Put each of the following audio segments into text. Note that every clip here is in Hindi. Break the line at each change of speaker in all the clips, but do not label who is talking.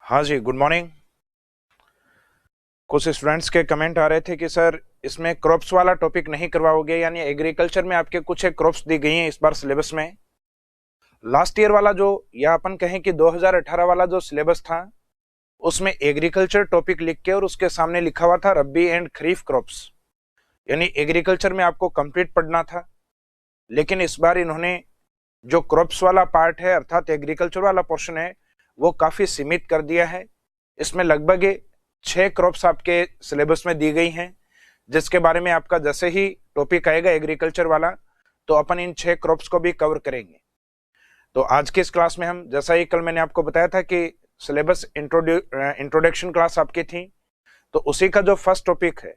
हाँ जी, गुड मॉर्निंग। कुछ स्टूडेंट्स के कमेंट आ रहे थे कि सर इसमें क्रॉप्स वाला टॉपिक नहीं करवाओगे, यानी एग्रीकल्चर में आपके कुछ क्रॉप्स दी गई हैं इस बार सिलेबस में। लास्ट ईयर वाला जो, या अपन कहें कि 2018 वाला जो सिलेबस था, उसमें एग्रीकल्चर टॉपिक लिख के और उसके सामने लिखा हुआ था रब्बी एंड खरीफ क्रॉप्स, यानी एग्रीकल्चर में आपको कंप्लीट पढ़ना था। लेकिन इस बार इन्होंने जो क्रॉप्स वाला पार्ट है अर्थात एग्रीकल्चर वाला पोर्शन है वो काफी सीमित कर दिया है। इसमें लगभग 6 क्रॉप्स आपके सिलेबस में दी गई हैं, जिसके बारे में आपका जैसे ही टॉपिक आएगा एग्रीकल्चर वाला तो अपन इन 6 क्रॉप्स को भी कवर करेंगे। तो आज के इस क्लास में हम, जैसा ही कल मैंने आपको बताया था कि सिलेबस इंट्रोडक्शन क्लास आपकी थी, तो उसी का जो फर्स्ट टॉपिक है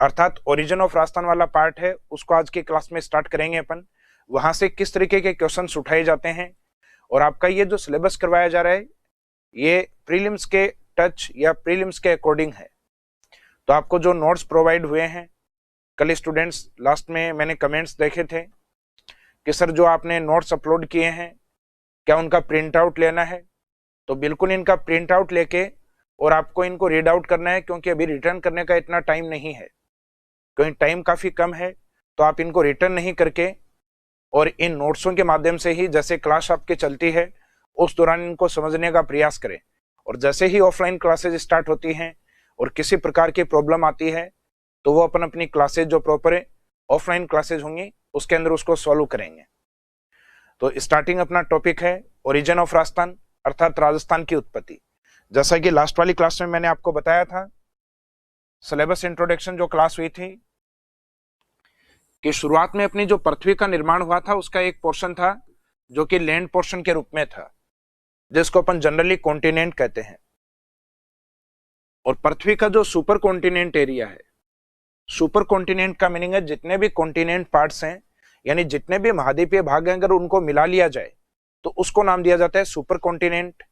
अर्थात ओरिजिन ऑफ राजस्थान वाला पार्ट है, उसको आज की क्लास में स्टार्ट करेंगे अपन। वहां से किस तरीके के क्वेश्चंस उठाए जाते हैं, और आपका ये जो सिलेबस करवाया जा रहा है ये प्रीलिम्स के टच या प्रीलिम्स के अकॉर्डिंग है। तो आपको जो नोट्स प्रोवाइड हुए हैं, कल स्टूडेंट्स लास्ट में मैंने कमेंट्स देखे थे कि सर जो आपने नोट्स अपलोड किए हैं क्या उनका प्रिंट आउट लेना है, तो बिल्कुल इनका प्रिंट आउट लेके और आपको इनको रीड आउट करना है, क्योंकि अभी रिटर्न करने का इतना टाइम नहीं है, क्योंकि टाइम काफी कम है। तो आप इनको रिटर्न नहीं करके और इन नोट्सों के माध्यम से ही जैसे क्लास आपके चलती है उस दौरान इनको समझने का प्रयास करें। और जैसे ही ऑफलाइन क्लासेज स्टार्ट होती हैं और किसी प्रकार की प्रॉब्लम आती है तो वो अपन अपनी क्लासेज जो प्रॉपर ऑफलाइन क्लासेज होंगी उसके अंदर उसको सॉल्व करेंगे। तो स्टार्टिंग अपना टॉपिक है ओरिजिन ऑफ राजस्थान अर्थात राजस्थान की उत्पत्ति। जैसा कि लास्ट वाली क्लास में मैंने आपको बताया था, सिलेबस इंट्रोडक्शन जो क्लास हुई थी कि शुरुआत में अपनी जो पृथ्वी का निर्माण हुआ था उसका एक पोर्शन था जो कि लैंड पोर्शन के रूप में था, जिसको अपन जनरली कॉन्टिनेंट कहते हैं। और पृथ्वी का जो सुपर कॉन्टिनेंट एरिया है, सुपर कॉन्टिनेंट का मीनिंग है जितने भी कॉन्टिनेंट पार्ट्स हैं, यानी जितने भी महाद्वीपीय भाग हैं, अगर उनको मिला लिया जाए तो उसको नाम दिया जाता है सुपर कॉन्टिनेंट,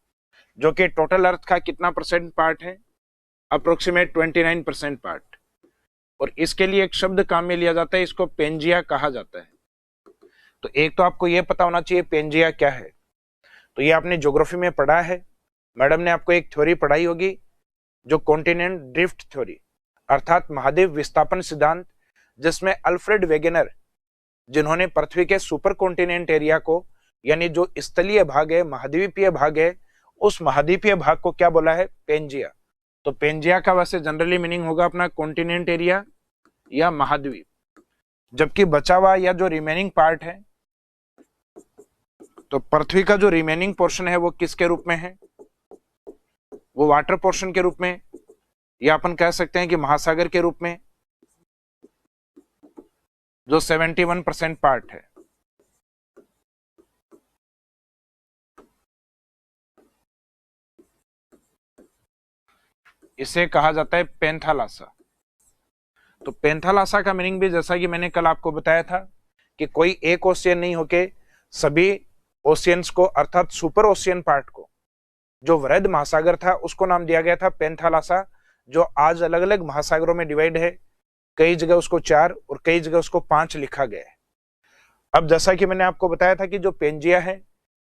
जो कि टोटल अर्थ का कितना परसेंट पार्ट है, अप्रोक्सीमेट 29% पार्ट। और इसके लिए एक शब्द काम में लिया जाता है, इसको पेंजिया कहा जाता है। तो एक तो आपको यह पता होना चाहिए पेंजिया क्या है। तो ये आपने ज्योग्राफी में पढ़ा है, मैडम ने आपको एक थ्योरी पढ़ाई होगी जो कॉन्टिनेंट ड्रिफ्ट थ्योरी अर्थात महाद्वीप विस्थापन सिद्धांत, जिसमें अल्फ्रेड वेगेनर, जिन्होंने पृथ्वी के सुपर कॉन्टिनेंट एरिया को, यानी जो स्थलीय भाग है, महाद्वीपीय भाग है, उस महाद्वीपीय भाग को क्या बोला है, पेंजिया। तो पेंजिया का वैसे जनरली मीनिंग होगा अपना कॉन्टिनेंट एरिया या महाद्वीप, जबकि बचा हुआ या जो रिमेनिंग पार्ट है, तो पृथ्वी का जो रिमेनिंग पोर्शन है वो किसके रूप में है, वो वाटर पोर्शन के रूप में, या अपन कह सकते हैं कि महासागर के रूप में, जो 71% पार्ट है। इसे कहा जाता है पेंथालासा। तो पेंथालासा का मीनिंग भी जैसा कि मैंने कल आपको बताया था कि कोई एक ओशियन नहीं होके सभी ओशियंस को अर्थात सुपर ओशियन पार्ट को, जो वृहद महासागर था, उसको नाम दिया गया था पेंथालासा, जो आज अलग अलग महासागरों में डिवाइड है। कई जगह उसको 4 और कई जगह उसको 5 लिखा गया है। अब जैसा कि मैंने आपको बताया था कि जो पेंजिया है,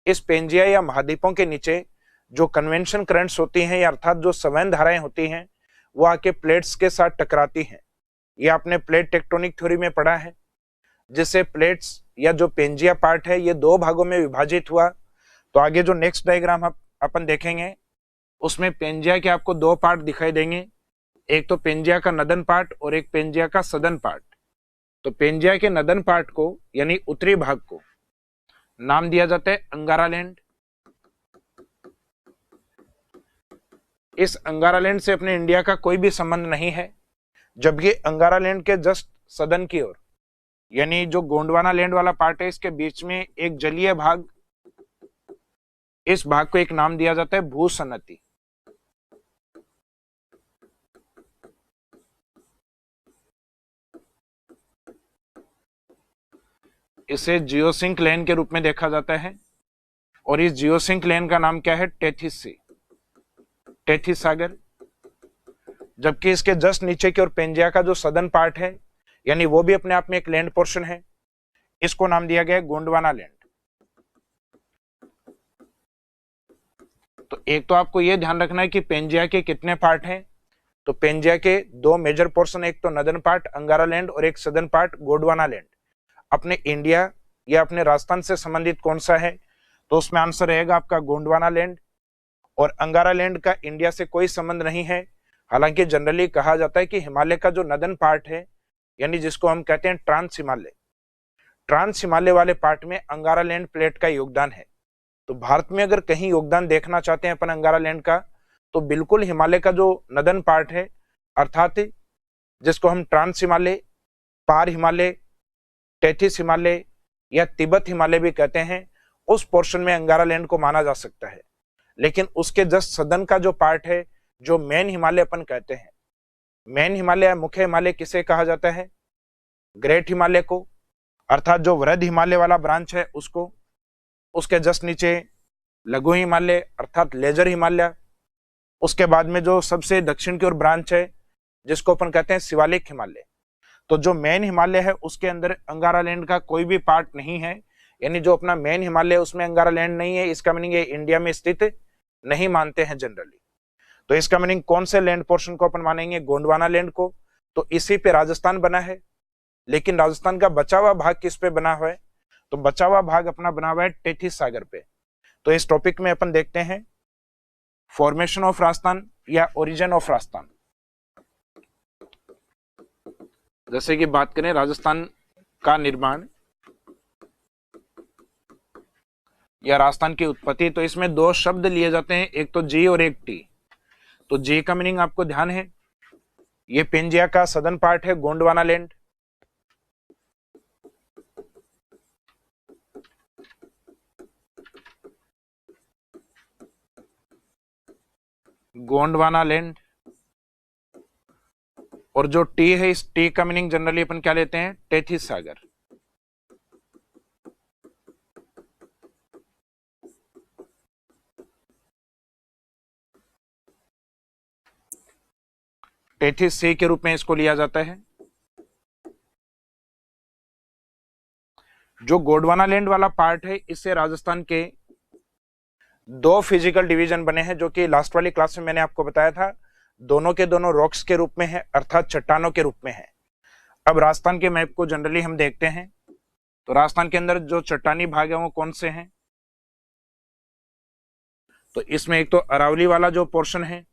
इस पेंजिया या महाद्वीपों के नीचे जो कन्वेंशन करंट्स होती हैं, या अर्थात जो संवहन धाराएं होती हैं, वो आके प्लेट्स के साथ टकराती हैं। ये आपने प्लेट टेक्टोनिक थ्योरी में पढ़ा है, जिससे प्लेट्स या जो पेंजिया पार्ट है ये 2 भागों में विभाजित हुआ। तो आगे जो नेक्स्ट डायग्राम अपन देखेंगे उसमें पेंजिया के आपको 2 पार्ट दिखाई देंगे, एक तो पेंजिया का नदन पार्ट और एक पेंजिया का सदन पार्ट। तो पेंजिया के नदन पार्ट को यानी उत्तरी भाग को नाम दिया जाता है अंगारालैंड। इस अंगारालैंड से अपने इंडिया का कोई भी संबंध नहीं है, जबकि अंगारालैंड के जस्ट सदन की ओर, यानी जो गोंडवाना लैंड वाला पार्ट है, इसके बीच में एक जलीय भाग, इस भाग को एक नाम दिया जाता है भूसन्नति। इसे जियोसिंक लेन के रूप में देखा जाता है, और इस जियोसिंक लेन का नाम क्या है, टेथिस सी, टेथिस सागर। जबकि इसके जस्ट नीचे की ओर पेंजिया का जो सदर्न पार्ट है, यानी वो भी अपने आप में एक लैंड पोर्शन है, इसको नाम दिया गया है गोंडवाना लैंड। तो एक तो आपको ये ध्यान रखना है कि पेंजिया के कितने पार्ट हैं। तो पेंजिया के दो मेजर पोर्शन, एक तो नदर्न पार्ट अंगारा लैंड और एक सदर्न पार्ट गोंडवाना लैंड। अपने इंडिया या अपने राजस्थान से संबंधित कौन सा है, तो उसमें आंसर रहेगा आपका गोंडवाना लैंड। और अंगारा लैंड का इंडिया से कोई संबंध नहीं है। हालांकि जनरली कहा जाता है कि हिमालय का जो नदर्न पार्ट है, यानी जिसको हम कहते हैं ट्रांस हिमालय वाले पार्ट में अंगारा लैंड प्लेट का योगदान है। तो भारत में अगर कहीं योगदान देखना चाहते हैं अपन अंगारा लैंड का, तो बिल्कुल हिमालय का जो नदर्न पार्ट है, अर्थात जिसको हम ट्रांस हिमालय, पार हिमालय, टेथिस हिमालय या तिब्बत हिमालय भी कहते हैं, उस पोर्शन में अंगारा लैंड को माना जा सकता है। लेकिन उसके जस्ट सदर्न का जो पार्ट है, जो मेन हिमालय अपन कहते हैं, मेन हिमालय मुख्य हिमालय किसे कहा जाता है, ग्रेट हिमालय को, अर्थात जो वृहद हिमालय वाला ब्रांच है उसको। उसके जस्ट नीचे लघु हिमालय अर्थात लेजर हिमालय। उसके बाद में जो सबसे दक्षिण की ओर ब्रांच है, जिसको अपन कहते हैं शिवालिक हिमालय। तो जो मेन हिमालय है उसके अंदर अंगारा लैंड का कोई भी पार्ट नहीं है, यानी जो अपना मेन हिमालय है उसमें अंगारा लैंड नहीं है। इसका मीनिंग ये इंडिया में स्थित नहीं मानते हैं जनरली। तो इसका मीनिंग कौन से लैंड पोर्शन को अपन मानेंगे, गोंडवाना लैंड को। तो इसी पे राजस्थान बना है। लेकिन राजस्थान का बचा हुआ भाग किस पे बना हुआ है, तो बचा हुआ भाग अपना बना हुआ है टेथिस सागर पे। तो इस टॉपिक में अपन देखते हैं फॉर्मेशन ऑफ राजस्थान या ओरिजिन ऑफ राजस्थान। जैसे कि बात करें राजस्थान का निर्माण या राजस्थान की उत्पत्ति, तो इसमें दो शब्द लिए जाते हैं, एक तो जी और एक टी। तो जी का मीनिंग आपको ध्यान है, ये पेंजिया का सदर्न पार्ट है, गोंडवाना लैंड। गोंडवाना लैंड। और जो टी है, इस टी का मीनिंग जनरली अपन क्या लेते हैं, टेथिस सागर। टेथिस सी के रूप में इसको लिया जाता है। जो गोंडवाना लैंड वाला पार्ट है, इससे राजस्थान के दो फिजिकल डिवीजन बने हैं, जो कि लास्ट वाली क्लास में मैंने आपको बताया था। दोनों के दोनों रॉक्स के रूप में है, अर्थात चट्टानों के रूप में है। अब राजस्थान के मैप को जनरली हम देखते हैं, तो राजस्थान के अंदर जो चट्टानी भाग है वो कौन से हैं, तो इसमें एक तो अरावली वाला जो पोर्शन है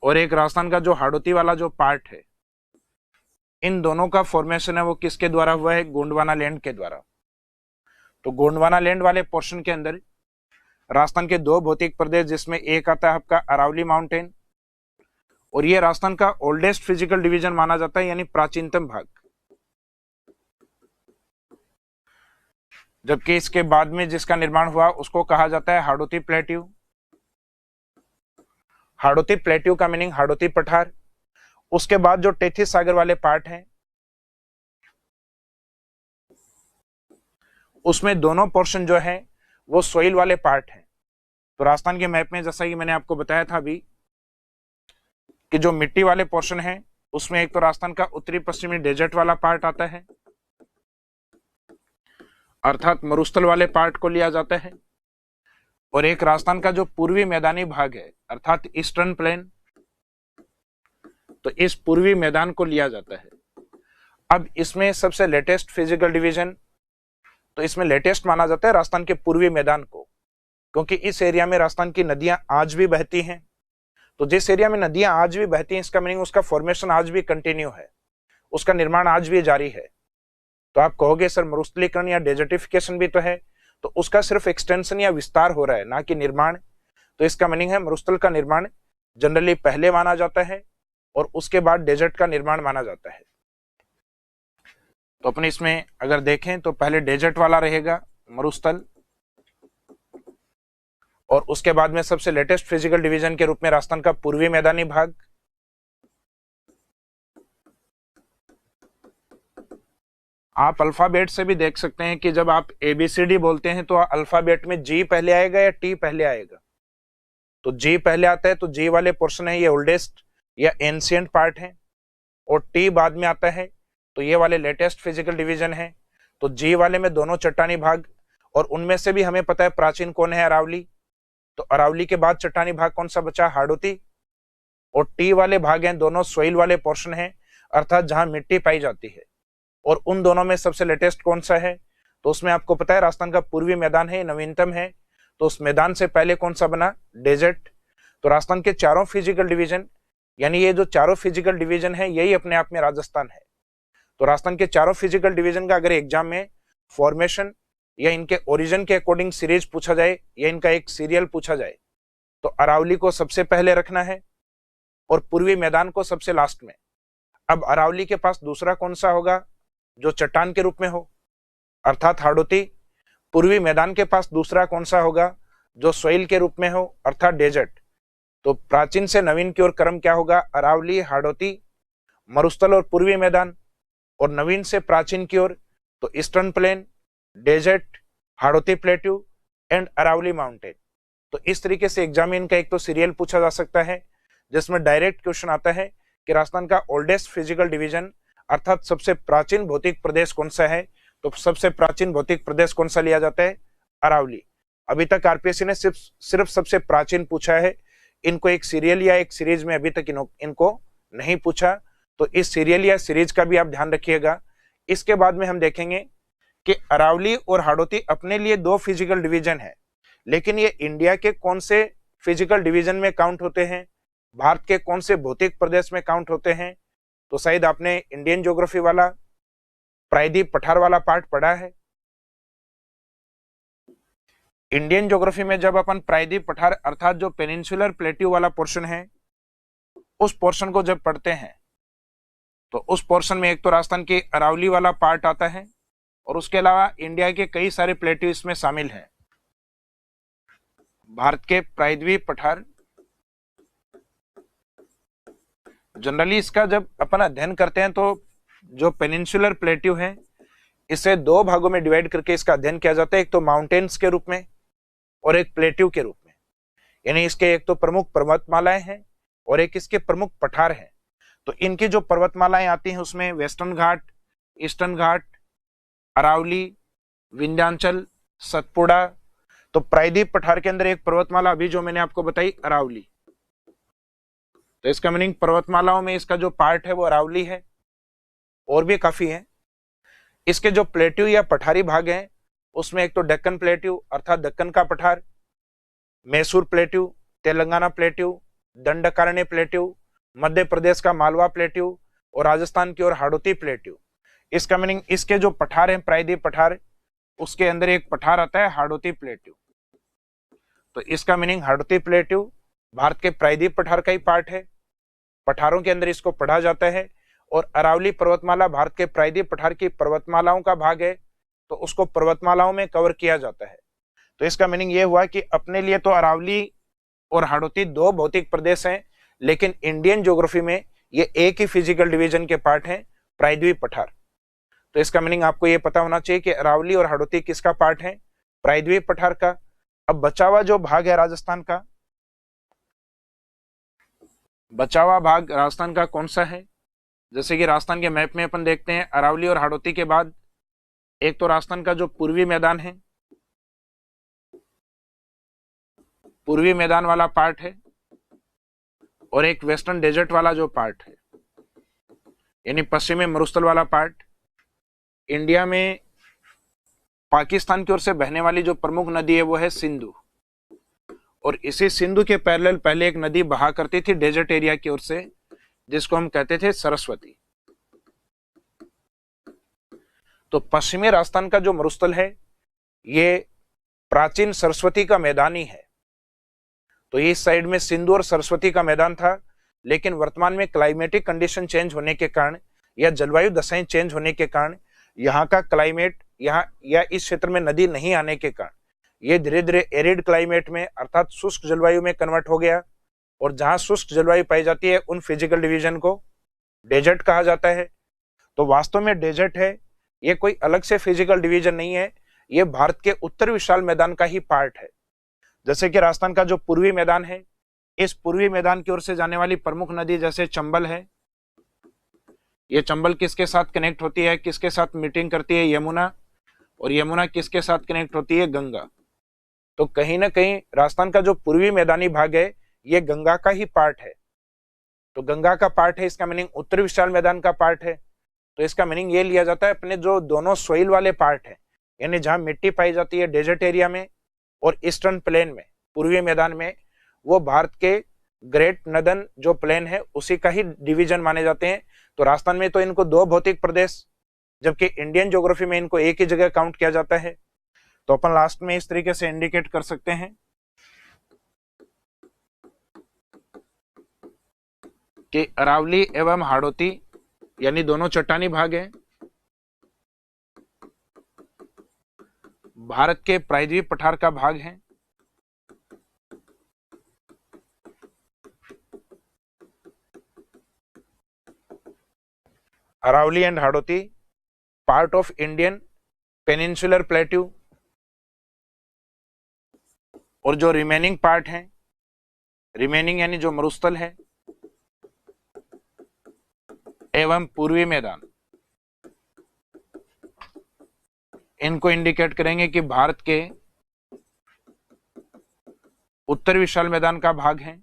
और एक राजस्थान का जो हाड़ौती वाला जो पार्ट है। इन दोनों का फॉर्मेशन है वो किसके द्वारा हुआ है, गोंडवाना लैंड के द्वारा। तो गोंडवाना लैंड वाले पोर्शन के अंदर राजस्थान के दो भौतिक प्रदेश, जिसमें एक आता है आपका अरावली माउंटेन, और ये राजस्थान का ओल्डेस्ट फिजिकल डिवीजन माना जाता है, यानी प्राचीनतम भाग। जबकि इसके बाद में जिसका निर्माण हुआ उसको कहा जाता है हाड़ौती प्लेट्यू। हाड़ौती प्लेट्यू का मीनिंग हाड़ौती पठार। उसके बाद जो टेथिस सागर वाले पार्ट हैं, उसमें दोनों पोर्शन जो है वो सोइल वाले पार्ट हैं। तो राजस्थान के मैप में जैसा कि मैंने आपको बताया था अभी, कि जो मिट्टी वाले पोर्शन है उसमें एक तो राजस्थान का उत्तरी पश्चिमी डेजर्ट वाला पार्ट आता है, अर्थात मरुस्थल वाले पार्ट को लिया जाता है, और एक राजस्थान का जो पूर्वी मैदानी भाग है, अर्थात ईस्टर्न प्लेन, तो इस पूर्वी मैदान को लिया जाता है। अब इसमें सबसे लेटेस्ट फिजिकल डिवीजन, तो इसमें लेटेस्ट माना जाता है राजस्थान के पूर्वी मैदान को, क्योंकि इस एरिया में राजस्थान की नदियां आज भी बहती हैं। तो जिस एरिया में नदियां आज भी बहती हैं, इसका मीनिंग उसका फॉर्मेशन आज भी कंटिन्यू है, उसका निर्माण आज भी जारी है। तो आप कहोगे सर मरुस्थलीकरण या डेजर्टिफिकेशन भी तो है, तो उसका सिर्फ एक्सटेंशन या विस्तार हो रहा है, ना कि निर्माण। तो इसका मीनिंग है मरुस्थल का निर्माण जनरली पहले माना जाता है और उसके बाद डेजर्ट का निर्माण माना जाता है। तो अपने इसमें अगर देखें तो पहले डेजर्ट वाला रहेगा मरुस्थल, और उसके बाद में सबसे लेटेस्ट फिजिकल डिवीजन के रूप में राजस्थान का पूर्वी मैदानी भाग। आप अल्फाबेट से भी देख सकते हैं कि जब आप ABCD बोलते हैं तो अल्फाबेट में जी पहले आएगा या टी पहले आएगा। तो जी पहले आता है, तो जी वाले पोर्शन है ये ओल्डेस्ट या एंशिएंट पार्ट है, और टी बाद में आता है, तो ये वाले लेटेस्ट फिजिकल डिवीजन है। तो जी वाले में दोनों चट्टानी भाग और उनमें से भी हमें पता है प्राचीन कौन है, अरावली। तो अरावली के बाद चट्टानी भाग कौन सा बचा, हाड़ौती। और टी वाले भाग हैं दोनों सोइल वाले पोर्शन हैं, अर्थात जहां मिट्टी पाई जाती है। और उन दोनों में सबसे लेटेस्ट कौन सा है, तो उसमें आपको पता है राजस्थान का पूर्वी मैदान है, नवीनतम है। तो उस मैदान से पहले कौन सा बना, डेजर्ट। तो राजस्थान के चारों फिजिकल डिवीजन, यानी ये जो चारों फिजिकल डिवीजन है यही अपने आप में राजस्थान है। तो राजस्थान के चारों फिजिकल डिवीजन का अगर एग्जाम में फॉर्मेशन या इनके ओरिजिन के अकॉर्डिंग सीरीज पूछा जाए या इनका एक सीरियल पूछा जाए, तो अरावली को सबसे पहले रखना है और पूर्वी मैदान को सबसे लास्ट में। अब अरावली के पास दूसरा कौन सा होगा जो चट्टान के रूप में हो, अर्थात हाड़ौती। पूर्वी मैदान के पास दूसरा कौन सा होगा जो सोइल के रूप में हो, अर्थात डेजर्ट। तो प्राचीन से नवीन की ओर क्रम क्या होगा, अरावली, हाड़ौती, मरुस्थल और पूर्वी मैदान। और नवीन से प्राचीन की ओर तो eastern plain, desert, Hadoti plateau and Aravalli mountain. तो इस तरीके से एग्जाम में इनका एक तो सीरियल पूछा जा सकता है जिसमें डायरेक्ट क्वेश्चन आता है कि राजस्थान का ओल्डेस्ट फिजिकल डिवीजन अर्थात सबसे प्राचीन भौतिक प्रदेश कौन सा है। तो सबसे प्राचीन भौतिक प्रदेश कौन सा लिया जाता है, अरावली। अभी तक आरपीएससी ने सिर्फ सबसे प्राचीन पूछा है, इनको एक सीरियल या एक सीरीज में अभी तक इनको नहीं पूछा। तो इस सीरियल या सीरीज का भी आप ध्यान रखिएगा। इसके बाद में हम देखेंगे कि अरावली और हाड़ौती अपने लिए दो फिजिकल डिवीजन है, लेकिन ये इंडिया के कौन से फिजिकल डिवीजन में काउंट होते हैं, भारत के कौन से भौतिक प्रदेश में काउंट होते हैं। तो शायद आपने इंडियन ज्योग्राफी वाला प्रायद्वीप पठार वाला पार्ट पढ़ा है। इंडियन ज्योग्राफी में जब अपन प्रायद्वीप पठार अर्थात जो पेनिनसुलर प्लेट्यू वाला पोर्शन है उस पोर्शन को जब पढ़ते हैं तो उस पोर्शन में एक तो राजस्थान की अरावली वाला पार्ट आता है और उसके अलावा इंडिया के कई सारे प्लेट्यू इसमें शामिल हैं। भारत के प्रायद्वीप पठार जनरली इसका जब अपन अध्ययन करते हैं तो जो पेनिनसुलर प्लेट्यू है इसे दो भागों में डिवाइड करके इसका अध्ययन किया जाता है, एक तो माउंटेन्स के रूप में और एक प्लेट्यू के रूप में। यानी इसके एक तो प्रमुख पर्वतमालाएं हैं और एक इसके प्रमुख पठार हैं। तो इनकी जो पर्वतमालाएं आती हैं उसमें वेस्टर्न घाट, ईस्टर्न घाट, अरावली, विंध्याचल, सतपुड़ा। तो प्रायद्वीप पठार के अंदर एक पर्वतमाला अभी जो मैंने आपको बताई अरावली, तो इसका मीनिंग पर्वतमालाओं में इसका जो पार्ट है वो अरावली है, और भी काफी है। इसके जो प्लेट्यू या पठारी भाग हैं उसमें एक तो दक्कन प्लेट्यू अर्थात दक्कन का पठार, Mysore plateau, Telangana plateau, Dandakaranya plateau, Madhya Pradesh का मालवा प्लेट्यू और राजस्थान की ओर हाड़ौती प्लेट्यू। इसका मीनिंग इसके जो पठार हैं प्रायद्वीप पठार उसके अंदर एक पठार आता है हाड़ौती प्लेट्यू। तो इसका मीनिंग हाड़ौती प्लेट्यू भारत के प्रायद्वीप पठार का ही पार्ट है, पठारों के अंदर इसको पढ़ा जाता है। और अरावली पर्वतमाला भारत के प्रायद्वीप पठार की पर्वतमालाओं का भाग है, तो उसको पर्वतमालाओं में कवर किया जाता है। तो इसका मीनिंग ये हुआ कि अपने लिए तो अरावली और हाड़ौती दो भौतिक प्रदेश हैं, लेकिन इंडियन ज्योग्राफी में ये एक ही फिजिकल डिवीजन के पार्ट हैं, प्रायद्वीप पठार। तो इसका मीनिंग आपको ये पता होना चाहिए कि अरावली और हाड़ौती किसका पार्ट है, प्रायद्वीप पठार का। अब बचा हुआ जो भाग है राजस्थान का, बचा हुआ भाग राजस्थान का कौन सा है, जैसे कि राजस्थान के मैप में अपन देखते हैं अरावली और हाड़ौती के बाद एक तो राजस्थान का जो पूर्वी मैदान है, पूर्वी मैदान वाला पार्ट है, और एक वेस्टर्न डेजर्ट वाला जो पार्ट है यानी पश्चिमी मरुस्थल वाला पार्ट। इंडिया में पाकिस्तान की ओर से बहने वाली जो प्रमुख नदी है वो है सिंधु, और इसी सिंधु के पैरेलल पहले एक नदी बहा करती थी डेजर्ट एरिया की ओर से जिसको हम कहते थे सरस्वती। तो पश्चिमी राजस्थान का जो मरुस्थल है ये प्राचीन सरस्वती का मैदान ही है। तो ये इस साइड में सिंधु और सरस्वती का मैदान था, लेकिन वर्तमान में क्लाइमेटिक कंडीशन चेंज होने के कारण या जलवायु दशाएं चेंज होने के कारण यहाँ का क्लाइमेट यहाँ या इस क्षेत्र में नदी नहीं आने के कारण ये धीरे धीरे एरिड क्लाइमेट में अर्थात शुष्क जलवायु में कन्वर्ट हो गया। और जहां शुष्क जलवायु पाई जाती है उन फिजिकल डिवीजन को डेजर्ट कहा जाता है। तो वास्तव में डेजर्ट है, ये कोई अलग से फिजिकल डिवीजन नहीं है, ये भारत के उत्तर विशाल मैदान का ही पार्ट है। जैसे कि राजस्थान का जो पूर्वी मैदान है, इस पूर्वी मैदान की ओर से जाने वाली प्रमुख नदी जैसे चंबल है, ये चंबल किसके साथ कनेक्ट होती है, किसके साथ मीटिंग करती है, यमुना। और यमुना किसके साथ कनेक्ट होती है? गंगा। तो कहीं ना कहीं राजस्थान का जो पूर्वी मैदानी भाग है ये गंगा का ही पार्ट है। तो गंगा का पार्ट है, इसका मीनिंग उत्तर विशाल मैदान का पार्ट है। तो इसका मीनिंग ये लिया जाता है अपने जो दोनों सोइल वाले पार्ट है, यानी जहां मिट्टी पाई जाती है डेजर्ट एरिया में और ईस्टर्न प्लेन में, पूर्वी मैदान में, वो भारत के ग्रेट नदन जो प्लेन है उसी का ही डिवीजन माने जाते हैं। तो राजस्थान में तो इनको दो भौतिक प्रदेश, जबकि इंडियन ज्योग्राफी में इनको एक ही जगह काउंट किया जाता है। तो अपन लास्ट में इस तरीके से इंडिकेट कर सकते हैं कि अरावली एवं हाड़ौती यानी दोनों चट्टानी भाग हैं, भारत के प्रायद्वीप पठार का भाग है। Aravalli and Hadoti part of Indian peninsular plateau, और जो रिमेनिंग पार्ट है, रिमेनिंग यानी जो मरुस्थल है एवं पूर्वी मैदान, इनको इंडिकेट करेंगे कि भारत के उत्तर विशाल मैदान का भाग है।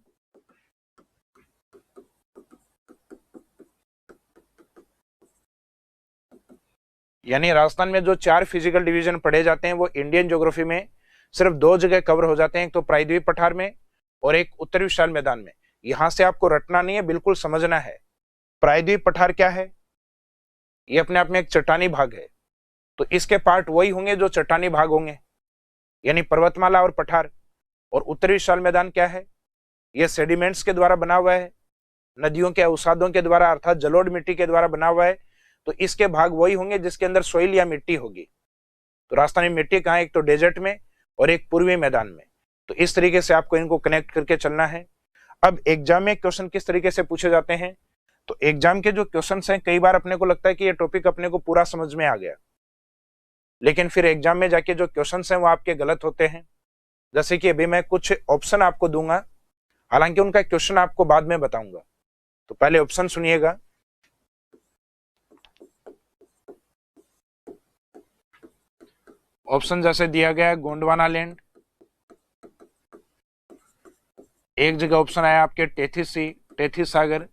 यानी राजस्थान में जो 4 फिजिकल डिवीजन पढ़े जाते हैं वो इंडियन ज्योग्राफी में सिर्फ 2 जगह कवर हो जाते हैं, एक तो प्रायद्वीप पठार में और एक उत्तर विशाल मैदान में। यहां से आपको रटना नहीं है, बिल्कुल समझना है। प्रायद्वीप पठार क्या है? ये अपने आप में एक चट्टानी भाग है, तो इसके पार्ट वही होंगे जो चट्टानी भाग होंगे, यानी पर्वतमाला और पठार। और उत्तर विशाल मैदान क्या है? यह सेडिमेंट्स के द्वारा बना हुआ है, नदियों के अवसादों के द्वारा अर्थात जलोढ़ मिट्टी के द्वारा बना हुआ है। तो इसके भाग वही होंगे जिसके अंदर सोइल या मिट्टी होगी। तो राजस्थान में मिट्टी कहाँ? एक तो डेजर्ट में और एक पूर्वी मैदान में। तो इस तरीके से आपको इनको कनेक्ट करके चलना है। अब एग्जाम में क्वेश्चन किस तरीके से पूछे जाते हैं? तो एग्जाम के जो क्वेश्चंस हैं, कई बार अपने को लगता है कि ये टॉपिक अपने को पूरा समझ में आ गया, लेकिन फिर एग्जाम में जाके जो क्वेश्चंस हैं वो आपके गलत होते हैं। जैसे कि अभी मैं कुछ ऑप्शन आपको दूंगा, हालांकि उनका क्वेश्चन आपको बाद में बताऊंगा। तो पहले ऑप्शन सुनिएगा। ऑप्शन जैसे दिया गया है गोंडवाना लैंड, एक जगह ऑप्शन आया आपके टेथिस सी, टेथिस सागर,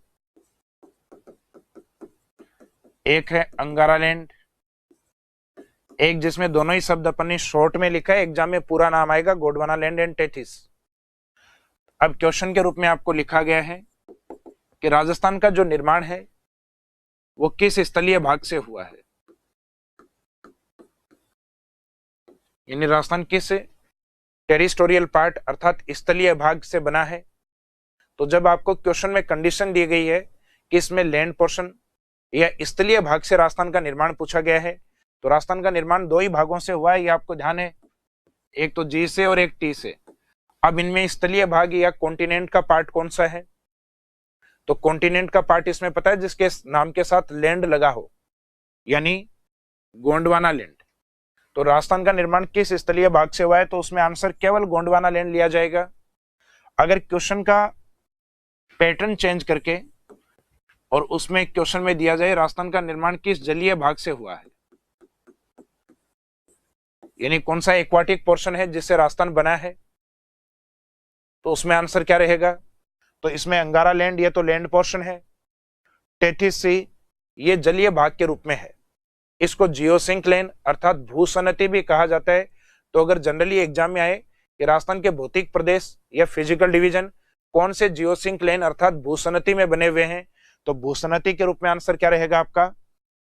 एक है अंगारा लैंड, एक जिसमें दोनों ही शब्द अपन ने शॉर्ट में लिखा है, एग्जाम में पूरा नाम आएगा गोंडवाना लैंड एंड टेथिस। अब क्वेश्चन के रूप में आपको लिखा गया है कि राजस्थान का जो निर्माण है वो किस स्थलीय भाग से हुआ है, यानी राजस्थान किस टेरिटोरियल पार्ट अर्थात स्थलीय भाग से बना है। तो जब आपको क्वेश्चन में कंडीशन दी गई है कि इसमें लैंड पोर्शन या स्थलीय भाग से राजस्थान का निर्माण पूछा गया है, तो राजस्थान का निर्माण 2 ही भागों से हुआ है, ये आपको ध्यान है, एक तो जी से और एक टी से। अब इनमें स्थलीय भाग या कॉन्टिनेंट का पार्ट कौन सा है? तो कॉन्टिनेंट का पार्ट इसमें पता है जिसके नाम के साथ लैंड लगा हो, यानी गोंडवाना लैंड। तो राजस्थान का निर्माण किस स्थलीय भाग से हुआ है? तो उसमें आंसर केवल गोंडवाना लैंड लिया जाएगा। अगर क्वेश्चन का पैटर्न चेंज करके और उसमें क्वेश्चन में दिया जाए राजस्थान का निर्माण किस जलीय भाग से हुआ है, यानी कौन सा एक्वाटिक पोर्शन है जिससे राजस्थान बना है, तो उसमें आंसर क्या रहेगा? तो इसमें अंगारा लैंड ये तो लैंड पोर्शन है, टेथिस सी ये जलीय भाग के रूप में है, इसको जियोसिंक्लेन अर्थात भूसनती भी कहा जाता है। तो अगर जनरली एग्जाम में आए कि राजस्थान के भौतिक प्रदेश या फिजिकल डिवीजन कौन से जियोसिंक्लेन अर्थात भूसनती में बने हुए हैं, तो भूसनती के रूप में आंसर क्या रहेगा आपका?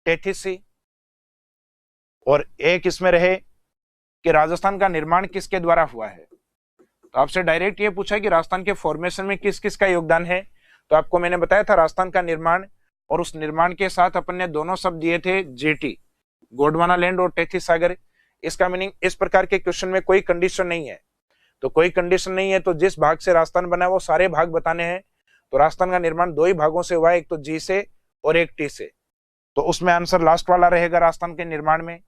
Tethys sea. और एक इसमें रहे कि राजस्थान का निर्माण किसके द्वारा हुआ है, तो आपसे डायरेक्ट ये पूछा कि राजस्थान के फॉर्मेशन में किस किस का योगदान है। तो आपको मैंने बताया था राजस्थान का निर्माण, और उस निर्माण के साथ अपन ने दोनों शब्द दिए थे जीटी, गोंडवाना लैंड और टेथिस सागर। इसका मीनिंग इस प्रकार के क्वेश्चन में कोई कंडीशन नहीं है, तो कोई कंडीशन नहीं है तो जिस भाग से राजस्थान बना है वो सारे भाग बताने हैं। तो राजस्थान का निर्माण 2 ही भागों से हुआ है, एक तो जी से और एक टी से। तो उसमें आंसर लास्ट वाला रहेगा राजस्थान के निर्माण में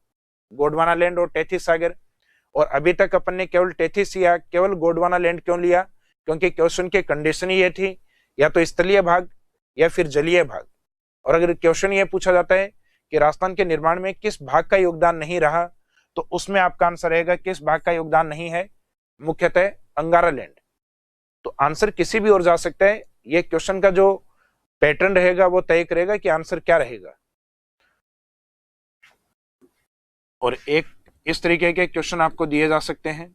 गोंडवाना लैंड और टेथिस सागर। और अभी तक अपन ने केवल टेथिस या केवल गोंडवाना लैंड क्यों लिया? क्योंकि क्वेश्चन की कंडीशन ही ये थी, या तो स्थलीय भाग या फिर जलीय भाग। और अगर क्वेश्चन ये पूछा जाता है कि राजस्थान के निर्माण में किस भाग का योगदान नहीं रहा, तो उसमें आपका आंसर रहेगा किस भाग का योगदान नहीं है, मुख्यतः अंगारा लैंड। तो आंसर किसी भी ओर जा सकता है, ये क्वेश्चन का जो पैटर्न रहेगा वो तय करेगा कि आंसर क्या रहेगा। और एक इस तरीके के क्वेश्चन आपको दिए जा सकते हैं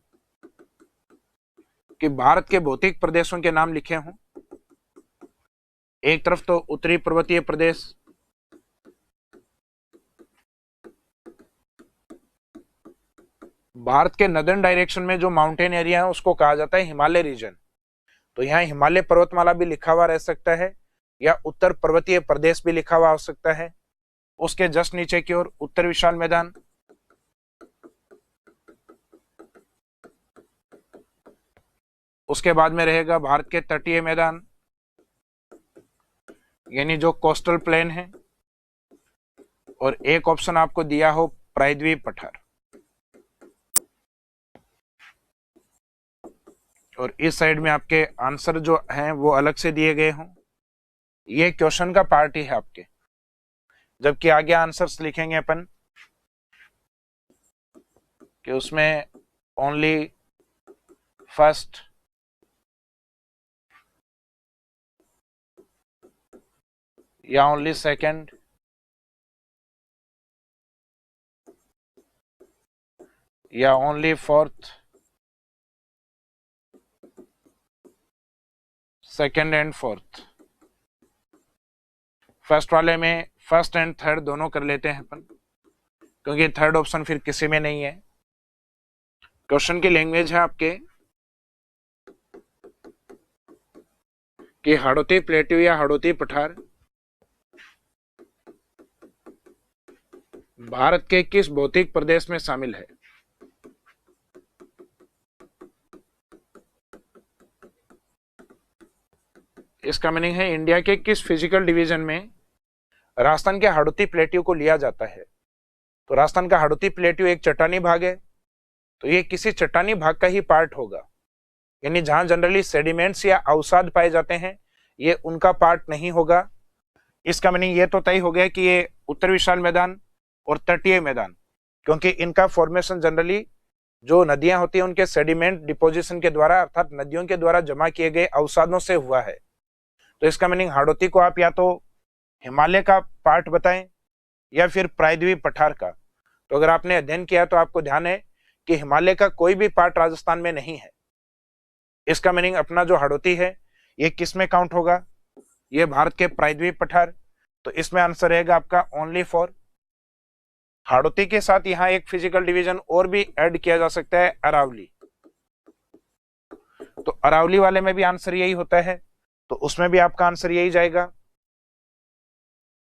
कि भारत के भौतिक प्रदेशों के नाम लिखे हों। एक तरफ तो उत्तरी पर्वतीय प्रदेश, भारत के नदर्न डायरेक्शन में जो माउंटेन एरिया है उसको कहा जाता है हिमालय रीजन। तो यहाँ हिमालय पर्वतमाला भी लिखा हुआ रह सकता है या उत्तर पर्वतीय प्रदेश भी लिखा हुआ हो सकता है। उसके जस्ट नीचे की ओर उत्तर विशाल मैदान, उसके बाद में रहेगा भारत के तटीय मैदान यानी जो कोस्टल प्लेन है, और एक ऑप्शन आपको दिया हो प्रायद्वीप पठार। और इस साइड में आपके आंसर जो हैं वो अलग से दिए गए हों। ये क्वेश्चन का पार्ट ही है आपके, जबकि आगे आंसर्स लिखेंगे अपन कि उसमें ओनली फर्स्ट या ओनली सेकंड या only fourth, second and fourth. First वाले में फर्स्ट एंड थर्ड दोनों कर लेते हैं अपन, क्योंकि थर्ड ऑप्शन फिर किसी में नहीं है। क्वेश्चन की लैंग्वेज है आपके कि हाड़ौती प्लेट्यू या हाड़ौती पठार भारत के किस भौतिक प्रदेश में शामिल है। इसका मीनिंग है इंडिया के किस फिजिकल डिवीजन में राजस्थान के हाड़ौती प्लेट्यू को लिया जाता है। तो राजस्थान का हाड़ौती प्लेट्यू एक चट्टानी भाग है, तो ये किसी चट्टानी भाग का ही पार्ट होगा, यानी जहां जनरली सेडिमेंट्स या अवसाद पाए जाते हैं ये उनका पार्ट नहीं होगा। इसका मीनिंग ये तो तय हो गया कि ये उत्तर विशाल मैदान और तटीय मैदान, क्योंकि इनका फॉर्मेशन जनरली जो नदियां होती हैं उनके सेडिमेंट डिपोजिशन के द्वारा अर्थात नदियों के द्वारा जमा किए गए अवसादों से हुआ है। तो इसका मीनिंग हाड़ौती को आप या तो हिमालय का पार्ट बताएं या फिर प्रायद्वीप पठार का। तो अगर आपने अध्ययन किया तो आपको ध्यान है कि हिमालय का कोई भी पार्ट राजस्थान में नहीं है। इसका मीनिंग अपना जो हाड़ौती है ये किस में काउंट होगा, ये भारत के प्रायद्वीप पठार। तो इसमें आंसर रहेगा आपका ओनली फॉर। हाड़ौती के साथ यहाँ एक फिजिकल डिवीजन और भी ऐड किया जा सकता है, अरावली। तो अरावली वाले में भी आंसर यही होता है, तो उसमें भी आपका आंसर यही जाएगा।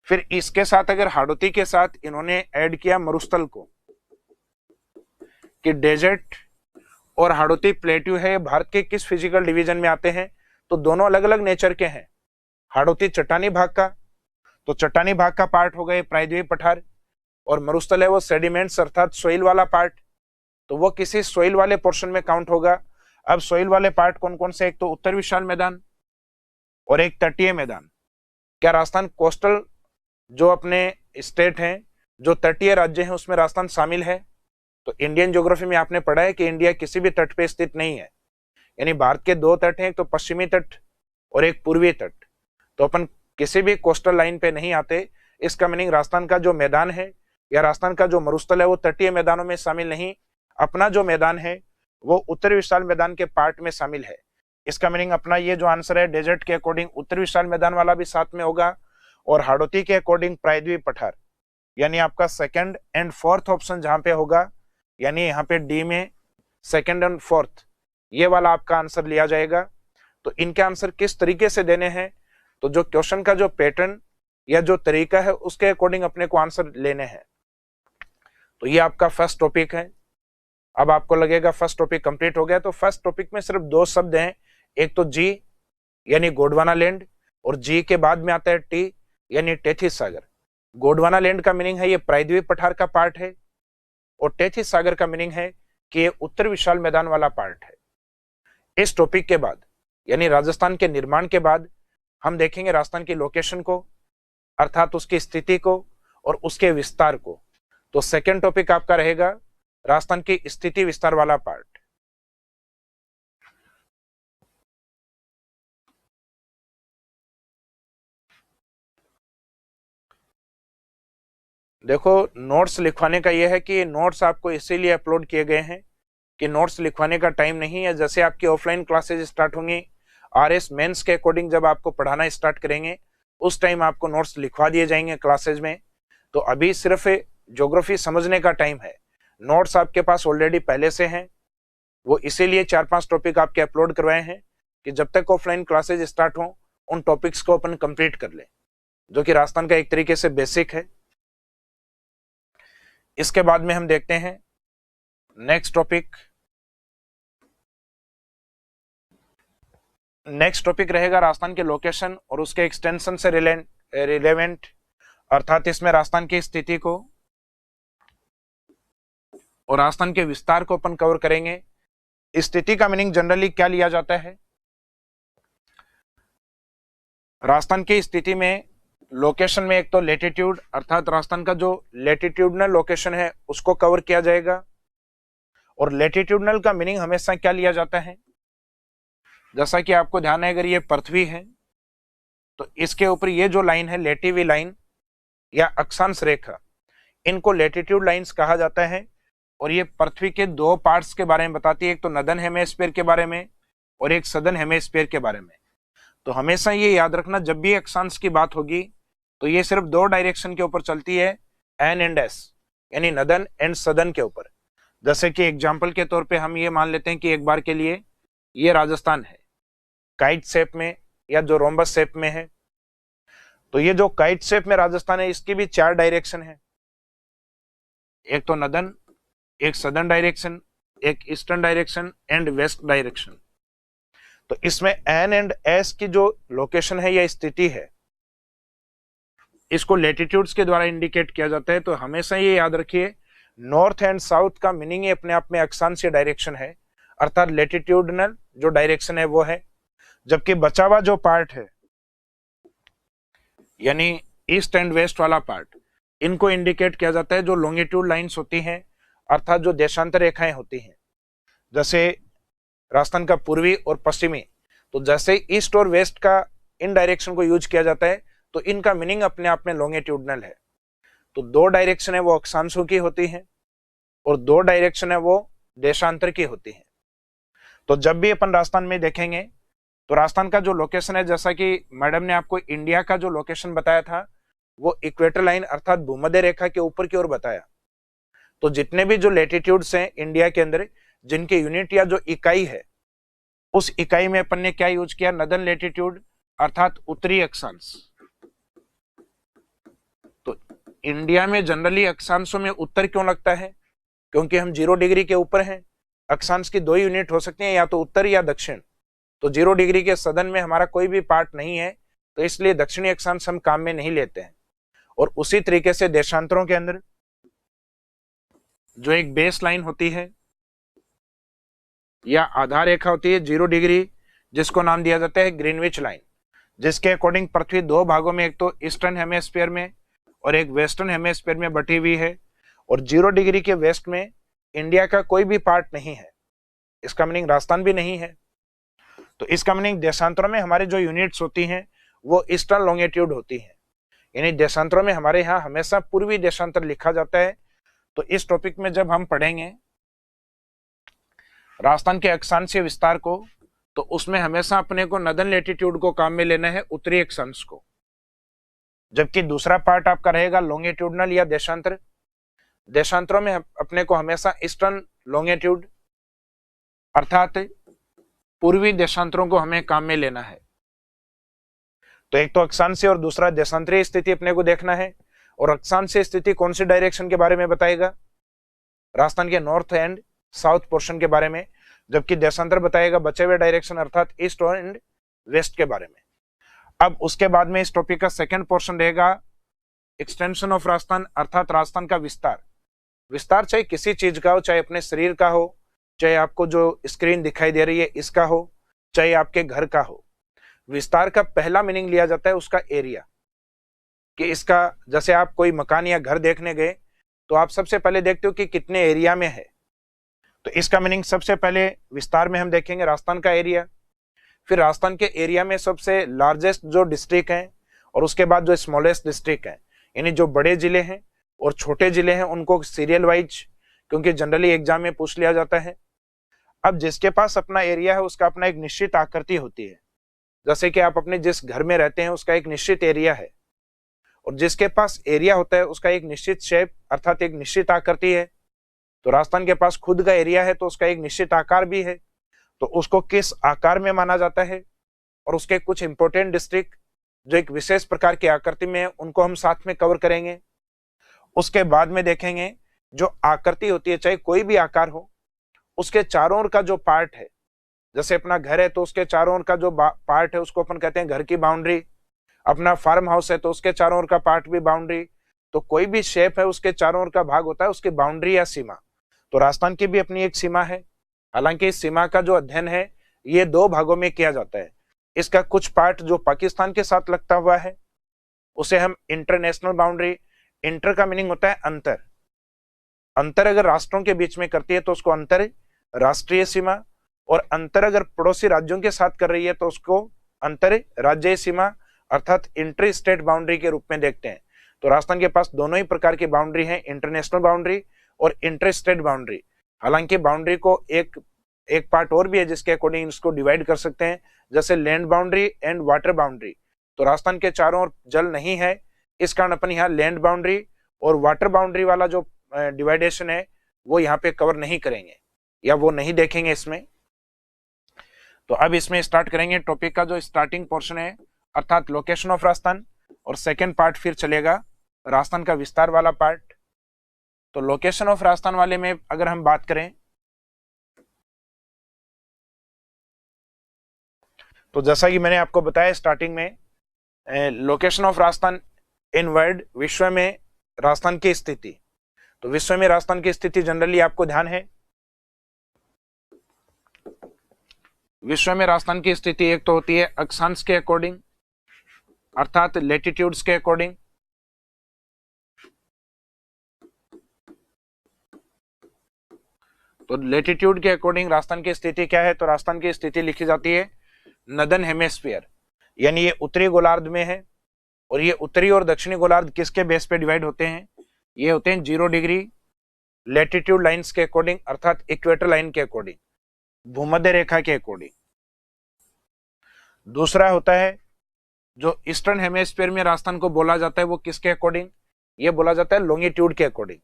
फिर इसके साथ अगर हाड़ौती के साथ इन्होंने ऐड किया मरुस्थल को, कि डेजर्ट और हाड़ौती प्लेट्यू है भारत के किस फिजिकल डिवीजन में आते हैं, तो दोनों अलग अलग नेचर के हैं। हाड़ौती चट्टानी भाग का, तो चट्टानी भाग का पार्ट हो गए प्रायद्वीप पठार, और मरुस्थल है वो सेडिमेंट्स अर्थात सोइल वाला पार्ट, तो वो किसी सोइल वाले पोर्शन में काउंट होगा। अब सोइल वाले पार्ट कौन कौन से, एक तो उत्तर विशाल मैदान और एक तटीय मैदान। क्या राजस्थान कोस्टल जो अपने स्टेट हैं, जो तटीय राज्य हैं, उसमें राजस्थान शामिल है? तो इंडियन ज्योग्राफी में आपने पढ़ा है कि इंडिया किसी भी तट पे स्थित नहीं है, यानी भारत के दो तट हैं, एक तो पश्चिमी तट और एक पूर्वी तट। तो अपन किसी भी कोस्टल लाइन पे नहीं आते। इसका मीनिंग राजस्थान का जो मैदान है या राजस्थान का जो मरुस्थल है वो तटीय मैदानों में शामिल नहीं, अपना जो मैदान है वो उत्तर विशाल मैदान के पार्ट में शामिल है। इसका मीनिंग अपना ये जो आंसर है डेजर्ट के अकॉर्डिंग उत्तर विशाल मैदान वाला भी साथ में होगा, और हाड़ौती के अकॉर्डिंग प्रायद्वीप पठार, यानी आपका सेकंड एंड फोर्थ ऑप्शन जहां पे होगा, यानी यहाँ पे डी में सेकंड एंड फोर्थ, ये वाला आपका आंसर लिया जाएगा। तो इनके आंसर किस तरीके से देने हैं, तो जो क्वेश्चन का जो पैटर्न या जो तरीका है उसके अकॉर्डिंग अपने को आंसर लेने हैं। तो ये आपका फर्स्ट टॉपिक है। अब आपको लगेगा फर्स्ट टॉपिक कंप्लीट हो गया, तो फर्स्ट टॉपिक में सिर्फ दो शब्द हैं, एक तो जी यानी गोंडवाना लैंड, और जी के बाद में आता है टी यानी टेथिस सागर। गोंडवाना लैंड का मीनिंग है ये प्रायद्वीप पठार का पार्ट है, और टेथिस सागर का मीनिंग है कि ये उत्तर विशाल मैदान वाला पार्ट है। इस टॉपिक के बाद यानी राजस्थान के निर्माण के बाद हम देखेंगे राजस्थान की लोकेशन को, अर्थात उसकी स्थिति को और उसके विस्तार को। तो सेकंड टॉपिक आपका रहेगा राजस्थान की स्थिति विस्तार वाला पार्ट। देखो, नोट्स लिखवाने का यह है कि नोट्स आपको इसीलिए अपलोड किए गए हैं कि नोट्स लिखवाने का टाइम नहीं है। जैसे आपकी ऑफलाइन क्लासेज स्टार्ट होंगी, आरएस मेंस के अकॉर्डिंग जब आपको पढ़ाना स्टार्ट करेंगे उस टाइम आपको नोट्स लिखवा दिए जाएंगे क्लासेज में। तो अभी सिर्फ ज्योग्राफी समझने का टाइम है। नोट्स आपके पास ऑलरेडी पहले से हैं, वो इसीलिए 4-5 टॉपिक आपके अपलोड करवाए हैं कि जब तक ऑफलाइन क्लासेज स्टार्ट हो उन टॉपिक्स को अपन कंप्लीट कर लें, जो कि राजस्थान का एक तरीके से बेसिक है। इसके बाद में हम देखते हैं नेक्स्ट टॉपिक। नेक्स्ट टॉपिक रहेगा राजस्थान के लोकेशन और उसके एक्सटेंशन से रिलेवेंट, अर्थात इसमें राजस्थान की स्थिति को और राजस्थान के विस्तार को अपन कवर करेंगे। स्थिति का मीनिंग जनरली क्या लिया जाता है? राजस्थान की स्थिति में लोकेशन में एक तो लेटीट्यूड, अर्थात राजस्थान का जो लेटीट्यूडनल लोकेशन है उसको कवर किया जाएगा। और लेटीट्यूडनल का मीनिंग हमेशा क्या लिया जाता है? जैसा कि आपको ध्यान है, अगर ये पृथ्वी है तो इसके ऊपर ये जो लाइन है लेटिवी लाइन या अक्षांश रेखा, इनको लेटीट्यूड लाइंस कहा जाता है। और ये पृथ्वी के दो पार्ट्स के बारे में बताती है, एक तो नदन हेमेस्फीयर के बारे में और एक सदर्न हेमेस्फीयर के बारे में। तो हमेशा ये याद रखना, जब भी अक्षांश की बात होगी तो ये सिर्फ दो डायरेक्शन के ऊपर चलती है, एन एंड एस, यानी नदन एंड सदर्न के ऊपर। जैसे कि एग्जाम्पल के तौर पे हम ये मान लेते हैं कि एक बार के लिए ये राजस्थान है काइट शेप में या जो रोम्बस शेप में है। तो ये जो काइट शेप में राजस्थान है इसकी भी 4 डायरेक्शन है, एक तो नदन, एक सदर्न डायरेक्शन, एक eastern direction and west direction. तो इसमें एन एंड एस की जो लोकेशन है या स्थिति है इसको लेटीट्यूड्स के द्वारा इंडिकेट किया जाता है। तो हमेशा ये याद रखिए, नॉर्थ एंड साउथ का मीनिंग ही अपने आप में अक्षांशीय डायरेक्शन है, अर्थात लेटीट्यूडनल जो डायरेक्शन है वो है। जबकि बचा हुआ जो पार्ट है यानी ईस्ट एंड वेस्ट वाला पार्ट, इनको इंडिकेट किया जाता है जो लॉन्गिट्यूड लाइंस होती हैं, अर्थात जो देशांतर रेखाएं होती हैं। जैसे राजस्थान का पूर्वी और पश्चिमी, तो जैसे ईस्ट और वेस्ट का इन डायरेक्शन को यूज किया जाता है तो इनका मीनिंग अपने आप में लॉन्गिट्यूडनल है। तो 2 डायरेक्शन है वो अक्षांशों की होती हैं और 2 डायरेक्शन है वो देशांतर की होती हैं। तो जब भी अपन राजस्थान में देखेंगे तो राजस्थान का जो लोकेशन है, जैसा कि मैडम ने आपको इंडिया का जो लोकेशन बताया था वो इक्वेटर लाइन अर्थात भूमध्य रेखा के ऊपर की ओर बताया। तो जितने भी जो लेटीट्यूड्स हैं इंडिया के अंदर, जिनके यूनिट या जो इकाई है, उस इकाई में अपन ने क्या यूज किया? नदन लेटीट्यूड अर्थात उत्तरी अक्षांश। तो इंडिया में जनरली अक्षांशों में उत्तर क्यों लगता है? क्योंकि हम 0 डिग्री के ऊपर हैं। अक्षांश की 2 यूनिट हो सकती हैं, या तो उत्तर या दक्षिण। तो 0 डिग्री के सदन में हमारा कोई भी पार्ट नहीं है, तो इसलिए दक्षिणी अक्षांश हम काम में नहीं लेते हैं। और उसी तरीके से देशांतरों के अंदर जो एक बेस लाइन होती है या आधार रेखा होती है 0 डिग्री, जिसको नाम दिया जाता है ग्रीनविच लाइन, जिसके अकॉर्डिंग पृथ्वी 2 भागों में, एक तो ईस्टर्न हेमेस्फीयर में और एक वेस्टर्न हेमेस्फीयर में बटी हुई है। और 0 डिग्री के वेस्ट में इंडिया का कोई भी पार्ट नहीं है, इसका मीनिंग राजस्थान भी नहीं है। तो इसका मीनिंग देशांतरों में हमारे जो यूनिट्स होती हैं वो ईस्टर्न लॉन्गिट्यूड होती हैं, यानी देशांतरों में हमारे यहाँ हमेशा पूर्वी देशांतर लिखा जाता है। तो इस टॉपिक में जब हम पढ़ेंगे राजस्थान के अक्षांशीय विस्तार को, तो उसमें हमेशा अपने को नदन लेटीट्यूड को काम में लेना है, उत्तरी अक्षांश को। जबकि दूसरा पार्ट आपका रहेगा लॉन्गिट्यूडनल या देशांतर। देशांतरों में अपने को हमेशा ईस्टर्न लॉन्गिट्यूड अर्थात पूर्वी देशांतरों को हमें काम में लेना है। तो एक तो अक्षांशीय और दूसरा देशांतरीय स्थिति अपने को देखना है। और अक्षांशीय स्थिति कौन सी डायरेक्शन के बारे में बताएगा? राजस्थान के नॉर्थ एंड साउथ पोर्शन के बारे में। जबकि देशांतर बताएगा बचे हुए डायरेक्शन अर्थात ईस्ट एंड वेस्ट के बारे में। अब उसके बाद में इस टॉपिक का सेकंड पोर्शन रहेगा एक्सटेंशन ऑफ राजस्थान, अर्थात राजस्थान का विस्तार। विस्तार चाहे किसी चीज का हो, चाहे अपने शरीर का हो, चाहे आपको जो स्क्रीन दिखाई दे रही है इसका हो, चाहे आपके घर का हो। विस्तार का पहला मीनिंग लिया जाता है उसका एरिया, कि इसका, जैसे आप कोई मकान या घर देखने गए तो आप सबसे पहले देखते हो कि कितने एरिया में है, तो इसका मीनिंग सबसे पहले विस्तार में हम देखेंगे राजस्थान का एरिया, फिर राजस्थान के एरिया में सबसे लार्जेस्ट जो डिस्ट्रिक्ट हैं और उसके बाद जो स्मॉलेस्ट डिस्ट्रिक्ट हैं, यानी जो बड़े जिले हैं और छोटे जिले हैं उनको सीरियल वाइज, क्योंकि जनरली एग्जाम में पूछ लिया जाता है। अब जिसके पास अपना एरिया है उसका अपना एक निश्चित आकृति होती है, जैसे कि आप अपने जिस घर में रहते हैं उसका एक निश्चित एरिया है, और जिसके पास एरिया होता है उसका एक निश्चित शेप अर्थात एक निश्चित आकृति है। तो राजस्थान के पास खुद का एरिया है तो उसका एक निश्चित आकार भी है, तो उसको किस आकार में माना जाता है और उसके कुछ इंपॉर्टेंट डिस्ट्रिक्ट जो एक विशेष प्रकार की आकृति में है उनको हम साथ में कवर करेंगे। उसके बाद में देखेंगे जो आकृति होती है, चाहे कोई भी आकार हो, उसके चारों ओर का जो पार्ट है, जैसे अपना घर है तो उसके चारों ओर का जो पार्ट है उसको अपन कहते हैं घर की बाउंड्री, अपना फार्म हाउस है तो उसके चारों ओर का पार्ट भी बाउंड्री, तो कोई भी शेप है उसके चारों ओर का भाग होता है उसकी बाउंड्री या सीमा। तो राजस्थान की भी अपनी एक सीमा है, हालांकि इस सीमा का जो अध्ययन है ये दो भागों में किया जाता है। इसका कुछ पार्ट जो पाकिस्तान के साथ लगता हुआ है उसे हम इंटरनेशनल बाउंड्री, इंटर का मीनिंग होता है अंतर, अंतर अगर राष्ट्रों के बीच में करती है तो उसको अंतर राष्ट्रीय सीमा, और अंतर अगर पड़ोसी राज्यों के साथ कर रही है तो उसको अंतर राज्यीय सीमा अर्थात इंटर स्टेट बाउंड्री के रूप में देखते हैं। तो राजस्थान के पास दोनों ही प्रकार की बाउंड्री है, इंटरनेशनल बाउंड्री और इंटर स्टेट बाउंड्री। हालांकि बाउंड्री को एक पार्ट और भी है जिसके अकॉर्डिंग इसको डिवाइड कर सकते हैं, जैसे land boundary and water boundary. तो राजस्थान के चारों ओर जल नहीं है, इस कारण अपन यहाँ लैंड बाउंड्री और वाटर बाउंड्री वाला जो डिवाइडेशन है वो यहाँ पे कवर नहीं करेंगे या वो नहीं देखेंगे इसमें। तो अब इसमें स्टार्ट करेंगे टॉपिक का जो स्टार्टिंग पोर्शन है अर्थात लोकेशन ऑफ राजस्थान, और सेकेंड पार्ट फिर चलेगा राजस्थान का विस्तार वाला पार्ट। तो लोकेशन ऑफ राजस्थान वाले में अगर हम बात करें तो जैसा कि मैंने आपको बताया स्टार्टिंग में, location of Rajasthan in world, विश्व में राजस्थान की स्थिति। तो विश्व में राजस्थान की स्थिति जनरली आपको ध्यान है, विश्व में राजस्थान की स्थिति एक तो होती है अक्षांश के अकॉर्डिंग अर्थात लेटिट्यूड्स के अकॉर्डिंग, तो लेटिट्यूड के अकॉर्डिंग राजस्थान की स्थिति क्या है, तो राजस्थान की स्थिति लिखी जाती है नदन हेमिस्फीयर, यानी ये उत्तरी गोलार्ध में है, और ये उत्तरी और दक्षिणी गोलार्ध किसके बेस पे डिवाइड होते हैं, ये होते हैं 0 डिग्री लेटिट्यूड लाइंस के अकॉर्डिंग अर्थात इक्वेटर लाइन के अकॉर्डिंग, भूमध्य रेखा के अकॉर्डिंग। दूसरा होता है जो ईस्टर्न हेमिस्फीयर में राजस्थान को बोला जाता है वो किसके अकॉर्डिंग, ये बोला जाता है लॉन्गिट्यूड के अकॉर्डिंग।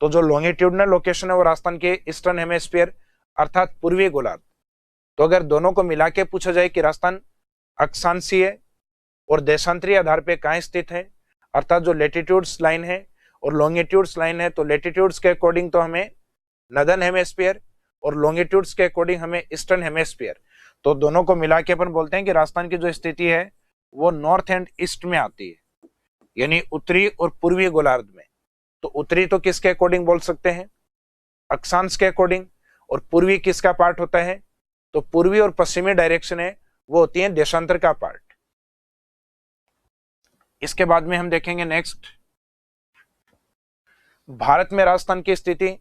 तो जो लॉन्गिट्यूडनल लोकेशन है वो राजस्थान के ईस्टर्न हेमिस्फीयर अर्थात पूर्वी गोलार्ध। तो अगर दोनों को मिला के पूछा जाए कि राजस्थान अक्षांशीय और देशांतरीय आधार पे कहाँ स्थित है, अर्थात जो लेटिट्यूड्स लाइन है और लॉन्गिट्यूड्स लाइन है, तो लेटिट्यूड्स के अकॉर्डिंग तो हमें नदर्न हेमिस्फीयर और लॉन्गिट्यूड्स के अकॉर्डिंग हमें ईस्टर्न हेमिस्फीयर। तो दोनों को मिला के अपन बोलते हैं कि राजस्थान की जो स्थिति है वो नॉर्थ एंड ईस्ट में आती है, यानी उत्तरी और पूर्वी गोलार्ध में। तो उत्तरी तो किसके अकॉर्डिंग बोल सकते हैं, अक्षांश के अकॉर्डिंग, और पूर्वी किसका पार्ट होता है, तो पूर्वी और पश्चिमी डायरेक्शन है वो होती है देशांतर का पार्ट। इसके बाद में हम देखेंगे नेक्स्ट भारत में राजस्थान की स्थिति।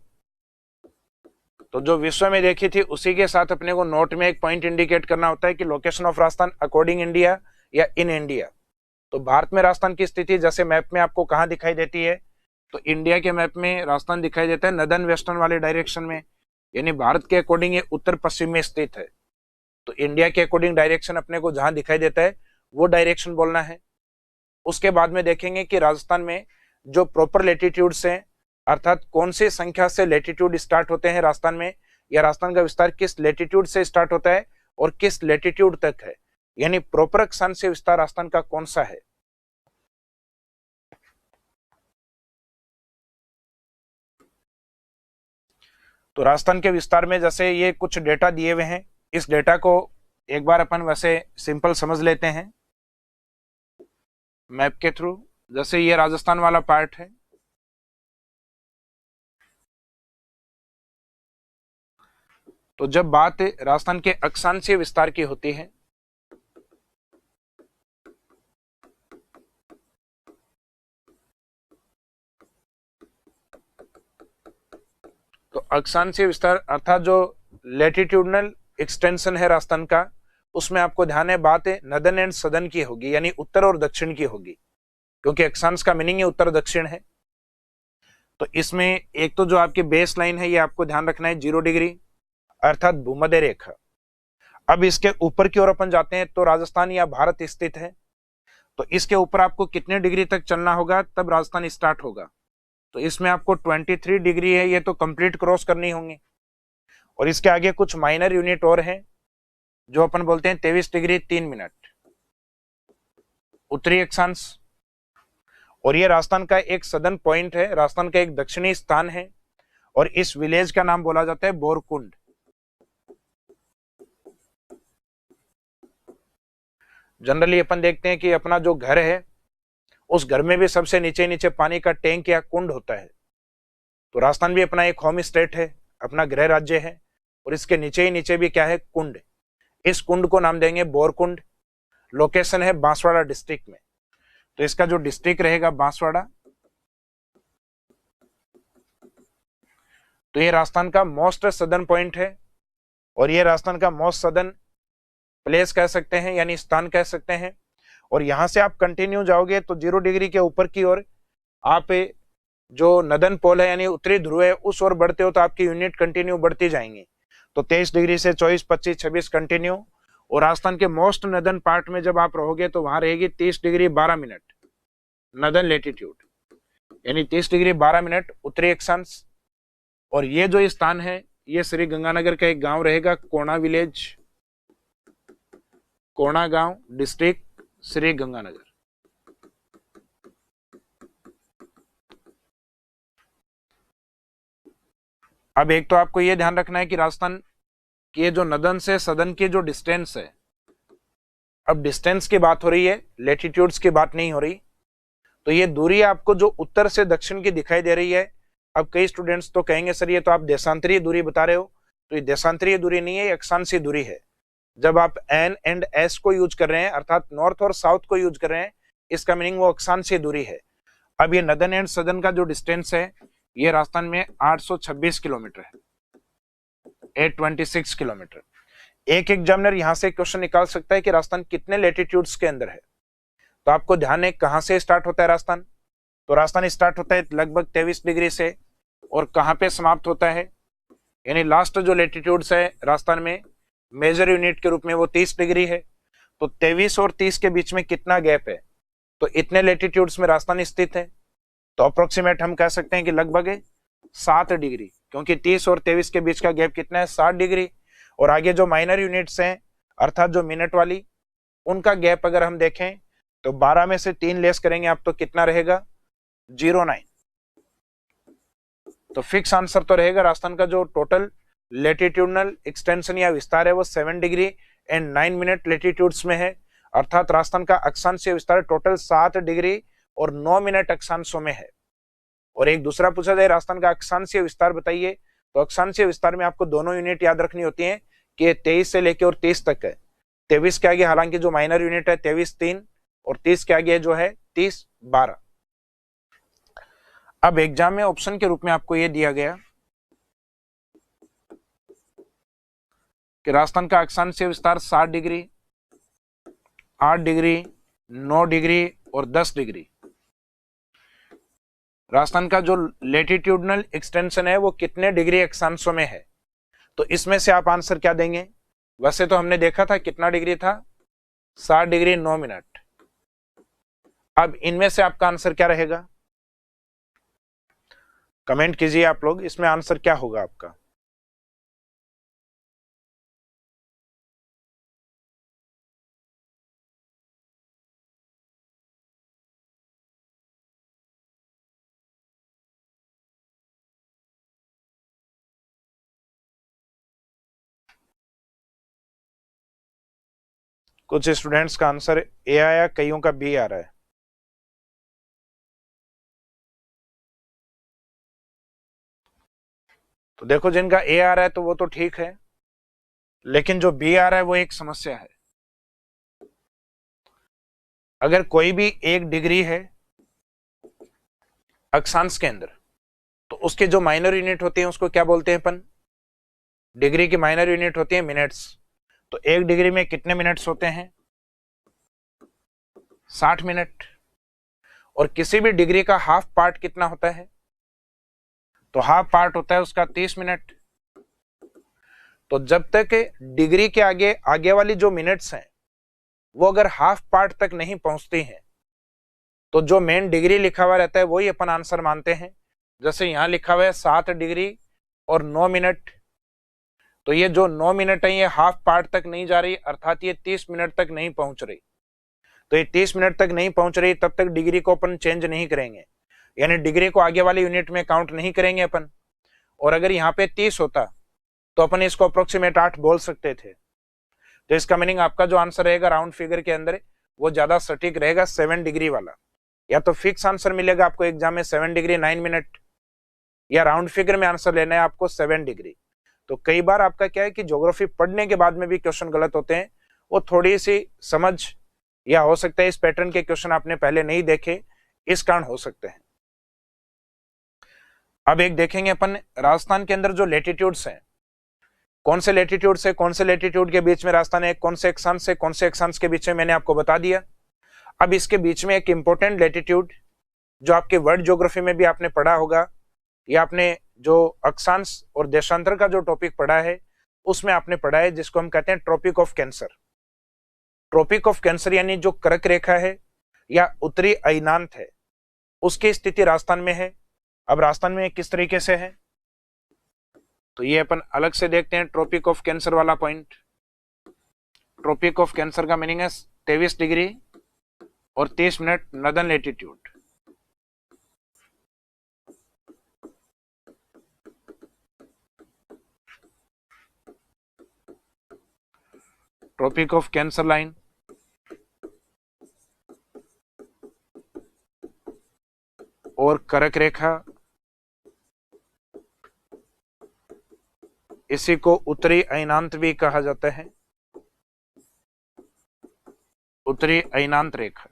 तो जो विश्व में देखी थी उसी के साथ अपने को नोट में एक पॉइंट इंडिकेट करना होता है कि location of Rajasthan according India या इन इंडिया। तो भारत में राजस्थान की स्थिति जैसे मैप में आपको कहाँ दिखाई देती है, तो इंडिया के मैप में राजस्थान दिखाई देता है नदर्न वेस्टर्न वाले डायरेक्शन में, यानी भारत के अकॉर्डिंग ये उत्तर पश्चिम में स्थित है। तो इंडिया के अकॉर्डिंग डायरेक्शन अपने को जहां दिखाई देता है वो डायरेक्शन बोलना है। उसके बाद में देखेंगे कि राजस्थान में जो प्रॉपर लेटिट्यूड्स हैं अर्थात कौन सी संख्या से लेटिट्यूड स्टार्ट होते हैं राजस्थान में, या राजस्थान का विस्तार किस लेटिट्यूड से स्टार्ट होता है और किस लेटिट्यूड तक है, यानी प्रॉपर अक्षांश से विस्तार राजस्थान का कौन सा है। तो राजस्थान के विस्तार में जैसे ये कुछ डेटा दिए हुए हैं, इस डेटा को एक बार अपन वैसे सिंपल समझ लेते हैं मैप के थ्रू। जैसे ये राजस्थान वाला पार्ट है, तो जब बात राजस्थान के अक्षांशीय विस्तार की होती है तो अक्षांशीय विस्तार अर्थात जो लेटिट्यूडनल एक्सटेंशन है राजस्थान का, उसमें आपको ध्यान है बात है नदन एंड सदन की होगी, यानी उत्तर और दक्षिण की होगी, क्योंकि अक्षांश का मीनिंग है उत्तर दक्षिण है। तो इसमें एक तो जो आपकी बेस लाइन है ये आपको ध्यान रखना है 0 डिग्री अर्थात भूमध्य रेखा। अब इसके ऊपर की ओर अपन जाते हैं तो राजस्थान या भारत स्थित है, तो इसके ऊपर आपको कितने डिग्री तक चलना होगा तब राजस्थान स्टार्ट होगा। तो इसमें आपको 23 डिग्री है ये तो कंप्लीट क्रॉस करनी होंगी, और इसके आगे कुछ माइनर यूनिट और हैं जो अपन बोलते हैं 23 डिग्री 3 मिनट उत्तरी अक्षांश। और ये राजस्थान का एक सदर्न पॉइंट है, राजस्थान का एक दक्षिणी स्थान है, और इस विलेज का नाम बोला जाता है बोरकुंड। जनरली अपन देखते हैं कि अपना जो घर है उस घर में भी सबसे नीचे नीचे पानी का टैंक या कुंड होता है। तो राजस्थान भी अपना एक होम स्टेट है, अपना गृह राज्य है, और इसके नीचे ही नीचे भी क्या है कुंड। इस कुंड को नाम देंगे बोरकुंड। लोकेशन है बांसवाड़ा डिस्ट्रिक्ट में, तो इसका जो डिस्ट्रिक्ट रहेगा बांसवाड़ा। तो ये राजस्थान का मोस्ट सदर्न पॉइंट है, और ये राजस्थान का मोस्ट सदर्न प्लेस कह सकते हैं, यानी स्थान कह सकते हैं। और यहां से आप कंटिन्यू जाओगे तो 0 डिग्री के ऊपर की ओर आप जो नदन पोल है यानी उत्तरी ध्रुव है उस ओर बढ़ते हो तो आपकी यूनिट कंटिन्यू बढ़ती जाएंगी। तो 23 डिग्री से 24, 25, 26 कंटिन्यू। और राजस्थान के मोस्ट नदन पार्ट में जब आप रहोगे तो वहां रहेगी 30 डिग्री 12 मिनट नदन लेटीट्यूड, यानी 30 डिग्री 12 मिनट उत्तरी अक्षांश। और ये जो स्थान है ये श्री गंगानगर का एक गांव रहेगा, कोणा विलेज, कोणा गांव, डिस्ट्रिक्ट श्री गंगानगर। अब एक तो आपको ये ध्यान रखना है कि राजस्थान के जो नदन से सदन की जो डिस्टेंस है, अब डिस्टेंस की बात हो रही है, लेटीट्यूड्स की बात नहीं हो रही। तो ये दूरी आपको जो उत्तर से दक्षिण की दिखाई दे रही है। अब कई स्टूडेंट्स तो कहेंगे सर ये तो आप देशांतरीय दूरी बता रहे हो, तो ये देशांतरीय दूरी नहीं है, ये अक्षांशीय दूरी है। जब आप एन एंड एस को यूज कर रहे हैं अर्थात नॉर्थ और साउथ को यूज कर रहे हैं, इसका मीनिंग वो अक्षांशीय दूरी है। अब ये नदन एंड सदन का जो डिस्टेंस है ये राजस्थान में 826 किलोमीटर है, 826 किलोमीटर। एक एग्जामिनर यहां से क्वेश्चन निकाल सकता है कि राजस्थान कितने लेटीट्यूड्स के अंदर है। तो आपको ध्यान है कहां से स्टार्ट होता है राजस्थान। तो राजस्थान स्टार्ट होता है लगभग 23 डिग्री से, और कहां पे समाप्त होता है, यानी लास्ट जो लेटीट्यूड्स है राजस्थान में मेजर यूनिट के रूप में वो 30 डिग्री है। तो 23 और 30 के बीच में कितना गैप है, तो इतने लेटीट्यूड्स में राजस्थान स्थित है। तो अप्रोक्सीमेट हम कह सकते हैं कि लगभग 7 डिग्री, क्योंकि 30 और 23 के बीच का गैप कितना है 7 डिग्री। और आगे जो माइनर यूनिट्स हैं अर्थात जो मिनट वाली, उनका गैप अगर हम देखें तो 12 में से 3 लेस करेंगे आप तो कितना रहेगा 09। तो फिक्स आंसर तो रहेगा राजस्थान का जो टोटल लेटीट्यूडनल एक्सटेंशन या विस्तार है वो 7 डिग्री एंड 9 मिनट लेटीट्यूड्स में है। अर्थात राजस्थान का अक्षांशीय विस्तार टोटल 7 डिग्री और 9 मिनट अक्षांशों में है। और एक दूसरा पूछा जाए राजस्थान का अक्षांशीय विस्तार बताइए, तो अक्षांशीय विस्तार में आपको दोनों यूनिट याद रखनी होती है कि 23 से लेके और 30 तक है। 23 के आगे हालांकि जो माइनर यूनिट है 23-3, और 30 के आगे जो है 30-12। अब एग्जाम में ऑप्शन के रूप में आपको यह दिया गया कि राजस्थान का अक्षांशीय विस्तार 7 डिग्री, 8 डिग्री, 9 डिग्री और 10 डिग्री। राजस्थान का जो लेटीट्यूडनल एक्सटेंशन है वो कितने डिग्री अक्षांशों में है। तो इसमें से आप आंसर क्या देंगे। वैसे तो हमने देखा था कितना डिग्री था 7 डिग्री 9 मिनट। अब इनमें से आपका आंसर क्या रहेगा, कमेंट कीजिए आप लोग, इसमें आंसर क्या होगा आपका। कुछ स्टूडेंट्स का आंसर ए आया, कईयों का बी आ रहा है। तो देखो जिनका ए आ रहा है तो वो तो ठीक है, लेकिन जो बी आ रहा है वो एक समस्या है। अगर कोई भी 1 डिग्री है अक्षांश के अंदर तो उसके जो माइनर यूनिट होते हैं उसको क्या बोलते हैं अपन? डिग्री की माइनर यूनिट होती है मिनट्स। तो 1 डिग्री में कितने मिनट्स होते हैं? 60 मिनट। और किसी भी डिग्री का हाफ पार्ट कितना होता है? तो हाफ पार्ट होता है उसका 30 मिनट। तो जब तक डिग्री के आगे आगे वाली जो मिनट्स हैं वो अगर हाफ पार्ट तक नहीं पहुंचती हैं तो जो मेन डिग्री लिखा हुआ रहता है वही अपन आंसर मानते हैं। जैसे यहां लिखा हुआ है 7 डिग्री और 9 मिनट, तो ये जो 9 मिनट है ये हाफ पार्ट तक नहीं जा रही, अर्थात ये 30 मिनट तक नहीं पहुंच रही। तो ये 30 मिनट तक नहीं पहुंच रही तब तक डिग्री को अपन चेंज नहीं करेंगे, यानी डिग्री को आगे वाले यूनिट में काउंट नहीं करेंगे अपन। और अगर यहाँ पे 30 होता तो अपन इसको अप्रोक्सीमेट 8 बोल सकते थे। तो इसका मीनिंग आपका जो आंसर रहेगा राउंड फिगर के अंदर वो ज्यादा सटीक रहेगा 7 डिग्री वाला। या तो फिक्स आंसर मिलेगा आपको एग्जाम में 7 डिग्री 9 मिनट, या राउंड फिगर में आंसर लेना है आपको 7 डिग्री। तो कई बार आपका क्या है कि ज्योग्राफी पढ़ने के बाद में भी क्वेश्चन गलत होते हैं, वो थोड़ी सी समझ या हो सकता है इस पैटर्न के क्वेश्चन आपने पहले नहीं देखे, इस कारण हो सकते हैं। अब एक देखेंगे अपन राजस्थान के अंदर जो लेटीट्यूड्स हैं, कौन से लेटीट्यूड से कौन से लेटीट्यूड के बीच में राजस्थान है, कौन से अक्षांश से कौन से अक्षांश के बीच में, मैंने आपको बता दिया। अब इसके बीच में एक इंपॉर्टेंट लेटीट्यूड जो आपके वर्ल्ड ज्योग्राफी में भी आपने पढ़ा होगा, या आपने जो अक्षांश और देशांतर का जो टॉपिक पढ़ा है उसमें आपने पढ़ा है, जिसको हम कहते हैं tropic of cancer. Tropic of cancer यानी जो कर्क रेखा है या उत्तरी अयनांत है उसकी स्थिति राजस्थान में है। अब राजस्थान में किस तरीके से है तो ये अपन अलग से देखते हैं। ट्रॉपिक ऑफ कैंसर वाला पॉइंट, ट्रॉपिक ऑफ कैंसर का मीनिंग है 23 डिग्री और 30 minute northern latitude. Tropic of cancer line और कर्क रेखा, इसी को उत्तरी अयनांत भी कहा जाता है, उत्तरी अयनांत रेखा।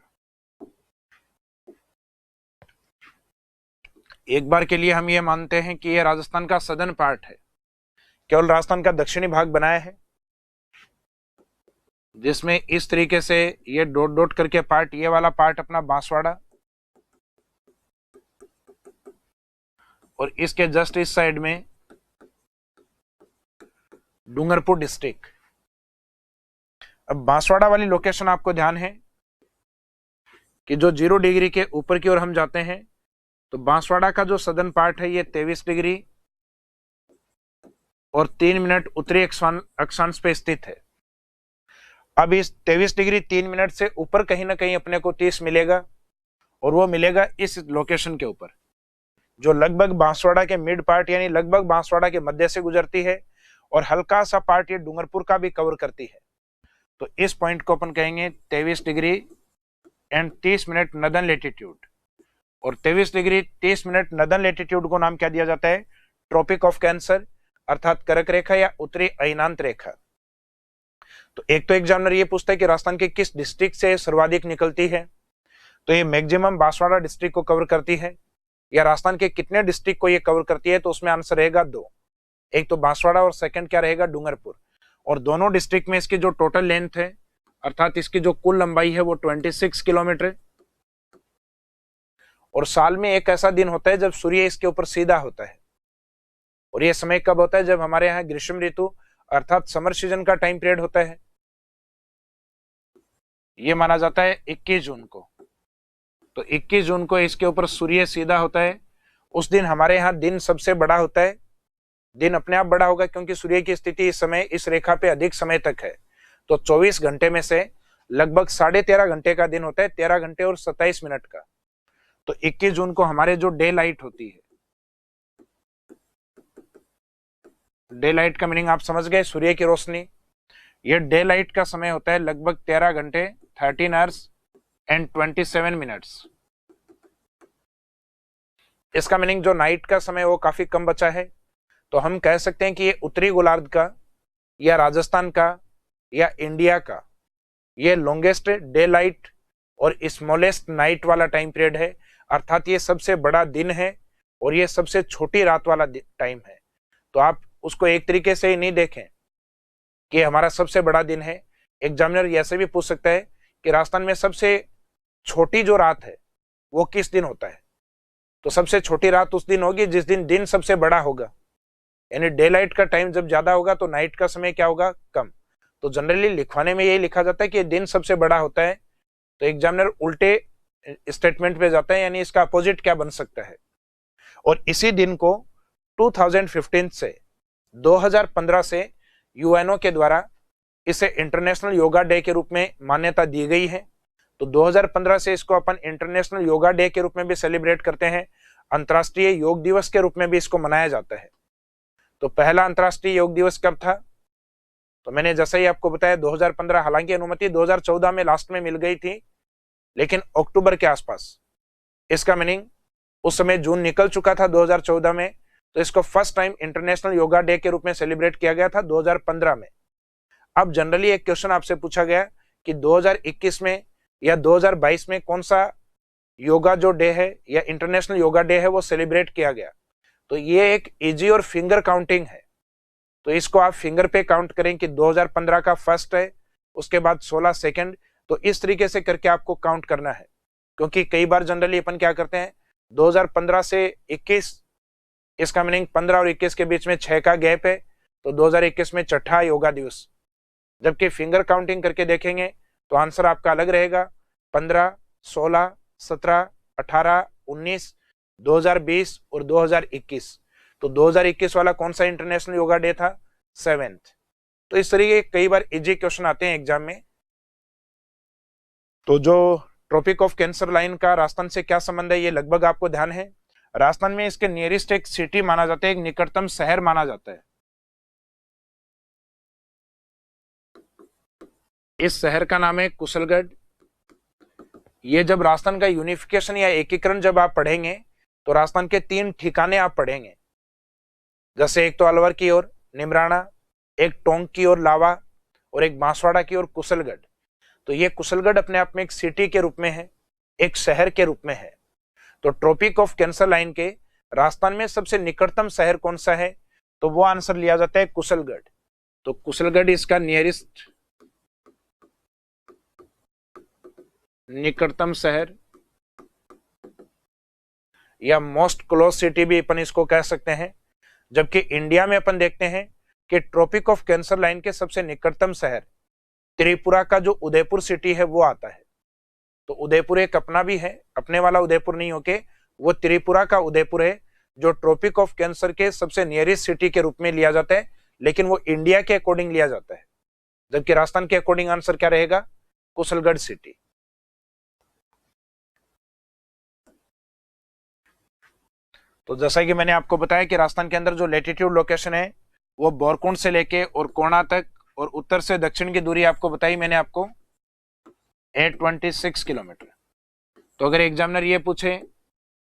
एक बार के लिए हम ये मानते हैं कि यह राजस्थान का सदर्न पार्ट है, केवल राजस्थान का दक्षिणी भाग बनाया है, जिसमें इस तरीके से ये डॉट डॉट करके पार्ट, ये वाला पार्ट अपना बांसवाड़ा, और इसके जस्ट इस साइड में डूंगरपुर डिस्ट्रिक्ट। अब बांसवाड़ा वाली लोकेशन आपको ध्यान है कि जो 0 डिग्री के ऊपर की ओर हम जाते हैं तो बांसवाड़ा का जो सदर्न पार्ट है ये 23 डिग्री और 3 मिनट उत्तरी अक्षांश पे स्थित है। अब इस 23 डिग्री 3 मिनट से ऊपर कहीं ना कहीं अपने को 30 मिलेगा, और वो मिलेगा इस लोकेशन के ऊपर, जो लगभग बांसवाड़ा के मिड पार्ट यानी लगभग बांसवाड़ा के मध्य से गुजरती है, और हल्का सा पार्ट ये डूंगरपुर का भी कवर करती है। तो इस पॉइंट को अपन कहेंगे 23 degree and 30 minute northern latitude. और 23 डिग्री 30 मिनट नॉर्दर्न लैटिट्यूड को नाम क्या दिया जाता है? ट्रॉपिक ऑफ कैंसर, अर्थात कर्क रेखा या उत्तरी अयनांत रेखा। तो एक तो एग्जामिनर ये पूछता है कि राजस्थान के किस डिस्ट्रिक्ट से सर्वाधिक निकलती है, तो ये मैक्सिमम बांसवाड़ा डिस्ट्रिक्ट को कवर करती है, या राजस्थान के कितने डिस्ट्रिक्ट को ये कवर करती है, तो उसमें आंसर रहेगा 2, एक तो बांसवाड़ा और सेकंड क्या रहेगा? डूंगरपुर। और दोनों डिस्ट्रिक्ट में इसकी जो टोटल लेंथ है, अर्थात इसकी जो कुल लंबाई है वो 26 किलोमीटर। और साल में एक ऐसा दिन होता है जब सूर्य इसके ऊपर सीधा होता है, और ये समय कब होता है? जब हमारे यहाँ ग्रीष्म ऋतु अर्थात समर सीजन का टाइम पीरियड होता है, ये माना जाता है 21 जून को। तो 21 जून को इसके ऊपर सूर्य सीधा होता है, उस दिन हमारे यहाँ दिन सबसे बड़ा होता है। दिन अपने आप बड़ा होगा क्योंकि सूर्य की स्थिति इस समय इस रेखा पे अधिक समय तक है। तो 24 घंटे में से लगभग 13.5 घंटे का दिन होता है, 13 घंटे और 27 मिनट का। तो 21 जून को हमारे जो डे लाइट होती है, डे लाइट का मीनिंग आप समझ गए, सूर्य की रोशनी। ये डे लाइट का समय होता है लगभग 13 घंटे 13 आवर्स एंड 27 मिनट्स। इसका मीनिंग जो नाइट का समय वो काफी कम बचा है। तो हम कह सकते हैं कि ये उत्तरी गोलार्ध का या राजस्थान का या इंडिया का ये लॉन्गेस्ट डे लाइट और स्मॉलेस्ट नाइट वाला टाइम पीरियड है, अर्थात ये सबसे बड़ा दिन है और ये सबसे छोटी रात वाला टाइम है। तो आप उसको एक तरीके से ही नहीं देखें कि हमारा सबसे बड़ा दिन है। एग्जामिनर ऐसे भी पूछ सकता है कि राजस्थान में सबसे छोटी जो रात है वो किस दिन होता है, तो सबसे छोटी रात उस दिन होगी जिस दिन दिन सबसे बड़ा होगा, यानी डे लाइट का टाइम जब ज्यादा होगा तो नाइट का समय क्या होगा, कम। तो जनरली लिखवाने में यही लिखा जाता है कि दिन सबसे बड़ा होता है, तो एग्जामिनर उल्टे स्टेटमेंट पे जाता है, यानी इसका अपोजिट क्या बन सकता है। और इसी दिन को 2015 से यूएनओ के द्वारा इसे इंटरनेशनल योगा डे के रूप में मान्यता दी गई है। तो 2015 से इसको अपन इंटरनेशनल योगा डे के रूप में भी सेलिब्रेट करते हैं, अंतर्राष्ट्रीय योग दिवस के रूप में भी इसको मनाया जाता है। तो पहला अंतर्राष्ट्रीय योग दिवस कब था, तो मैंने जैसा ही आपको बताया 2015, हालांकि अनुमति 2014 में लास्ट में मिल गई थी, लेकिन अक्टूबर के आसपास। इसका मीनिंग उस समय जून निकल चुका था 2014 में, तो इसको first time international yoga day के रूप में सेलिब्रेट किया गया था 2015 में। अब जनरली एक क्वेश्चन आपसे पूछा गया कि 2021 में या 2022 में कौन सा योगा जो डे है या इंटरनेशनल योगा डे है वो सेलिब्रेट किया गया, तो ये एक इजी और फिंगर काउंटिंग है। तो इसको आप फिंगर पे काउंट करें कि 2015 का फर्स्ट है, उसके बाद 16 सेकंड, तो इस तरीके से करके आपको काउंट करना है। क्योंकि कई बार जनरली अपन क्या करते हैं 2015 से 21, इसका मीनिंग 15 और 21 के बीच में 6 का गैप है, तो 2021 में छठा योगा दिवस। जबकि फिंगर काउंटिंग करके देखेंगे तो आंसर आपका अलग रहेगा, 15, 16, 17, 18, 19, 2020 और 2021। तो 2021 वाला कौन सा इंटरनेशनल योगा डे था, 7th। तो इस तरीके कई बार इजी क्वेश्चन आते हैं एग्जाम में। तो जो ट्रॉपिक ऑफ कैंसर लाइन का राजस्थान से क्या संबंध है, ये लगभग आपको ध्यान है। राजस्थान में इसके नियरेस्ट एक सिटी माना जाता है, एक निकटतम शहर माना जाता है। इस शहर का नाम है कुशलगढ़। ये जब राजस्थान का यूनिफिकेशन या एकीकरण जब आप पढ़ेंगे तो राजस्थान के 3 ठिकाने आप पढ़ेंगे, जैसे एक तो अलवर की ओर निमराना, एक टोंक की ओर लावा और एक बांसवाड़ा की ओर कुशलगढ़। तो ये कुशलगढ़ अपने आप में एक सिटी के रूप में है, एक शहर के रूप में है। तो ट्रॉपिक ऑफ कैंसर लाइन के राजस्थान में सबसे निकटतम शहर कौन सा है, तो वो आंसर लिया जाता है कुशलगढ़। तो कुशलगढ़ इसका निकटतम शहर या मोस्ट क्लोज सिटी भी अपन इसको कह सकते हैं। जबकि इंडिया में अपन देखते हैं कि ट्रॉपिक ऑफ कैंसर लाइन के सबसे निकटतम शहर त्रिपुरा का जो उदयपुर सिटी है वो आता है। तो उदयपुर एक अपना भी है, अपने वाला उदयपुर नहीं होके वो त्रिपुरा का उदयपुर है, जो ट्रॉपिक ऑफ कैंसर के सबसे नियरेस्ट सिटी के रूप में लिया जाता है, लेकिन वो इंडिया के अकॉर्डिंग लिया जाता है। जबकि राजस्थान के अकॉर्डिंग आंसर क्या रहेगा, कुशलगढ़ सिटी। तो जैसा कि मैंने आपको बताया कि राजस्थान के अंदर जो लेटीट्यूड लोकेशन है वो बोरकुंड से लेके और कोणा तक, और उत्तर से दक्षिण की दूरी आपको बताई मैंने आपको 826 किलोमीटर। तो अगर एग्जामिनर ये पूछे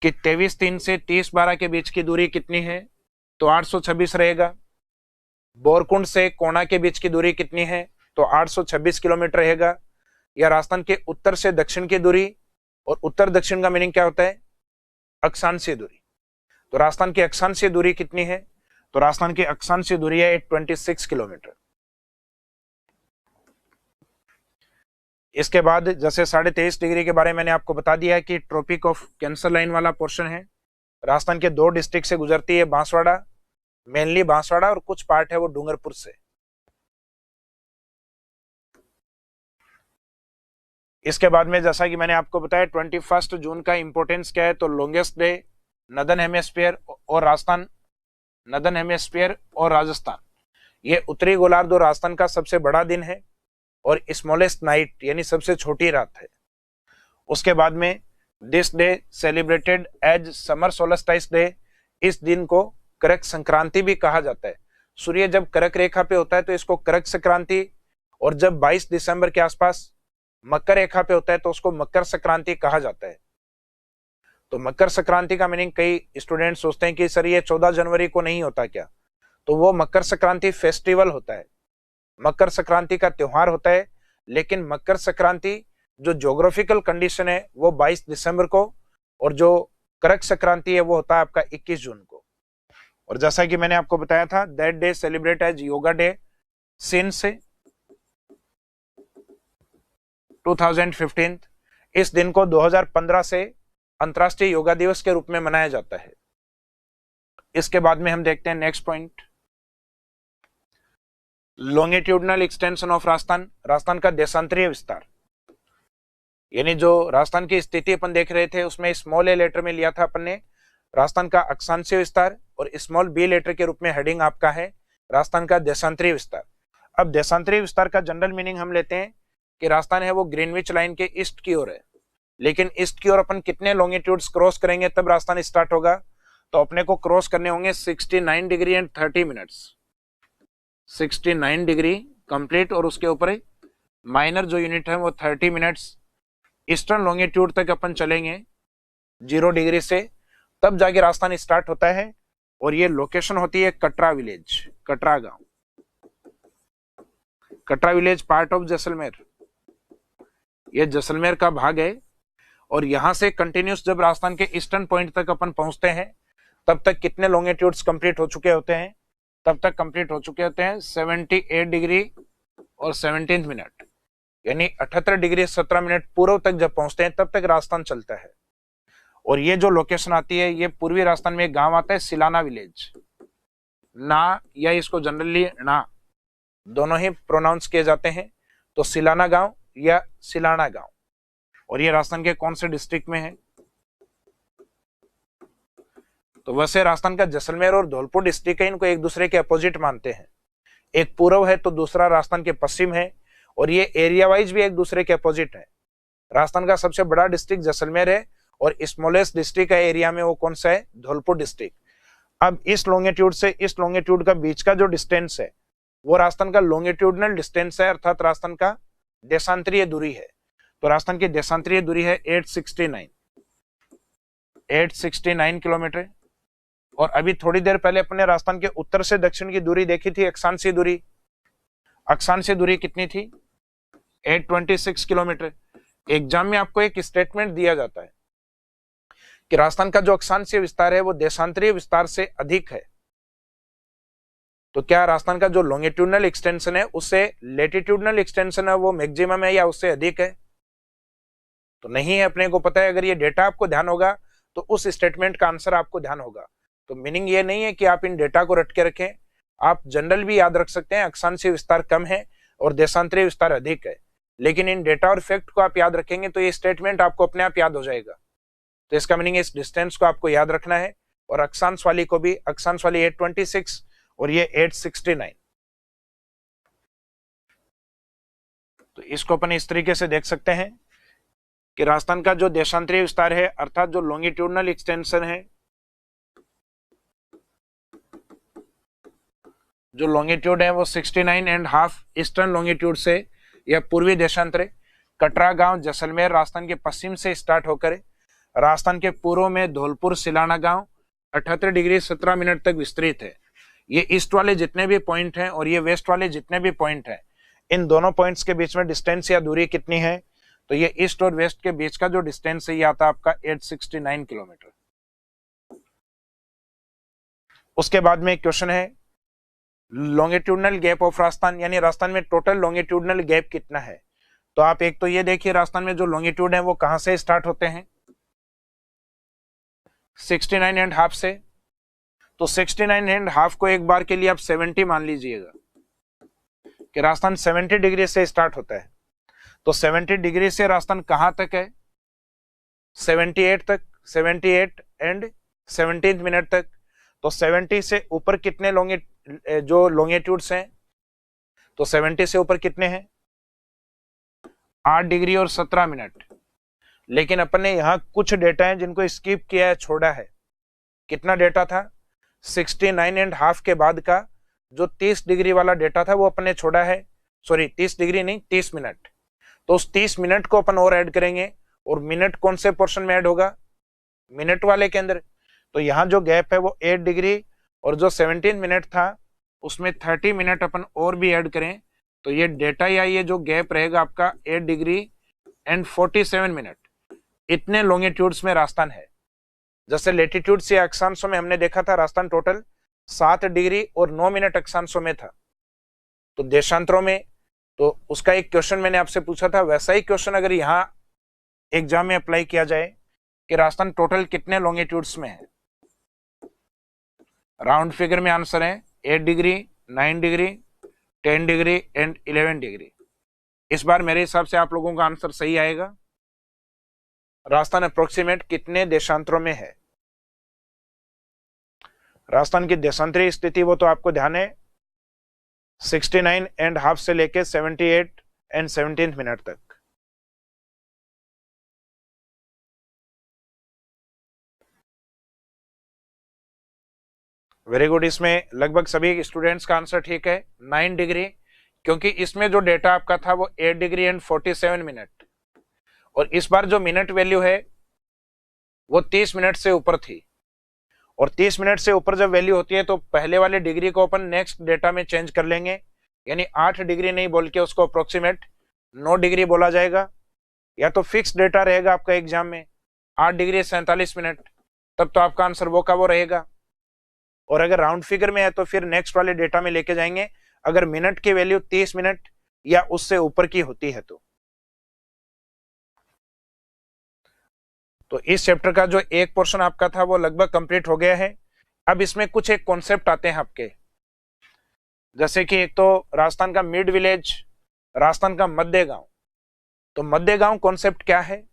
कि 23-3 से 30-12 के बीच की दूरी कितनी है, तो 826 रहेगा। बोरकुंड से कोणा के बीच की दूरी कितनी है, तो 826 किलोमीटर रहेगा। या राजस्थान के उत्तर से दक्षिण की दूरी, और उत्तर दक्षिण का मीनिंग क्या होता है, अक्षांशीय दूरी। तो राजस्थान की अक्षांशीय दूरी कितनी है, तो राजस्थान की अक्षांशीय दूरी है 826 किलोमीटर। इसके बाद जैसे 23.5 डिग्री के बारे में मैंने आपको बता दिया है कि ट्रॉपिक ऑफ कैंसर लाइन वाला पोर्शन है, राजस्थान के 2 डिस्ट्रिक्ट से गुजरती है, बांसवाड़ा, मेनली बांसवाड़ा, और कुछ पार्ट है वो डूंगरपुर से। इसके बाद में जैसा कि मैंने आपको बताया 21 जून का इंपॉर्टेंस क्या है, तो लॉन्गेस्ट डे नदर्न हेमिस्फीयर और राजस्थान, नदर्न हेमिस्फीयर और राजस्थान, ये उत्तरी गोलार्ध और राजस्थान का सबसे बड़ा दिन है और स्मॉलेस्ट नाइट यानी सबसे छोटी रात है। उसके बाद में this day celebrated as summer solstice day, इस दिन को करक संक्रांति भी कहा जाता है। सूर्य जब करक रेखा पे होता है तो इसको करक संक्रांति, और जब 22 दिसंबर के आसपास मकर रेखा पे होता है तो उसको मकर संक्रांति कहा जाता है। तो मकर संक्रांति का मीनिंग कई स्टूडेंट सोचते हैं कि सर ये 14 जनवरी को नहीं होता क्या, तो वो मकर संक्रांति फेस्टिवल होता है, मकर संक्रांति का त्योहार होता है। लेकिन मकर संक्रांति जो ज्योग्राफिकल कंडीशन है वो 22 दिसंबर को, और जो करक संक्रांति है वो होता है आपका 21 जून को। और जैसा कि मैंने आपको बताया था, that day celebrate as yoga day since 2015। इस दिन को 2015 से अंतर्राष्ट्रीय योगा दिवस के रूप में मनाया जाता है। इसके बाद में हम देखते हैं next point, longitudinal extension of Rajasthan, Rajasthan का देशांतरीय विस्तार। यानी जो राजस्थान की स्थिति अपन देख रहे थे उसमें स्मॉल ए लेटर में लिया था अपन ने राजस्थान का अक्षांशीय विस्तार, और स्मॉल बी लेटर के रूप में हेडिंग आपका है राजस्थान का देशांतरीय विस्तार। अब देशांतरीय विस्तार का जनरल मीनिंग हम लेते हैं कि राजस्थान है वो ग्रीनविच लाइन के ईस्ट की ओर है, लेकिन ईस्ट की ओर अपन कितने लॉन्गिट्यूड्स क्रॉस करेंगे तब राजस्थान स्टार्ट होगा, तो अपने को क्रॉस करने होंगे 69 degree and 30 minutes, 69 degree complete, और उसके ऊपर माइनर जो यूनिट है वो 30 मिनट्स ईस्टर्न लॉन्गिट्यूड तक अपन चलेंगे 0 डिग्री से, तब जाके राजस्थान स्टार्ट होता है। और ये लोकेशन होती है कटरा विलेज, कटरा गांव। Katra village part of Jaisalmer, ये जैसलमेर का भाग है। और यहां से कंटिन्यूस जब राजस्थान के ईस्टर्न पॉइंट तक अपन पहुंचते हैं तब तक कितने लॉन्गिट्यूड्स कंप्लीट हो चुके होते हैं, तब तक कंप्लीट हो चुके होते हैं 78 डिग्री और 17 मिनट, यानी 78 डिग्री 17 मिनट पूर्व तक जब पहुंचते हैं तब तक राजस्थान चलता है। और ये जो लोकेशन आती है ये पूर्वी राजस्थान में एक गांव आता है सिलाना विलेज, ना या इसको जनरली ना दोनों ही प्रोनाउंस किए जाते हैं, तो सिलाना गांव या सिलाना गांव। और ये राजस्थान के कौन से डिस्ट्रिक्ट में है, तो वैसे राजस्थान का जैसलमेर और धौलपुर डिस्ट्रिक्ट है, इनको एक दूसरे के अपोजिट मानते हैं, एक पूर्व है तो दूसरा राजस्थान के पश्चिम है, और ये एरिया वाइज भी एक दूसरे के अपोजिट है। राजस्थान का सबसे बड़ा डिस्ट्रिक्ट जैसलमेर है और स्मॉलेस्ट डिस्ट्रिक्ट है एरिया में वो कौन सा है, धौलपुर डिस्ट्रिक्ट। अब इस लॉन्गिट्यूड से इस लॉन्गिट्यूड का बीच का जो डिस्टेंस है वो राजस्थान का लॉन्गिट्यूडनल डिस्टेंस है, अर्थात राजस्थान का देशांतरीय दूरी है। तो राजस्थान की देशांतरीय दूरी है 869 किलोमीटर। और अभी थोड़ी देर पहले अपने राजस्थान के उत्तर से दक्षिण की दूरी देखी थी, अक्षांशीय दूरी। अक्षांशीय दूरी कितनी थी, 826 किलोमीटर। एग्जाम में आपको एक स्टेटमेंट दिया जाता है कि राजस्थान का जो अक्षांशीय विस्तार है वो देशांतरीय विस्तार से अधिक है, तो क्या राजस्थान का जो लॉन्गिट्यूडनल एक्सटेंशन है उससे लेटिट्यूडनल एक्सटेंशन है वो मैक्सिमम है या उससे अधिक है, तो नहीं है, अपने को पता है। अगर ये डेटा आपको ध्यान होगा तो उस स्टेटमेंट का आंसर आपको ध्यान होगा। तो मीनिंग ये नहीं है कि आप इन डेटा को रट के रखें, आप जनरल भी याद रख सकते हैं अक्षांशीय विस्तार कम है और देशांतरीय विस्तार अधिक है, लेकिन इन डेटा और फैक्ट को आप याद रखेंगे तो ये स्टेटमेंट आपको अपने आप याद हो जाएगा। तो इसका मीनिंग इस डिस्टेंस को आपको याद रखना है, और अक्षांश वाली को भी, अक्षांश वाली 826 और ये 869। तो इसको अपन इस तरीके से देख सकते हैं कि राजस्थान का जो देशांतरीय विस्तार है अर्थात जो लॉन्गिट्यूडनल एक्सटेंशन है, जो लॉन्गिट्यूड है वो 69.5 ईस्टर्न लॉन्गिट्यूड से या पूर्वी देशांतर कटरा गांव जैसलमेर राजस्थान के पश्चिम से स्टार्ट होकर राजस्थान के पूर्व में धौलपुर सिलाना गांव 78 डिग्री 17 मिनट तक विस्तृत है। ये ईस्ट वाले जितने भी पॉइंट हैं और ये वेस्ट वाले जितने भी पॉइंट हैं, इन दोनों पॉइंट्स के बीच में डिस्टेंस या दूरी कितनी है, तो ये ईस्ट और वेस्ट के बीच का जो डिस्टेंस है ये आता है आपका 869 किलोमीटर। उसके बाद में एक क्वेश्चन है लॉन्गिट्यूडनल गैप ऑफ राजस्थान, यानी राजस्थान में टोटल लॉन्गिट्यूडनल गैप कितना है। तो आप एक तो ये देखिए राजस्थान में जो लॉन्गिट्यूड है वो कहां से स्टार्ट होते हैं, 69.5 से। तो 69.5 को एक बार के लिए आप 70 मान लीजिएगा कि राजस्थान 70 डिग्री से स्टार्ट होता है। तो 70 डिग्री से राजस्थान कहां तक है, 78 तक, 78 एंड 17 मिनट तक। तो 70 से ऊपर कितने जो लॉन्गिट्यूड्स हैं, तो 70 से ऊपर कितने हैं, 8 डिग्री और 17 मिनट। लेकिन अपन ने यहां कुछ डेटा है जिनको स्किप किया है, छोड़ा है। कितना डेटा था, 69.5 के बाद का जो 30 डिग्री वाला डेटा था वो अपन ने छोड़ा है, सॉरी 30 डिग्री नहीं 30 मिनट। तो उस 30 मिनट को अपन और ऐड करेंगे, और मिनट कौन से पोर्शन में ऐड होगा, मिनट वाले के अंदर। तो यहाँ जो गैप है वो 8 डिग्री और जो 17 मिनट था उसमें 30 मिनट अपन और भी ऐड करें, तो ये डेटा या ये जो गैप रहेगा आपका 8 डिग्री एंड 47 मिनट। इतने लॉन्गिट्यूड्स में राजस्थान है। जैसे लेटीट्यूड से अक्षांशों में हमने देखा था राजस्थान टोटल 7 डिग्री और 9 मिनट अक्षांशों में था। तो देशांतरों में तो उसका एक क्वेश्चन मैंने आपसे पूछा था, वैसा ही क्वेश्चन अगर यहाँ एग्जाम में अप्लाई किया जाए कि राजस्थान टोटल कितने लॉन्गिट्यूड्स में है, राउंड फिगर में आंसर है 8 degree, 9 degree, 10 degree and 11 degree. इस बार मेरे हिसाब से आप लोगों का आंसर सही आएगा। राजस्थान अप्रोक्सीमेट कितने देशांतरों में है? राजस्थान की देशांतरी स्थिति वो तो आपको ध्यान है 69.5 से लेके 78 एंड 17 मिनट तक। वेरी गुड, इसमें लगभग सभी स्टूडेंट्स का आंसर ठीक है 9 डिग्री, क्योंकि इसमें जो डेटा आपका था वो 8 डिग्री एंड 47 मिनट, और इस बार जो मिनट वैल्यू है वो 30 मिनट से ऊपर थी, और 30 मिनट से ऊपर जब वैल्यू होती है तो पहले वाले डिग्री को अपन नेक्स्ट डेटा में चेंज कर लेंगे, यानी 8 डिग्री नहीं बोल के उसको अप्रोक्सीमेट 9 डिग्री बोला जाएगा, या तो फिक्स डेटा रहेगा आपका एग्जाम में 8 डिग्री 47 मिनट, तब तो आपका आंसर वो का वो रहेगा। और अगर राउंड फिगर में है तो फिर नेक्स्ट वाले डेटा में लेके जाएंगे अगर मिनट की वैल्यू 30 मिनट या उससे ऊपर की होती है तो इस चैप्टर का जो एक पोर्शन आपका था वो लगभग कंप्लीट हो गया है। अब इसमें कुछ एक कॉन्सेप्ट आते हैं आपके, जैसे कि एक तो राजस्थान का मिड विलेज, राजस्थान का मध्य गांव। तो मध्य गांव कॉन्सेप्ट क्या है?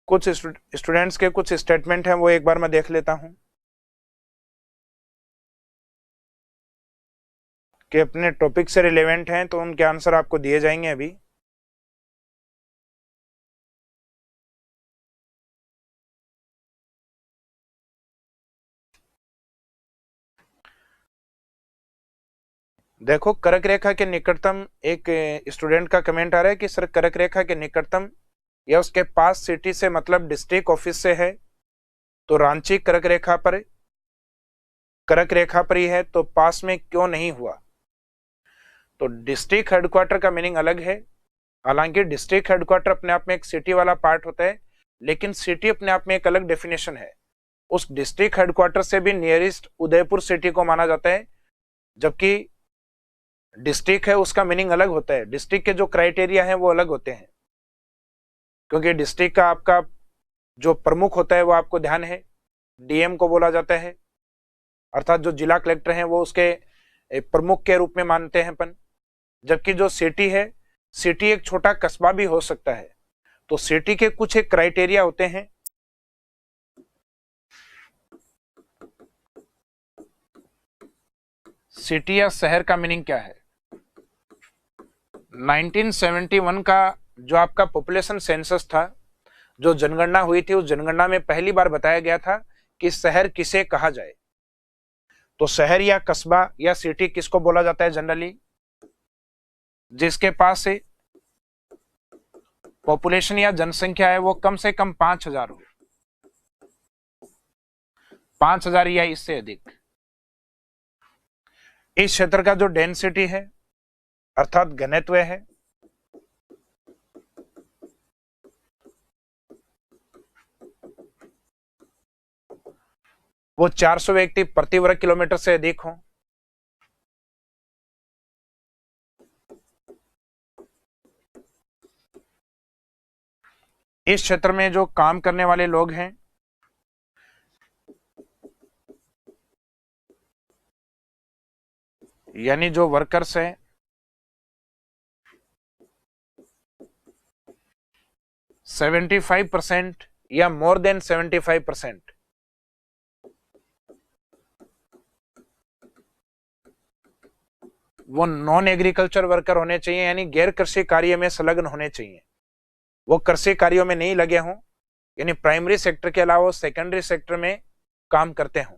कुछ स्टूडेंट्स के कुछ स्टेटमेंट हैं वो एक बार मैं देख लेता हूं कि अपने टॉपिक से रिलेवेंट हैं, तो उनके आंसर आपको दिए जाएंगे अभी। देखो, कर्क रेखा के निकटतम, एक स्टूडेंट का कमेंट आ रहा है कि सर कर्क रेखा के निकटतम या उसके पास सिटी से मतलब डिस्ट्रिक्ट ऑफिस से है, तो रांची कर्क रेखा पर ही है, तो पास में क्यों नहीं हुआ? तो डिस्ट्रिक्ट हेडक्वार्टर का मीनिंग अलग है। हालांकि डिस्ट्रिक्ट हेडक्वार्टर अपने आप में एक सिटी वाला पार्ट होता है, लेकिन सिटी अपने आप में एक अलग डेफिनेशन है। उस डिस्ट्रिक्ट हेडक्वार्टर से भी नियरेस्ट उदयपुर सिटी को माना जाता है, जबकि डिस्ट्रिक्ट है उसका मीनिंग अलग होता है। डिस्ट्रिक्ट के जो क्राइटेरिया हैं वो अलग होते हैं, क्योंकि डिस्ट्रिक्ट का आपका जो प्रमुख होता है वो आपको ध्यान है डीएम को बोला जाता है, अर्थात जो जिला कलेक्टर हैं वो उसके प्रमुख के रूप में मानते हैं अपन। जबकि जो सिटी है, सिटी एक छोटा कस्बा भी हो सकता है। तो सिटी के कुछ एक क्राइटेरिया होते हैं। सिटी या शहर का मीनिंग क्या है? 1971 का जो आपका पॉपुलेशन सेंसस था, जो जनगणना हुई थी, उस जनगणना में पहली बार बताया गया था कि शहर किसे कहा जाए। तो शहर या कस्बा या सिटी किसको बोला जाता है जनरली? जिसके पास से पॉपुलेशन या जनसंख्या है वो कम से कम 5000 हो, 5000 या इससे अधिक। इस क्षेत्र का जो डेंसिटी है अर्थात घनत्व है, वो 400 व्यक्ति प्रति वर्ग किलोमीटर से अधिक हो। इस क्षेत्र में जो काम करने वाले लोग हैं यानी जो वर्कर्स हैं, 75% या मोर देन 75% वो नॉन एग्रीकल्चर वर्कर होने चाहिए, यानी गैर कृषि कार्य में संलग्न होने चाहिए। वो कृषि कार्यों में नहीं लगे हों, यानी प्राइमरी सेक्टर के अलावा सेकेंडरी सेक्टर में काम करते हों।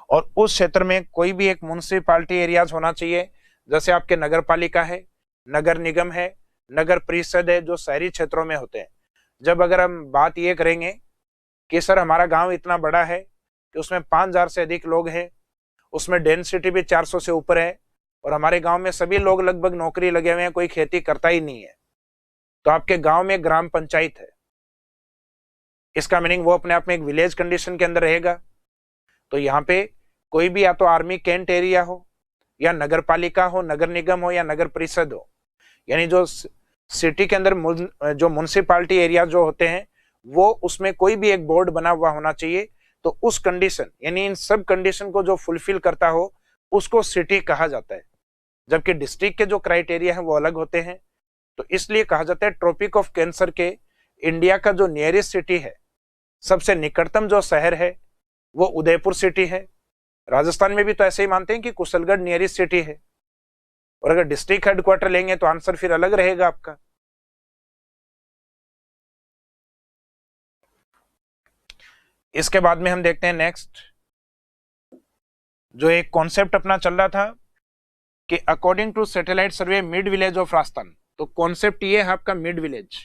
और उस क्षेत्र में कोई भी एक म्युनिसिपैलिटी एरियाज होना चाहिए, जैसे आपके नगर पालिका है, नगर निगम है, नगर परिषद है जो शहरी क्षेत्रों में होते हैं। जब अगर हम बात ये करेंगे कि सर हमारा गांव इतना बड़ा है कि उसमें 5,000 से अधिक लोग हैं, उसमें डेंसिटी भी 400 से ऊपर है, और हमारे गांव में सभी लोग लगभग नौकरी लगे हुए हैं, कोई खेती करता ही नहीं है, तो आपके गांव में ग्राम पंचायत है। इसका मीनिंग वो अपने आप में एक विलेज कंडीशन के अंदर रहेगा। तो यहाँ पे कोई भी या तो आर्मी कैंट एरिया हो, या नगर पालिका हो, नगर निगम हो, या नगर परिषद हो, यानी जो सिटी के अंदर जो म्युनिसिपालिटी एरिया जो होते हैं, वो उसमें कोई भी एक बोर्ड बना हुआ होना चाहिए। तो उस कंडीशन यानी इन सब कंडीशन को जो फुलफिल करता हो उसको सिटी कहा जाता है, जबकि डिस्ट्रिक्ट के जो क्राइटेरिया है वो अलग होते हैं। तो इसलिए कहा जाता है ट्रॉपिक ऑफ कैंसर के इंडिया का जो नियरेस्ट सिटी है, सबसे निकटतम जो शहर है वो उदयपुर सिटी है। राजस्थान में भी तो ऐसे ही मानते हैं कि कुशलगढ़ नियरेस्ट सिटी है, और अगर डिस्ट्रिक्ट हेडक्वार्टर लेंगे तो आंसर फिर अलग रहेगा आपका। इसके बाद में हम देखते हैं नेक्स्ट, जो एक कॉन्सेप्ट अपना चल रहा था कि according to satellite survey mid village of Rajasthan. तो कॉन्सेप्ट ये है आपका मिड विलेज।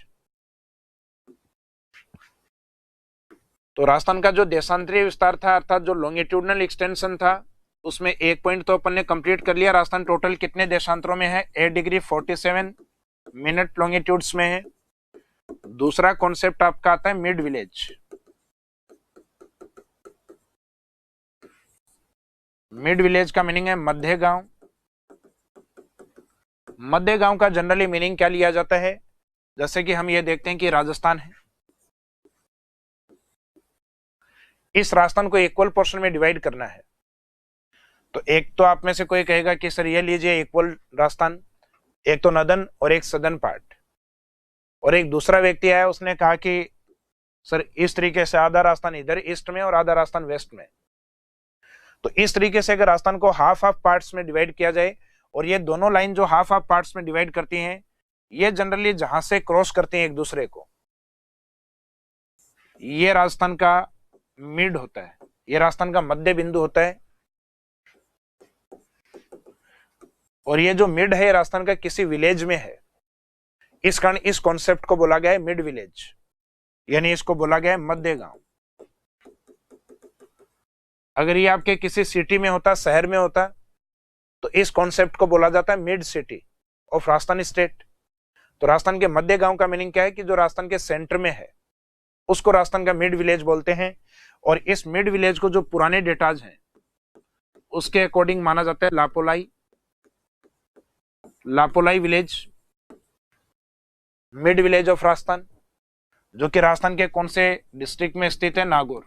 तो राजस्थान का जो देशांतरीय विस्तार था, अर्थात जो लॉन्गिट्यूडनल एक्सटेंशन था, उसमें एक पॉइंट तो अपन ने कंप्लीट कर लिया। राजस्थान टोटल कितने देशांतरों में है? 8 डिग्री 47 मिनट लॉन्गिट्यूड्स में है। दूसरा कॉन्सेप्ट आपका आता है मिड विलेज। मिड विलेज का मीनिंग है मध्य गांव। मध्य गांव का जनरली मीनिंग क्या लिया जाता है? जैसे कि हम ये देखते हैं कि राजस्थान है, इस राजस्थान को इक्वल पोर्शन में डिवाइड करना है। तो एक तो आप में से कोई कहेगा कि सर ये लीजिए इक्वल राजस्थान, एक तो नदन और एक सदन पार्ट। और एक दूसरा व्यक्ति आया, उसने कहा कि सर इस तरीके से आधा राजस्थान इधर ईस्ट में और आधा राजस्थान वेस्ट में। तो इस तरीके से अगर राजस्थान को हाफ हाफ पार्ट्स में डिवाइड किया जाए, और ये दोनों लाइन जो हाफ हाफ पार्ट्स में डिवाइड करती हैं, ये जनरली जहां से क्रॉस करते हैं एक दूसरे को, ये राजस्थान का मिड होता है, ये राजस्थान का मध्य बिंदु होता है। और ये जो मिड है राजस्थान का किसी विलेज में है, इस कारण इस कॉन्सेप्ट को बोला गया है मिड विलेज, यानी इसको बोला गया है मध्य गांव। अगर ये आपके किसी सिटी में होता, शहर में होता, तो इस कॉन्सेप्ट को बोला जाता है mid city of Rajasthan state. तो राजस्थान के मध्य गांव का मीनिंग क्या है? कि जो राजस्थान के सेंटर में है उसको राजस्थान का मिड विलेज बोलते हैं। और इस मिड विलेज को जो पुराने डेटाज हैं उसके अकॉर्डिंग माना जाता है Lapolai village, mid village of Rajasthan, जो कि राजस्थान के कौन से डिस्ट्रिक्ट में स्थित है? नागौर।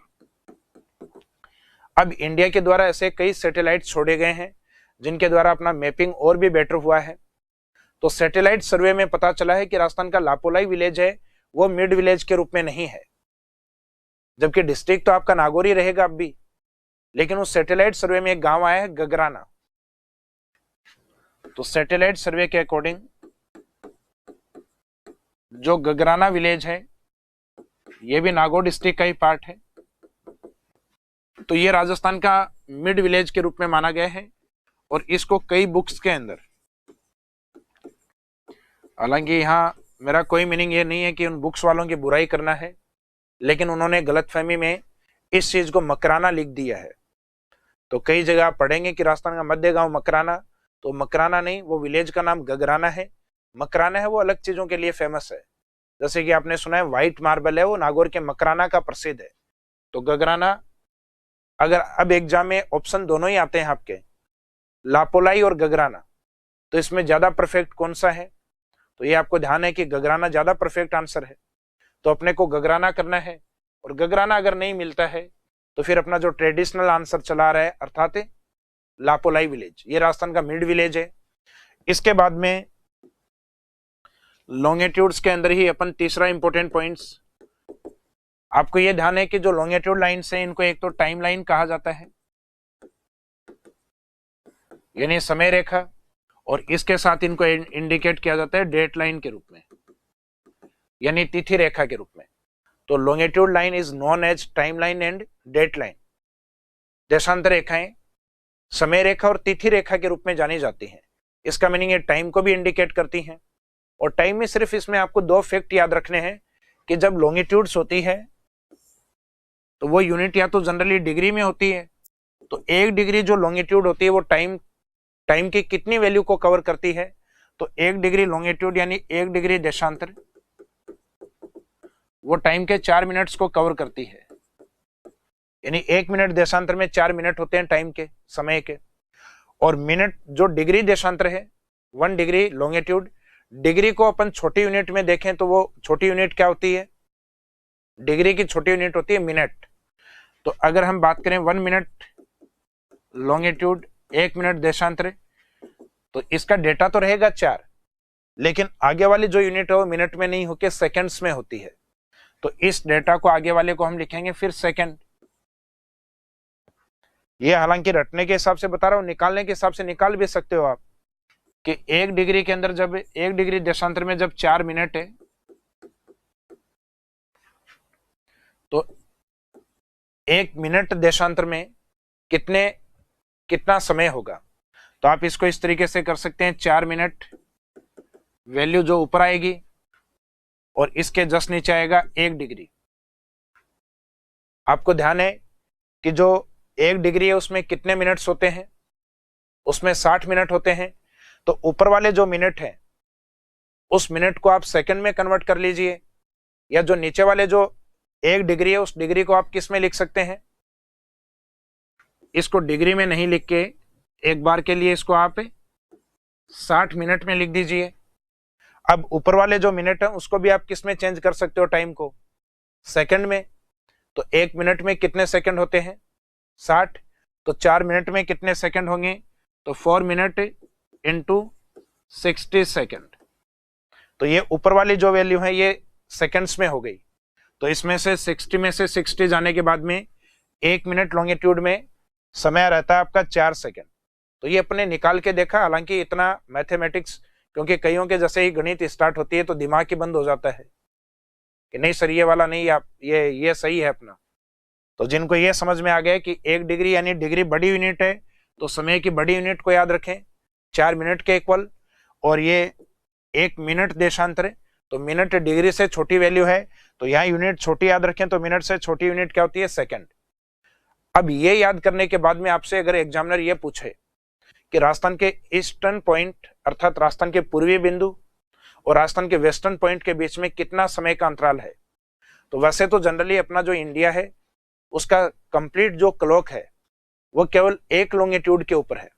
अब इंडिया के द्वारा ऐसे कई सैटेलाइट छोड़े गए हैं जिनके द्वारा अपना मैपिंग और भी बेटर हुआ है। तो सैटेलाइट सर्वे में पता चला है कि राजस्थान का लापोलाई विलेज है वो मिड विलेज के रूप में नहीं है, जबकि डिस्ट्रिक्ट तो आपका नागौर ही रहेगा अब भी। लेकिन उस सैटेलाइट सर्वे में एक गांव आया है गगराना। तो सैटेलाइट सर्वे के अकॉर्डिंग जो गगराना विलेज है ये भी नागौर डिस्ट्रिक्ट का ही पार्ट है। तो ये राजस्थान का मिड विलेज के रूप में माना गया है। और इसको कई बुक्स के अंदर, हालांकि यहाँ मेरा कोई मीनिंग ये नहीं है कि उन बुक्स वालों की बुराई करना है, लेकिन उन्होंने गलतफहमी में इस चीज को मकराना लिख दिया है। तो कई जगह आप पढ़ेंगे कि राजस्थान का मध्य गांव मकराना, तो मकराना नहीं, वो विलेज का नाम गगराना है। मकराना है वो अलग चीजों के लिए फेमस है, जैसे कि आपने सुना है व्हाइट मार्बल है वो नागौर के मकराना का प्रसिद्ध है। तो गगराना, अगर अब एग्जाम में ऑप्शन दोनों ही आते हैं आपके, लापोलाई और गगराना, तो इसमें ज्यादा परफेक्ट कौन सा है? तो ये आपको ध्यान है कि गगराना ज्यादा परफेक्ट आंसर है। तो अपने को गगराना करना है, और गगराना अगर नहीं मिलता है तो फिर अपना जो ट्रेडिशनल आंसर चला रहा है अर्थात लापोलाई विलेज, ये राजस्थान का मिड विलेज है। इसके बाद में लॉन्गिट्यूड्स के अंदर ही अपन तीसरा इंपॉर्टेंट पॉइंट्स, आपको ये ध्यान है कि जो लॉन्गिट्यूड लाइन्स हैं इनको एक तो टाइम लाइन कहा जाता है, यानी समय रेखा, और इसके साथ इनको इंडिकेट किया जाता है डेट लाइन के रूप में, यानी तिथि रेखा के रूप में। तो longitude line is known as time line and date line. देशांतर रेखाएं समय रेखा और तिथि रेखा के रूप में जानी जाती हैं। इसका मीनिंग है टाइम को भी इंडिकेट करती हैं और टाइम में सिर्फ इसमें आपको दो फैक्ट याद रखने हैं कि जब लॉन्गिट्यूड्स होती है तो वो यूनिट या तो जनरली डिग्री में होती है, तो 1 डिग्री जो लॉन्गिट्यूड होती है वो टाइम की कितनी वैल्यू को कवर करती है, तो 1 डिग्री लॉन्गिट्यूड यानी 1 डिग्री देशांतर वो टाइम के 4 मिनट्स को कवर करती है, यानी 1 मिनट देशांतर में 4 मिनट होते हैं टाइम के, समय के। और मिनट जो डिग्री देशांतर है 1 डिग्री लॉन्गिट्यूड, डिग्री को अपन छोटी यूनिट में देखें तो वो छोटी यूनिट क्या होती है, डिग्री की छोटी यूनिट होती है मिनट। तो अगर हम बात करें 1 मिनट लॉन्गिट्यूड 1 मिनट देशांतर, तो इसका डेटा तो रहेगा 4, लेकिन आगे वाली जो यूनिट है वो मिनट में नहीं होकर सेकंड्स में होती है, तो इस डेटा को आगे वाले को हम लिखेंगे फिर सेकंड। ये हालांकि रटने के हिसाब से बता रहा हूं, निकालने के हिसाब से निकाल भी सकते हो आप कि 1 डिग्री के अंदर जब 1 डिग्री देशांतर में जब 4 मिनट है तो 1 मिनट देशांतर में कितना समय होगा। तो आप इसको इस तरीके से कर सकते हैं, 4 मिनट वैल्यू जो ऊपर आएगी और इसके जस्ट नीचे आएगा 1 डिग्री। आपको ध्यान है कि जो 1 डिग्री है उसमें कितने मिनट्स होते हैं, उसमें 60 मिनट होते हैं। तो ऊपर वाले जो मिनट है उस मिनट को आप सेकंड में कन्वर्ट कर लीजिए, या जो नीचे वाले जो 1 डिग्री है उस डिग्री को आप किस में लिख सकते हैं, इसको डिग्री में नहीं लिख के एक बार के लिए इसको आप 60 मिनट में लिख दीजिए। अब ऊपर वाले जो मिनट है उसको भी आप किस में चेंज कर सकते हो, टाइम को सेकंड में। तो 1 मिनट में कितने सेकंड होते हैं 60, तो 4 मिनट में कितने सेकंड होंगे, तो 4 मिनट इंटू 60 सेकंड। तो ये ऊपर वाली जो वैल्यू है ये सेकंड्स में हो गई। तो इसमें से 60 में से 60 जाने के बाद में 1 मिनट लॉन्गिट्यूड में समय रहता है आपका 4 सेकंड। तो ये अपने निकाल के देखा, हालांकि इतना मैथमेटिक्स, क्योंकि कईयों के जैसे ही गणित स्टार्ट होती है तो दिमाग ही बंद हो जाता है कि नहीं सर ये वाला नहीं, आप ये सही है अपना। तो जिनको ये समझ में आ गया कि 1 डिग्री यानी डिग्री बड़ी यूनिट है, तो समय की बड़ी यूनिट को याद रखें 4 मिनट के इक्वल, और ये 1 मिनट देशांतर है, तो मिनट डिग्री से छोटी वैल्यू है, तो यहाँ यूनिट छोटी याद रखें, तो मिनट से छोटी यूनिट क्या होती है, सेकंड। अब ये याद करने के बाद में आपसे अगर एग्जामिनर ये पूछे कि राजस्थान के ईस्टर्न पॉइंट अर्थात राजस्थान के पूर्वी बिंदु और राजस्थान के वेस्टर्न पॉइंट के बीच में कितना समय का अंतराल है, तो वैसे तो जनरली अपना जो इंडिया है उसका कंप्लीट जो क्लॉक है वो केवल 1 लॉन्गिट्यूड के ऊपर है,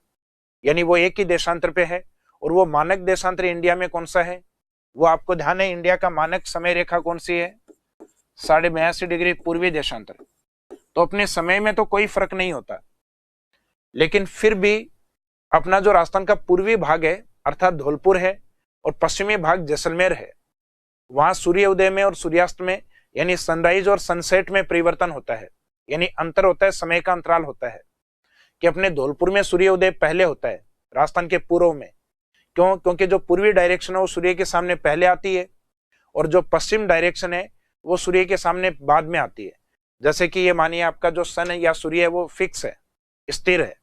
यानी वो एक ही देशांतर पे है। और वो मानक देशांतर इंडिया में कौन सा है, वो आपको ध्यान है, इंडिया का मानक समय रेखा कौन सी है, 82.5 डिग्री पूर्वी देशांतर। तो अपने समय में तो कोई फर्क नहीं होता, लेकिन फिर भी अपना जो राजस्थान का पूर्वी भाग है अर्थात धौलपुर है और पश्चिमी भाग जैसलमेर है, वहां सूर्य उदय में और सूर्यास्त में यानी सनराइज और सनसेट में परिवर्तन होता है, यानी अंतर होता है, समय का अंतराल होता है। कि अपने धौलपुर में सूर्य उदय पहले होता है राजस्थान के पूर्व में, क्यों, क्योंकि जो पूर्वी डायरेक्शन है वो सूर्य के सामने पहले आती है और जो पश्चिम डायरेक्शन है वो सूर्य के सामने बाद में आती है। जैसे कि ये मानिए आपका जो सन है या सूर्य है वो फिक्स है, स्थिर है,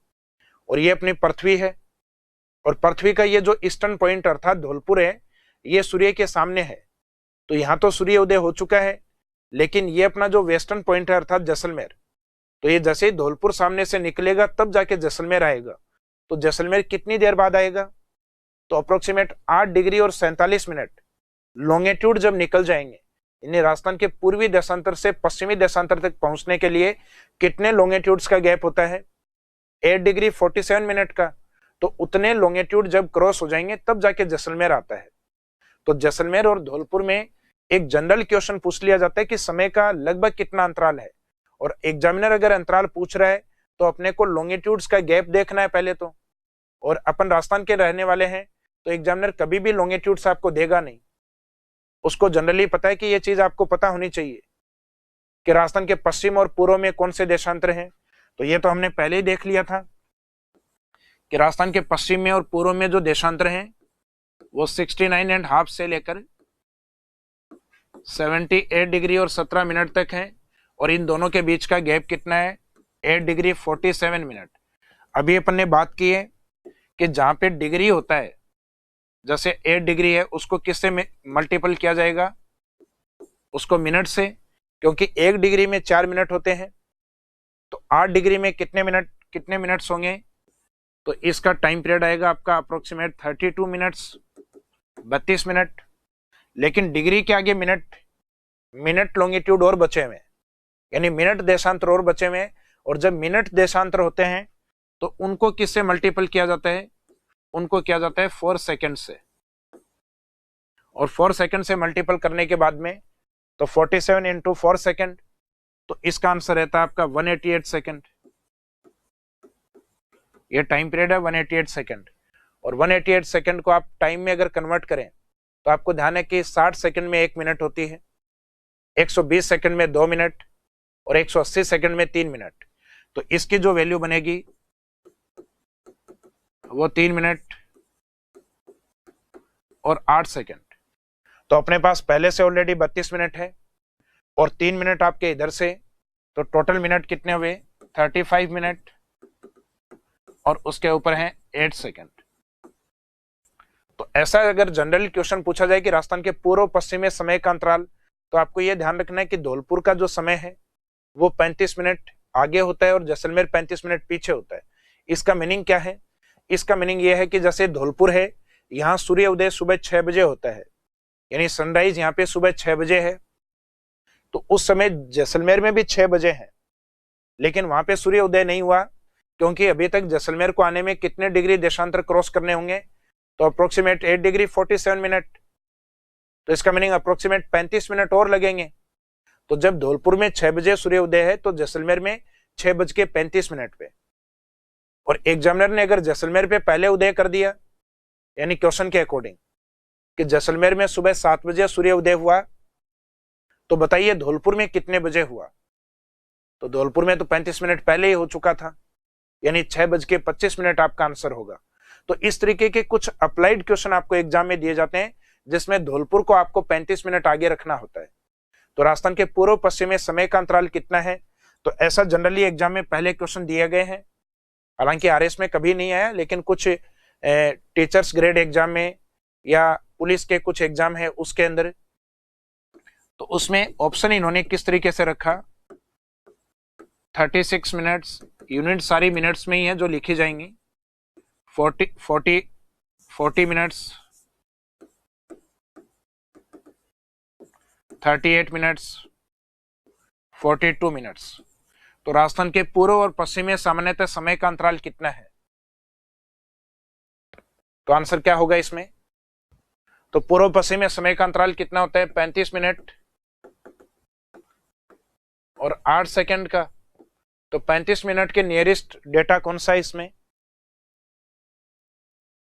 और ये अपनी पृथ्वी है, और पृथ्वी का ये जो ईस्टर्न पॉइंट अर्थात धौलपुर है ये सूर्य के सामने है। तो यहाँ तो सूर्य उदय हो चुका है, लेकिन ये अपना जो वेस्टर्न पॉइंट है अर्थात जैसलमेर, तो ये जैसे ही धौलपुर सामने से निकलेगा तब जाके जैसलमेर आएगा। तो जैसलमेर कितनी देर बाद आएगा, तो अप्रोक्सीमेट 8 डिग्री और 47 मिनट लॉन्गिट्यूड जब निकल जाएंगे, यानी राजस्थान के पूर्वी देशांतर से पश्चिमी देशांतर तक पहुंचने के लिए कितने लॉन्गिट्यूड्स का गैप होता है, 8 डिग्री 47 मिनट का। तो उतने लॉन्गिट्यूड जब क्रॉस हो जाएंगे तब जाके जैसलमेर आता है। तो जैसलमेर और धौलपुर में एक जनरल क्वेश्चन पूछ लिया जाता है कि समय का लगभग कितना अंतराल है, और एग्जामिनर अगर अंतराल पूछ रहा है तो अपने को लॉन्गिट्यूड्स का गैप देखना है पहले तो, और अपन राजस्थान के रहने वाले हैं तो एग्जामिनर कभी भी लॉन्गिट्यूड्स आपको देगा नहीं। उसको जनरली पता है कि ये चीज आपको पता होनी चाहिए कि राजस्थान के पश्चिम और पूर्व में कौन से देशांतर हैं। तो ये तो हमने पहले ही देख लिया था कि राजस्थान के पश्चिम में और पूर्व में जो देशांतर हैं वो 69.5 से लेकर 78 डिग्री और 17 मिनट तक है, और इन दोनों के बीच का गैप कितना है, 8 डिग्री 47 मिनट। अभी अपन ने बात की है कि जहां पे डिग्री होता है जैसे 8 डिग्री है उसको किससे मल्टीपल किया जाएगा, उसको मिनट से, क्योंकि 1 डिग्री में 4 मिनट होते हैं। तो 8 डिग्री में कितने मिनट्स होंगे, तो इसका टाइम पीरियड आएगा आपका अप्रोक्सीमेट 32 मिनट्स, 32 मिनट। लेकिन डिग्री के आगे मिनट लॉन्गिट्यूड और बचे हुए, यानी मिनट देशांतर और बचे हुए। और जब मिनट देशांतर होते हैं तो उनको किससे मल्टीपल किया जाता है, उनको किया जाता है 4 सेकंड से। और 4 सेकंड से मल्टीपल करने के बाद में तो 47 इंटू 4 सेकंड, तो इसका आंसर रहता है आपका 188 सेकंड। ये टाइम पीरियड है 188 सेकंड। और 188 सेकंड को आप टाइम में अगर कन्वर्ट करें तो आपको ध्यान है कि 60 सेकंड में 1 मिनट होती है, 120 सेकंड में 2 मिनट और 180 सेकंड में 3 मिनट। तो इसकी जो वैल्यू बनेगी वो 3 मिनट और 8 सेकंड। तो अपने पास पहले से ऑलरेडी 32 मिनट है और 3 मिनट आपके इधर से, तो टोटल मिनट कितने हुए 35 मिनट और उसके ऊपर है 8 सेकंड। तो ऐसा अगर जनरल क्वेश्चन पूछा जाए कि राजस्थान के पूर्व पश्चिमी समय का अंतराल, तो आपको यह ध्यान रखना है कि धौलपुर का जो समय है वो 35 मिनट आगे होता है और जैसलमेर 35 मिनट पीछे होता है। इसका मीनिंग क्या है, इसका मीनिंग यह है कि जैसे धौलपुर है, यहाँ सूर्य उदय सुबह 6 बजे होता है, यानी सनराइज यहाँ पे सुबह 6 बजे है। तो उस समय जैसलमेर में भी 6 बजे है, लेकिन वहां पे सूर्य उदय नहीं हुआ, क्योंकि अभी तक जैसलमेर को आने में कितने डिग्री देशांतर क्रॉस करने होंगे, तो अप्रोक्सीमेट 8 डिग्री 47 मिनट। तो इसका मीनिंग अप्रोक्सीमेट 35 मिनट और लगेंगे। तो जब धौलपुर में 6 बजे सूर्य उदय है तो जैसलमेर में 6:35 पे। और एग्जामिनर ने अगर जैसलमेर पे पहले उदय कर दिया, यानी क्वेश्चन के अकॉर्डिंग कि जैसलमेर में सुबह 7 बजे सूर्य उदय हुआ, तो बताइए धौलपुर में कितने बजे हुआ। तो धौलपुर में तो 35 मिनट पहले ही हो चुका था, यानी 6:25 आपका आंसर होगा। तो इस तरीके के कुछ अप्लाइड क्वेश्चन आपको एग्जाम में दिए जाते हैं जिसमें धौलपुर को आपको 35 मिनट आगे रखना होता है। तो राजस्थान के पूर्व पश्चिमी समय का अंतराल कितना है, तो ऐसा जनरली एग्जाम में पहले क्वेश्चन दिए गए हैं। हालांकि आरएस में कभी नहीं आया, लेकिन कुछ टीचर्स ग्रेड एग्जाम में या पुलिस के कुछ एग्जाम है उसके अंदर, तो उसमें ऑप्शन इन्होंने किस तरीके से रखा, 36 मिनट्स, यूनिट सारी मिनट्स में ही है जो लिखी जाएंगी, 40 मिनट्स, 38 मिनट्स, 42 मिनट्स। तो राजस्थान के पूर्व और पश्चिम में सामान्यतः समय का अंतराल कितना है, तो आंसर क्या होगा इसमें, तो पूर्व पश्चिम में समय का अंतराल कितना होता है 35 मिनट और 8 सेकंड का। तो 35 मिनट के नियरेस्ट डेटा कौन सा है इसमें,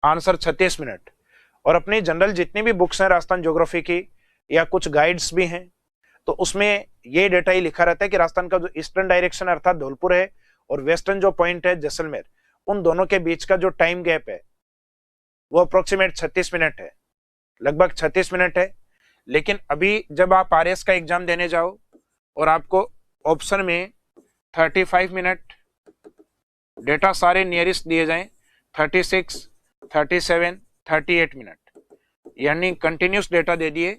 आंसर 36 मिनट। और अपनी जनरल जितनी भी बुक्स हैं राजस्थान ज्योग्राफी की या कुछ गाइड्स भी हैं, तो उसमें ये डेटा ही लिखा रहता है कि राजस्थान का जो ईस्टर्न डायरेक्शन अर्थात धौलपुर है और वेस्टर्न जो पॉइंट है जैसलमेर, उन दोनों के बीच का जो टाइम गैप है वो अप्रोक्सीमेट 36 मिनट है, लगभग 36 मिनट है। लेकिन अभी जब आप आरएस का एग्जाम देने जाओ और आपको ऑप्शन में 35 मिनट डेटा सारे नियरेस्ट दिए जाएं, 36, 37, 38 मिनट, यानी कंटिन्यूस डेटा दे दिए,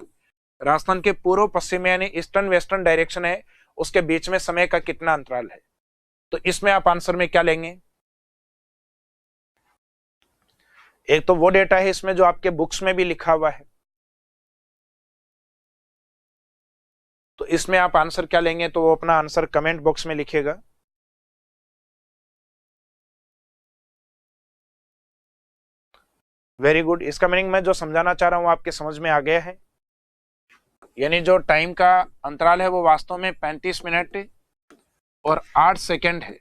राजस्थान के पूर्व पश्चिम यानी ईस्टर्न वेस्टर्न डायरेक्शन है उसके बीच में समय का कितना अंतराल है, तो इसमें आप आंसर में क्या लेंगे, एक तो वो डेटा है इसमें जो आपके बुक्स में भी लिखा हुआ है, तो इसमें आप आंसर क्या लेंगे, तो वो अपना आंसर कमेंट बॉक्स में लिखिएगा। Very good. इसका मीनिंग मैं जो समझाना चाह रहा हूं आपके समझ में आ गया है, यानी जो टाइम का अंतराल है वो वास्तव में 35 मिनट और 8 सेकंड है।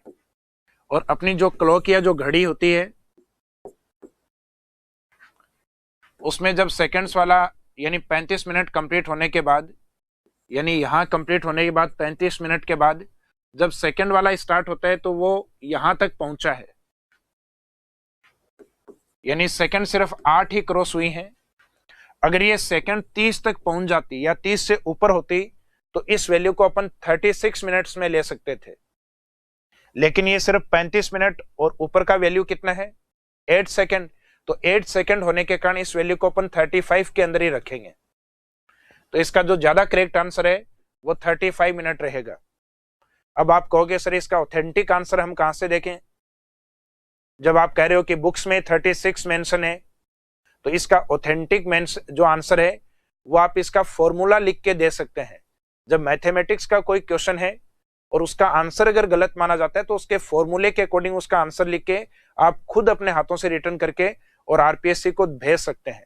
और अपनी जो क्लॉक या जो घड़ी होती है उसमें जब सेकंड्स वाला यानी 35 मिनट कंप्लीट होने के बाद, यानी यहां कंप्लीट होने के बाद 35 मिनट के बाद जब सेकंड वाला स्टार्ट होता है तो वो यहां तक पहुंचा है, यानी सेकंड सिर्फ 8 ही क्रॉस हुई हैं। अगर ये सेकंड 30 तक पहुंच जाती या 30 से ऊपर होती तो इस वैल्यू को अपन 36 मिनट्स में ले सकते थे, लेकिन ये सिर्फ 35 मिनट और ऊपर का वैल्यू कितना है 8 सेकंड। तो 8 सेकंड होने के कारण इस वैल्यू को अपन 35 के अंदर ही रखेंगे। तो इसका जो ज्यादा करेक्ट आंसर है वो 35 मिनट रहेगा। अब आप कहोगे सर इसका ऑथेंटिक आंसर हम कहां से देखें? जब आप कह रहे हो कि बुक्स में 36 मेंशन है, तो इसका ऑथेंटिक जो आंसर है वो आप इसका फॉर्मूला लिख के दे सकते हैं। जब मैथमेटिक्स का कोई क्वेश्चन है और उसका आंसर अगर गलत माना जाता है तो उसके फॉर्मूले के अकॉर्डिंग उसका आंसर लिख के आप खुद अपने हाथों से रिटर्न करके और आरपीएससी को भेज सकते हैं।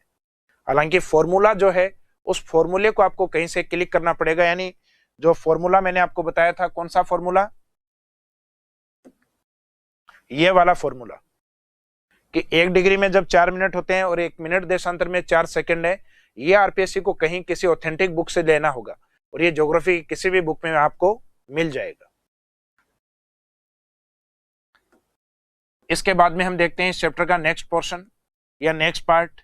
हालांकि फॉर्मूला जो है उस फॉर्मूले को आपको कहीं से क्लिक करना पड़ेगा, यानी जो फॉर्मूला मैंने आपको बताया था, कौन सा फॉर्मूला? ये वाला फॉर्मूला कि 1 डिग्री में जब 4 मिनट होते हैं और 1 मिनट देशांतर में 4 सेकंड है, ये आरपीएससी को कहीं किसी ऑथेंटिक बुक से लेना होगा और ये ज्योग्राफी किसी भी बुक में आपको मिल जाएगा। इसके बाद में हम देखते हैं इस चैप्टर का नेक्स्ट पोर्शन या नेक्स्ट पार्ट।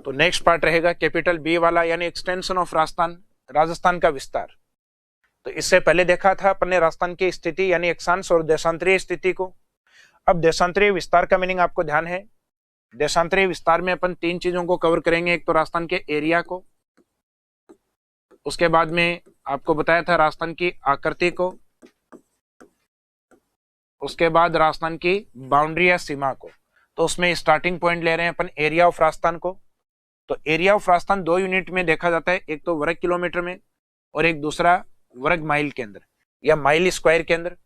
तो नेक्स्ट पार्ट रहेगा कैपिटल बी वाला, यानी एक्सटेंशन ऑफ राजस्थान का विस्तार। तो इससे पहले देखा था अपन ने राजस्थान की स्थिति यानी अक्षांश और देशांतरीय स्थिति को। अब देशांतरीय विस्तार का मीनिंग आपको ध्यान है। देशांतरीय विस्तार में अपन 3 चीजों को कवर करेंगे। एक तो राजस्थान के एरिया को, उसके बाद में आपको बताया था राजस्थान की आकृति को, उसके बाद राजस्थान की बाउंड्री या सीमा को। तो उसमें स्टार्टिंग पॉइंट ले रहे हैं अपन एरिया ऑफ राजस्थान को। तो एरिया ऑफ राजस्थान 2 यूनिट में देखा जाता है, एक तो वर्ग किलोमीटर में और एक दूसरा वर्ग माइल के अंदर या माइल स्क्वायर के अंदर।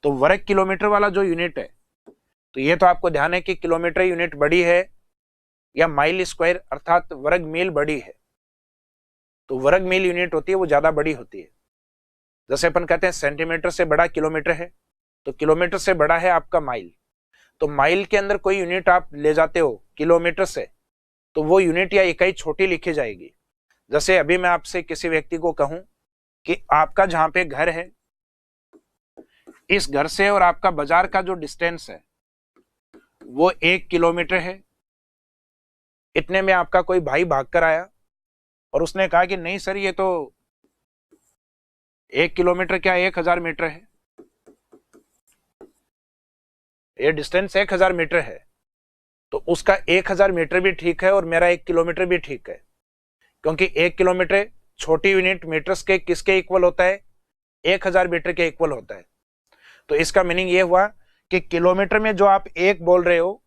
तो वर्ग किलोमीटर वाला जो यूनिट है, तो ये तो आपको ध्यान है कि किलोमीटर यूनिट बड़ी है या माइल स्क्वायर अर्थात वर्ग मील बड़ी है। तो वर्ग मील यूनिट होती है वो ज्यादा बड़ी होती है। जैसे अपन कहते हैं सेंटीमीटर से बड़ा किलोमीटर है, तो किलोमीटर से बड़ा है आपका माइल। तो माइल के अंदर कोई यूनिट आप ले जाते हो किलोमीटर से, तो वो यूनिट या इकाई छोटी लिखी जाएगी। जैसे अभी मैं आपसे किसी व्यक्ति को कहूं कि आपका जहां पे घर है, इस घर से और आपका बाजार का जो डिस्टेंस है वो 1 किलोमीटर है। इतने में आपका कोई भाई भागकर आया और उसने कहा कि नहीं सर ये तो 1 किलोमीटर क्या 1000 मीटर है, ये डिस्टेंस 1000 मीटर है। तो उसका 1000 मीटर भी ठीक है और मेरा 1 किलोमीटर भी ठीक है, क्योंकि 1 किलोमीटर छोटी यूनिट मीटर्स के किसके इक्वल होता है? 1000 मीटर के इक्वल होता है। तो इसका मीनिंग ये हुआ कि किलोमीटर में जो आप 1 बोल रहे हो,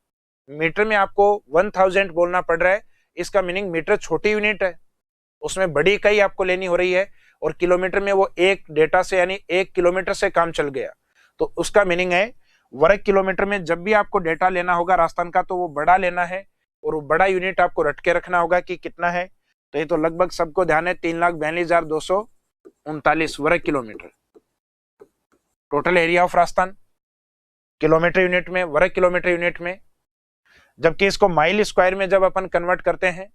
मीटर में आपको 1000 बोलना पड़ रहा है। इसका मीनिंग मीटर छोटी यूनिट है, उसमें बड़ी इकाई आपको लेनी हो रही है, और किलोमीटर में वो 1 डेटा से यानी 1 किलोमीटर से काम चल गया। तो उसका मीनिंग है वर्ग किलोमीटर में जब भी आपको डेटा लेना होगा राजस्थान का, तो वो बड़ा लेना है और वो बड़ा यूनिट आपको रट के रखना होगा कि कितना है। तो ये तो लगभग सबको ध्यान है, 3,42,239 वर्ग kilometre total area of Rajasthan kilometre unit में, वर्ग किलोमीटर यूनिट में। जबकि इसको माइल स्क्वायर में जब अपन कन्वर्ट करते हैं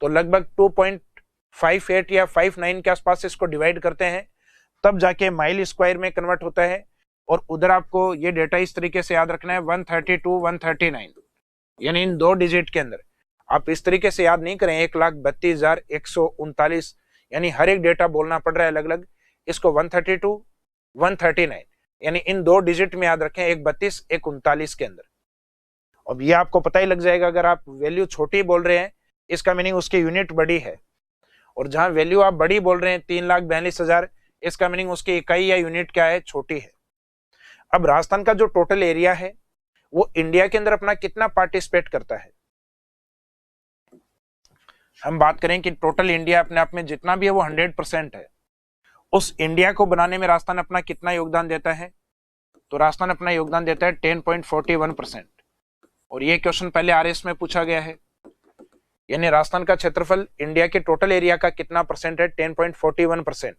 तो लगभग 2.58 या 59 के आसपास इसको डिवाइड करते हैं, तब जाके माइल स्क्वायर में कन्वर्ट होता है। और उधर आपको ये डेटा इस तरीके से याद रखना है 132 139, यानी इन 2 डिजिट के अंदर। आप इस तरीके से याद नहीं करें 1,32,139, यानी हर एक डेटा बोलना पड़ रहा है अलग अलग। इसको 132 139 यानी इन 2 डिजिट में याद रखें, 132 139 के अंदर। अब ये आपको पता ही लग जाएगा, अगर आप वैल्यू छोटी बोल रहे हैं इसका मीनिंग उसकी यूनिट बड़ी है, और जहां वैल्यू आप बड़ी बोल रहे हैं 3,42,000, इसका मीनिंग उसकी इकाई या यूनिट क्या है? छोटी है। अब राजस्थान का जो टोटल एरिया है वो इंडिया के अंदर अपना कितना पार्टिसिपेट करता है? हम बात करें कि टोटल इंडिया अपने आप में जितना भी है वो 100% है। उस इंडिया को बनाने में राजस्थान अपना कितना योगदान देता है? तो राजस्थान अपना योगदान देता है 10.41%। और ये क्वेश्चन पहले आरएस में पूछा गया है, यानी राजस्थान का क्षेत्रफल इंडिया के टोटल एरिया का कितना परसेंट है? 10.41%।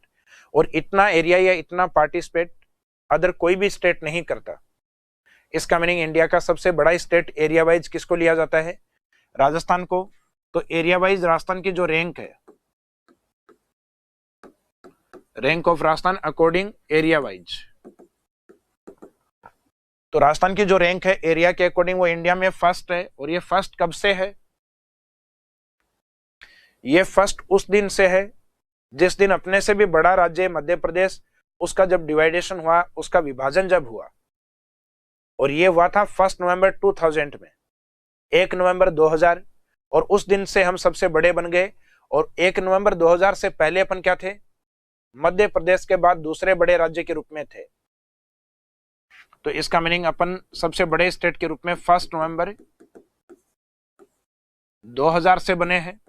और इतना एरिया या इतना पार्टिसिपेट अदर कोई भी स्टेट नहीं करता। इसका मीनिंग इंडिया का सबसे बड़ा स्टेट एरिया वाइज किसको लिया जाता है? राजस्थान को। तो एरिया वाइज राजस्थान की जो रैंक है, rank of Rajasthan according area wise, तो राजस्थान की जो रैंक है एरिया के अकॉर्डिंग वो इंडिया में फर्स्ट है। और ये फर्स्ट कब से है? ये फर्स्ट उस दिन से है जिस दिन अपने से भी बड़ा राज्य मध्य प्रदेश, उसका जब डिवाइडेशन हुआ, उसका विभाजन जब हुआ, और ये हुआ था 1 नवंबर 2000 में, 1 नवंबर 2000, और उस दिन से हम सबसे बड़े बन गए। और 1 नवंबर 2000 से पहले अपन क्या थे? मध्य प्रदेश के बाद दूसरे बड़े राज्य के रूप में थे। तो इसका मीनिंग अपन सबसे बड़े स्टेट के रूप में 1 नवंबर 2000 से बने हैं।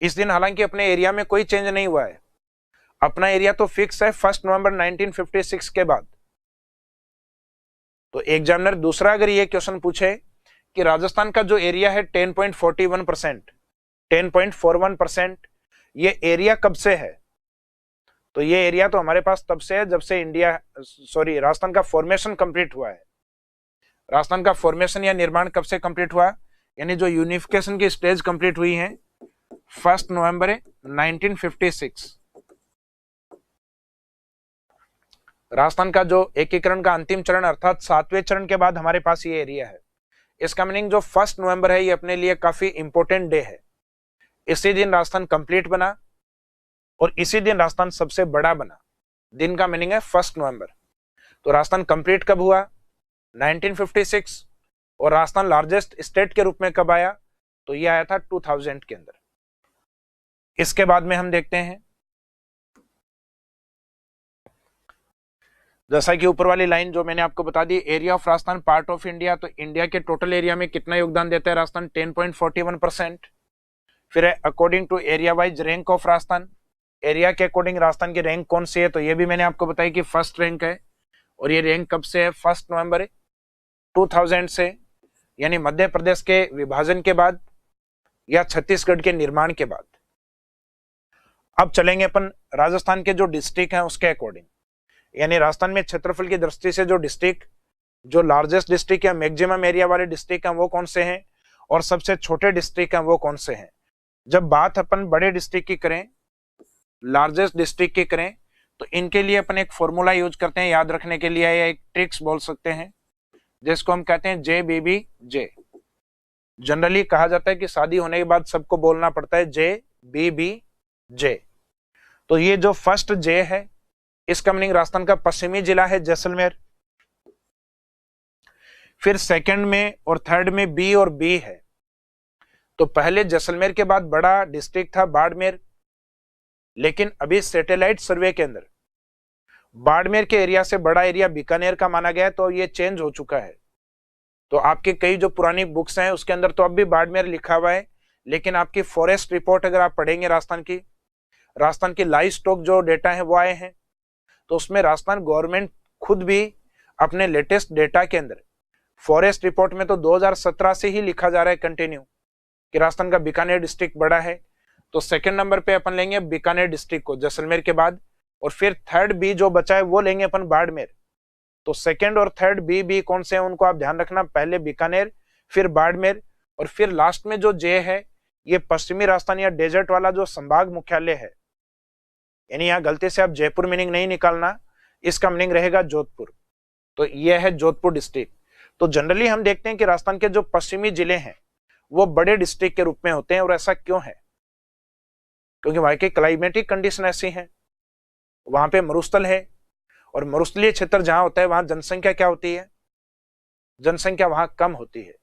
इस दिन हालांकि अपने एरिया में कोई चेंज नहीं हुआ है, अपना एरिया तो फिक्स है 1 नवंबर 1956 के बाद। तो एग्जामिनर दूसरा अगर ये क्वेश्चन पूछे कि राजस्थान का जो एरिया है 10.41%, 10.41%, ये एरिया कब से है? तो ये एरिया तो हमारे पास तब से है जब से राजस्थान का फॉर्मेशन कंप्लीट हुआ है। राजस्थान का फॉर्मेशन या निर्माण कब से कंप्लीट हुआ? यानी जो यूनिफिकेशन की स्टेज कंप्लीट हुई है 1 नवंबर 1956। राजस्थान का जो एकीकरण का अंतिम चरण अर्थात 7वें चरण के बाद हमारे पास ये एरिया है। इसका मीनिंग जो 1 नवंबर है ये अपने लिए काफी इंपॉर्टेंट डे है। इसी दिन राजस्थान कंप्लीट बना और इसी दिन राजस्थान सबसे बड़ा बना। दिन का मीनिंग है 1 नवंबर। तो राजस्थान कंप्लीट कब हुआ? 1956। और राजस्थान लार्जेस्ट स्टेट के रूप में कब आया? तो ये आया था 2000 के अंदर। इसके बाद में हम देखते हैं, जैसा कि ऊपर वाली लाइन जो मैंने आपको बता दी, area of Rajasthan part of India, तो इंडिया के टोटल एरिया में कितना योगदान देता है राजस्थान? 10.41%। फिर है according to area wise rank of Rajasthan, area के अकॉर्डिंग राजस्थान की रैंक कौन सी है? तो ये भी मैंने आपको बताया कि फर्स्ट रैंक है, और ये रैंक कब से है? 1 नवंबर 2000 से, यानी मध्य प्रदेश के विभाजन के बाद या छत्तीसगढ़ के निर्माण के बाद। अब चलेंगे अपन राजस्थान के जो डिस्ट्रिक्ट हैं उसके अकॉर्डिंग, यानी राजस्थान में क्षेत्रफल की दृष्टि से जो डिस्ट्रिक्ट, जो लार्जेस्ट डिस्ट्रिक्ट या मैक्सिमम एरिया वाले डिस्ट्रिक्ट हैं वो कौन से हैं, और सबसे छोटे डिस्ट्रिक्ट हैं वो कौन से हैं। जब बात अपन बड़े डिस्ट्रिक्ट की करें, लार्जेस्ट डिस्ट्रिक्ट की करें, तो इनके लिए अपन एक फॉर्मूला यूज करते हैं याद रखने के लिए, या एक ट्रिक्स बोल सकते हैं, जिसको हम कहते हैं JBBJ। जनरली कहा जाता है कि शादी होने के बाद सबको बोलना पड़ता है JBBJ। तो ये जो फर्स्ट J है इसका मीनिंग राजस्थान का पश्चिमी जिला है जैसलमेर। फिर सेकंड में और थर्ड में B और B है। तो पहले जैसलमेर के बाद बड़ा डिस्ट्रिक्ट था बाड़मेर, लेकिन अभी सैटेलाइट सर्वे के अंदर बाड़मेर के एरिया से बड़ा एरिया बीकानेर का माना गया है, तो ये चेंज हो चुका है। तो आपकी कई जो पुरानी बुक्स हैं उसके अंदर तो अब भी बाड़मेर लिखा हुआ है, लेकिन आपकी फॉरेस्ट रिपोर्ट अगर आप पढ़ेंगे राजस्थान की लाइव स्टॉक जो डेटा है वो आए हैं, तो उसमें राजस्थान गवर्नमेंट खुद भी अपने लेटेस्ट डेटा के अंदर फॉरेस्ट रिपोर्ट में तो 2017 से ही लिखा जा रहा है कंटिन्यू कि राजस्थान का बीकानेर डिस्ट्रिक्ट बड़ा है। तो सेकंड नंबर पे अपन लेंगे बीकानेर डिस्ट्रिक्ट को जैसलमेर के बाद, और फिर थर्ड बी जो बचा है वो लेंगे अपन बाड़मेर। तो सेकंड और थर्ड बी कौन से हैं उनको आप ध्यान रखना, पहले बीकानेर फिर बाड़मेर, और फिर लास्ट में जो जे है ये पश्चिमी राजस्थान या डेजर्ट वाला जो संभाग मुख्यालय है, यानी यहाँ गलती से आप जयपुर मीनिंग नहीं निकालना, इसका मीनिंग रहेगा जोधपुर। तो यह है जोधपुर डिस्ट्रिक्ट। तो जनरली हम देखते हैं कि राजस्थान के जो पश्चिमी जिले हैं वो बड़े डिस्ट्रिक्ट के रूप में होते हैं, और ऐसा क्यों है? क्योंकि वहां की क्लाइमेटिक कंडीशन ऐसी है, वहां पे मरुस्थल है, और मरुस्थलीय क्षेत्र जहां होता है वहां जनसंख्या क्या होती है? जनसंख्या वहां कम होती है।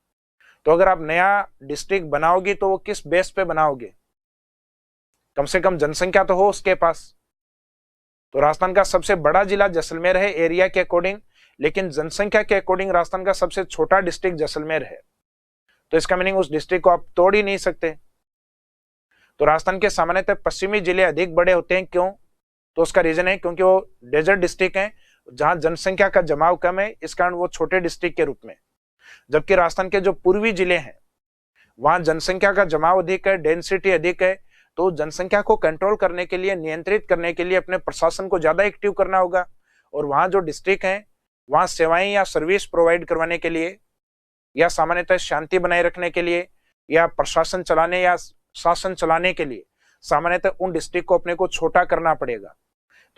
तो अगर आप नया डिस्ट्रिक्ट बनाओगे तो वो किस बेस पे बनाओगे? कम से कम जनसंख्या तो हो उसके पास। तो राजस्थान का सबसे बड़ा जिला जैसलमेर है एरिया के अकॉर्डिंग, लेकिन जनसंख्या के अकॉर्डिंग राजस्थान का सबसे छोटा डिस्ट्रिक्ट जैसलमेर है। तो इसका मीनिंग उस डिस्ट्रिक्ट को आप तोड़ ही नहीं सकते। तो राजस्थान के सामान्यतः पश्चिमी जिले अधिक बड़े होते हैं, क्यों? तो उसका रीजन है क्योंकि वो डेजर्ट डिस्ट्रिक्ट हैं जहां जनसंख्या का जमाव कम है, इस कारण वो छोटे डिस्ट्रिक्ट के रूप में। जबकि राजस्थान के जो पूर्वी जिले हैं वहां जनसंख्या का जमाव अधिक है, डेंसिटी अधिक है, तो जनसंख्या को कंट्रोल करने के लिए, नियंत्रित करने के लिए अपने प्रशासन को ज्यादा एक्टिव करना होगा। और वहां जो डिस्ट्रिक्ट हैं वहां सेवाएं या सर्विस प्रोवाइड करवाने के लिए, या सामान्यतः शांति बनाए रखने के लिए, या प्रशासन चलाने या शासन चलाने के लिए सामान्यतः उन डिस्ट्रिक्ट को अपने को छोटा करना पड़ेगा।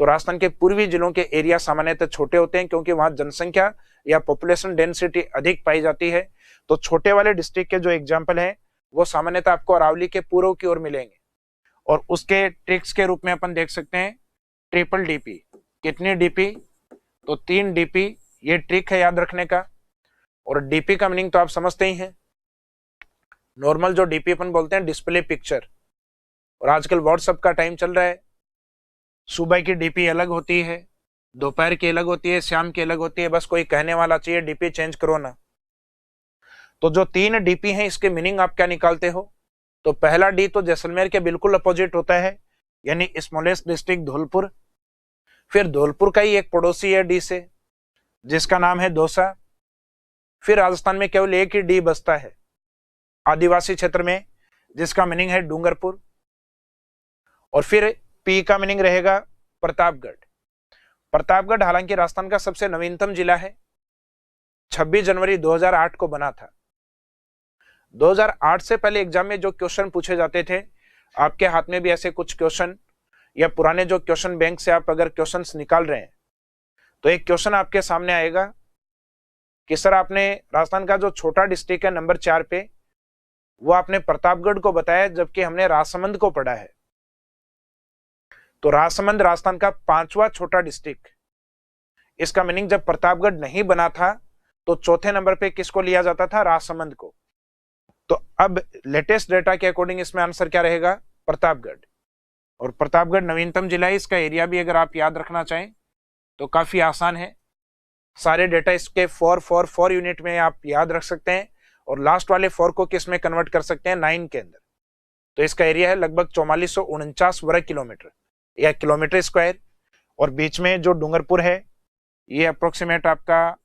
तो राजस्थान के पूर्वी जिलों के एरिया सामान्यतः छोटे होते हैं क्योंकि वहां जनसंख्या या पॉपुलेशन डेंसिटी अधिक पाई जाती है। तो छोटे वाले डिस्ट्रिक्ट के जो एग्जाम्पल हैं वो सामान्यतः आपको अरावली के पूर्व की ओर मिलेंगे। और उसके ट्रिक्स के रूप में अपन देख सकते हैं ट्रिपल DP। कितनी DP? तो 3 DP, ये ट्रिक है याद रखने का। और डीपी का मीनिंग तो आप समझते ही हैं, नॉर्मल जो डीपी अपन बोलते हैं, डिस्प्ले पिक्चर। और आजकल व्हाट्सएप का टाइम चल रहा है, सुबह की डीपी अलग होती है, दोपहर की अलग होती है, शाम की अलग होती है, बस कोई कहने वाला चाहिए डीपी चेंज करो ना। तो जो 3 डीपी हैं इसके मीनिंग आप क्या निकालते हो? तो पहला डी तो जैसलमेर के बिल्कुल अपोजिट होता है, यानी स्मॉलेस्ट डिस्ट्रिक्ट धौलपुर। फिर धौलपुर का ही एक पड़ोसी है डी से, जिसका नाम है दौसा। फिर राजस्थान में केवल एक ही डी बसता है आदिवासी क्षेत्र में, जिसका मीनिंग है डूंगरपुर। और फिर पी का मीनिंग रहेगा प्रतापगढ़। प्रतापगढ़ हालांकि राजस्थान का सबसे नवीनतम जिला है, 26 जनवरी 2008 को बना था। 2008 से पहले एग्जाम में जो क्वेश्चन पूछे जाते थे, आपके हाथ में भी ऐसे कुछ क्वेश्चन या पुराने जो क्वेश्चन बैंक से आप अगर क्वेश्चंस निकाल रहे हैं, तो एक क्वेश्चन आपके सामने आएगा कि सर आपने राजस्थान का जो छोटा डिस्ट्रिक्ट है नंबर 4 पे, वो आपने प्रतापगढ़ को बताया, जबकि हमने राजसमंद को पढ़ा है। तो राजसमंद राजस्थान का 5वां छोटा डिस्ट्रिक्ट। इसका मीनिंग जब प्रतापगढ़ नहीं बना था तो चौथे नंबर पे किसको लिया जाता था? राजसमंद को। तो अब लेटेस्ट डेटा के अकॉर्डिंग इसमें आंसर क्या रहेगा? प्रतापगढ़। और प्रतापगढ़ नवीनतम जिला है। इसका एरिया भी अगर आप याद रखना चाहें तो काफी आसान है, सारे डेटा इसके 4 यूनिट में आप याद रख सकते हैं, और लास्ट वाले 4 को किस में कन्वर्ट कर सकते हैं? 9 के अंदर। तो इसका एरिया है लगभग 4449 वर्ग किलोमीटर या किलोमीटर स्क्वायर। और बीच में जो डूंगरपुर है ये अप्रोक्सीमेट आपका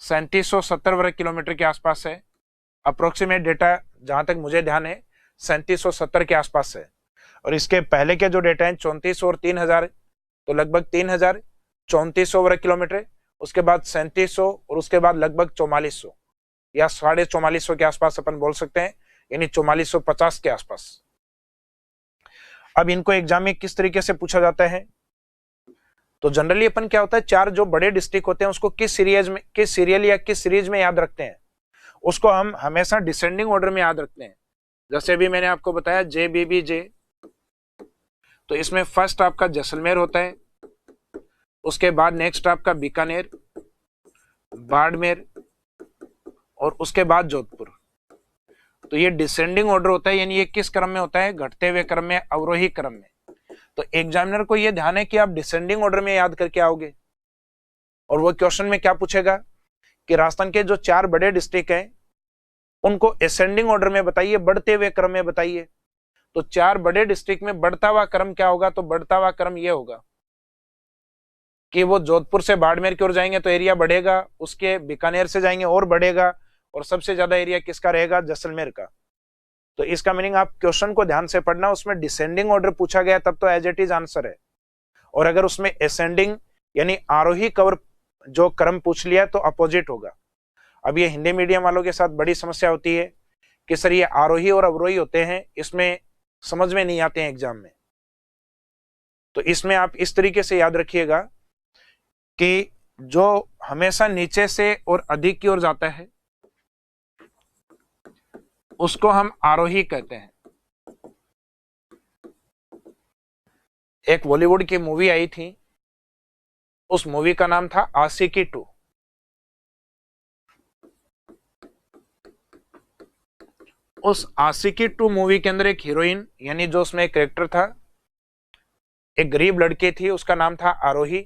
3770 वर्ग किलोमीटर के आसपास है। अप्रोक्सीमेट डेटा जहां तक मुझे ध्यान है 3770 के आसपास है। और इसके पहले के जो डेटा है 34 और 3000, तो लगभग 3400 वर्ग किलोमीटर, उसके बाद 3700 और उसके बाद लगभग 4400 या 4450 के आसपास अपन बोल सकते हैं, यानी 4450 के आसपास। अब इनको एग्जाम में किस तरीके से पूछा जाता है? तो जनरली अपन क्या होता है, 4 जो बड़े डिस्ट्रिक्ट होते हैं उसको किस सीरियल या किस सीरीज में याद रखते हैं, उसको हम हमेशा डिसेंडिंग ऑर्डर में याद रखते हैं। जैसे अभी मैंने आपको बताया JBBJ, तो इसमें फर्स्ट आपका जैसलमेर होता है, उसके बाद नेक्स्ट आपका बीकानेर, बाड़मेर और उसके बाद जोधपुर। तो ये डिसेंडिंग ऑर्डर होता है, यानी ये किस क्रम में होता है? घटते हुए क्रम में, अवरोही क्रम में। तो एग्जामिनर को ये ध्यान है कि आप डिसेंडिंग ऑर्डर में याद करके आओगे। और वो क्वेश्चन में क्या पूछेगा कि राजस्थान के जो 4 बड़े डिस्ट्रिक्ट हैं उनको असेंडिंग ऑर्डर में बताइए, बढ़ते हुए क्रम में बताइए। तो 4 बड़े डिस्ट्रिक्ट में बढ़ता हुआ क्रम क्या होगा? तो बढ़ता हुआ क्रम ये होगा कि वो जोधपुर से बाड़मेर की ओर जाएंगे तो एरिया बढ़ेगा, उसके बीकानेर से जाएंगे और बढ़ेगा, और सबसे ज्यादा एरिया किसका रहेगा? जैसलमेर का। तो इसका मीनिंग आप क्वेश्चन को ध्यान से पढ़ना, उसमें डिसेंडिंग ऑर्डर पूछा गया तब तो एज इट इज आंसर है, और अगर उसमें असेंडिंग यानी आरोही कवर जो क्रम पूछ लिया तो अपोजिट होगा। अब ये हिंदी मीडियम वालों के साथ बड़ी समस्या होती है कि सर ये आरोही और अवरोही होते हैं, इसमें समझ में नहीं आते हैं एग्जाम में। तो इसमें आप इस तरीके से याद रखिएगा कि जो हमेशा नीचे से और अधिक की ओर जाता है उसको हम आरोही कहते हैं। एक बॉलीवुड की मूवी आई थी, उस मूवी का नाम था आशिकी 2। उस आशिकी 2 मूवी के अंदर एक हीरोइन, यानी जो उसमें एक कैरेक्टर था, एक गरीब लड़की थी, उसका नाम था आरोही।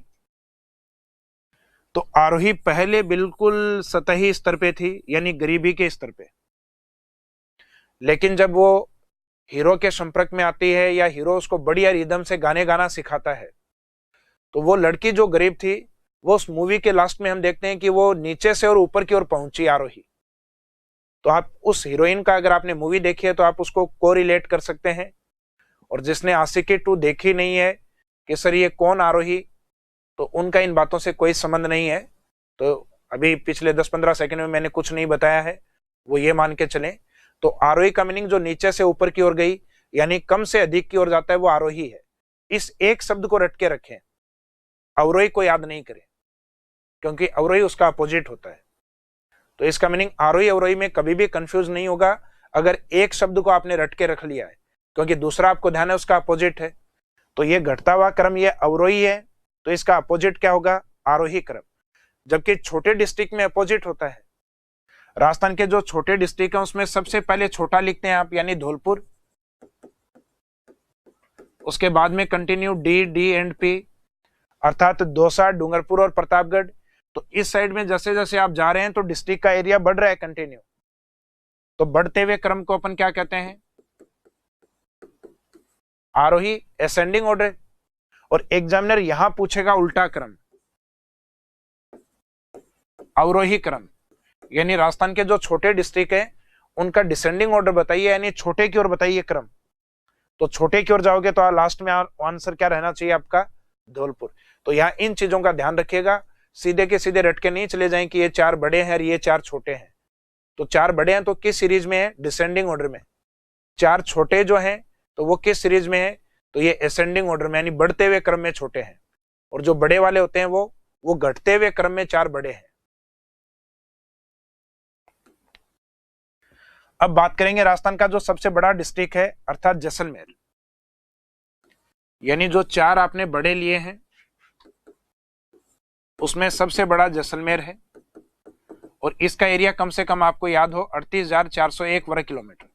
तो आरोही पहले बिल्कुल सतही स्तर पे थी, यानी गरीबी के स्तर पे, लेकिन जब वो हीरो के संपर्क में आती है या हीरो उसको बढ़िया रिदम से गाने गाना सिखाता है, तो वो लड़की जो गरीब थी वो उस मूवी के लास्ट में हम देखते हैं कि वो नीचे से और ऊपर की ओर पहुंची आरोही। तो आप उस हीरोइन का अगर आपने मूवी देखी है तो आप उसको कोरिलेट कर सकते हैं। और जिसने आशिकी 2 देखी नहीं है कि सर ये कौन आरोही, तो उनका इन बातों से कोई संबंध नहीं है। तो अभी पिछले 10-15 सेकंड में मैंने कुछ नहीं बताया है, वो ये मान के चलें। तो आरोही का मीनिंग जो नीचे से ऊपर की ओर गई, यानी कम से अधिक की ओर जाता है, वो आरोही है। इस एक शब्द को रट के रखें, अवरोही को याद नहीं करें, क्योंकि अवरोही उसका अपोजिट होता है। तो इसका मीनिंग आरोही अवरोही में कभी भी कंफ्यूज नहीं होगा अगर एक शब्द को आपने रट के रख लिया है, क्योंकि दूसरा आपको ध्यान है उसका अपोजिट है। तो ये घटता हुआ क्रम ये अवरोही है, तो इसका अपोजिट क्या होगा? आरोही क्रम। जबकि छोटे डिस्ट्रिक्ट में अपोजिट होता है। राजस्थान के जो छोटे डिस्ट्रिक्ट हैं उसमें सबसे पहले छोटा लिखते हैं आप, यानी धौलपुर, उसके बाद में कंटिन्यू डी एंड पी, अर्थात दौसा, डूंगरपुर और प्रतापगढ़। तो इस साइड में जैसे जैसे आप जा रहे हैं तो डिस्ट्रिक्ट का एरिया बढ़ रहा है कंटिन्यू। तो बढ़ते हुए क्रम को अपन क्या कहते हैं? आरोही, असेंडिंग ऑर्डर। और एग्जामिनर यहां पूछेगा उल्टा क्रम, अवरोही क्रम। यानी राजस्थान के जो छोटे डिस्ट्रिक्ट है उनका डिसेंडिंग ऑर्डर बताइए, यानी छोटे की ओर बताइए क्रम। तो छोटे की ओर जाओगे तो लास्ट में आंसर क्या रहना चाहिए आपका? धौलपुर। तो यहाँ इन चीजों का ध्यान रखिएगा, सीधे के सीधे रट के नहीं चले जाएं कि ये 4 बड़े हैं और ये 4 छोटे हैं। तो 4 बड़े हैं तो किस सीरीज में है? डिसेंडिंग ऑर्डर में। 4 छोटे जो हैं तो वो किस सीरीज में है? तो ये असेंडिंग ऑर्डर में, यानी बढ़ते हुए क्रम में छोटे हैं। और जो बड़े वाले होते हैं वो घटते हुए क्रम में 4 बड़े हैं। अब बात करेंगे राजस्थान का जो सबसे बड़ा डिस्ट्रिक्ट है अर्थात जैसलमेर। यानी जो 4 आपने बड़े लिए हैं उसमें सबसे बड़ा जैसलमेर है और इसका एरिया कम से कम आपको याद हो 38,401 वर्ग किलोमीटर।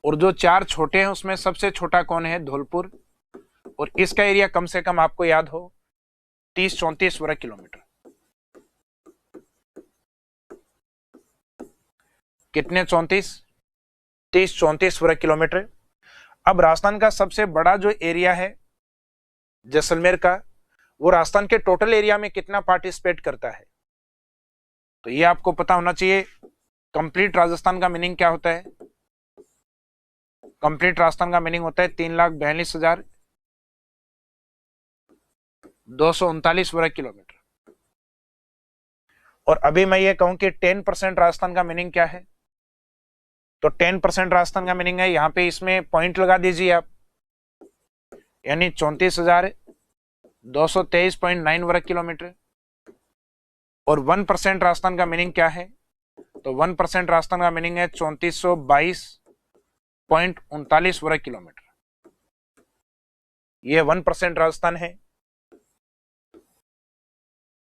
और जो 4 छोटे हैं उसमें सबसे छोटा कौन है? धौलपुर, और इसका एरिया कम से कम आपको याद हो 30-34 वर्ग किलोमीटर। कितने? 30-34 वर्ग किलोमीटर। अब राजस्थान का सबसे बड़ा जो एरिया है जैसलमेर का, वो राजस्थान के टोटल एरिया में कितना पार्टिसिपेट करता है? तो ये आपको पता होना चाहिए। कंप्लीट राजस्थान का मीनिंग क्या होता है? कंप्लीट राजस्थान का मीनिंग होता है 3,42,239 वर्ग किलोमीटर। और अभी मैं ये कहूं कि 10% राजस्थान का मीनिंग क्या है? तो 10% राजस्थान का मीनिंग है, यहां पे इसमें पॉइंट लगा दीजिए आप, यानी 34,223.9 वर्ग किलोमीटर। और 1% राजस्थान का मीनिंग क्या है? तो 1% राजस्थान का मीनिंग है 3422.39 वर्ग किलोमीटर। ये 1% राजस्थान है।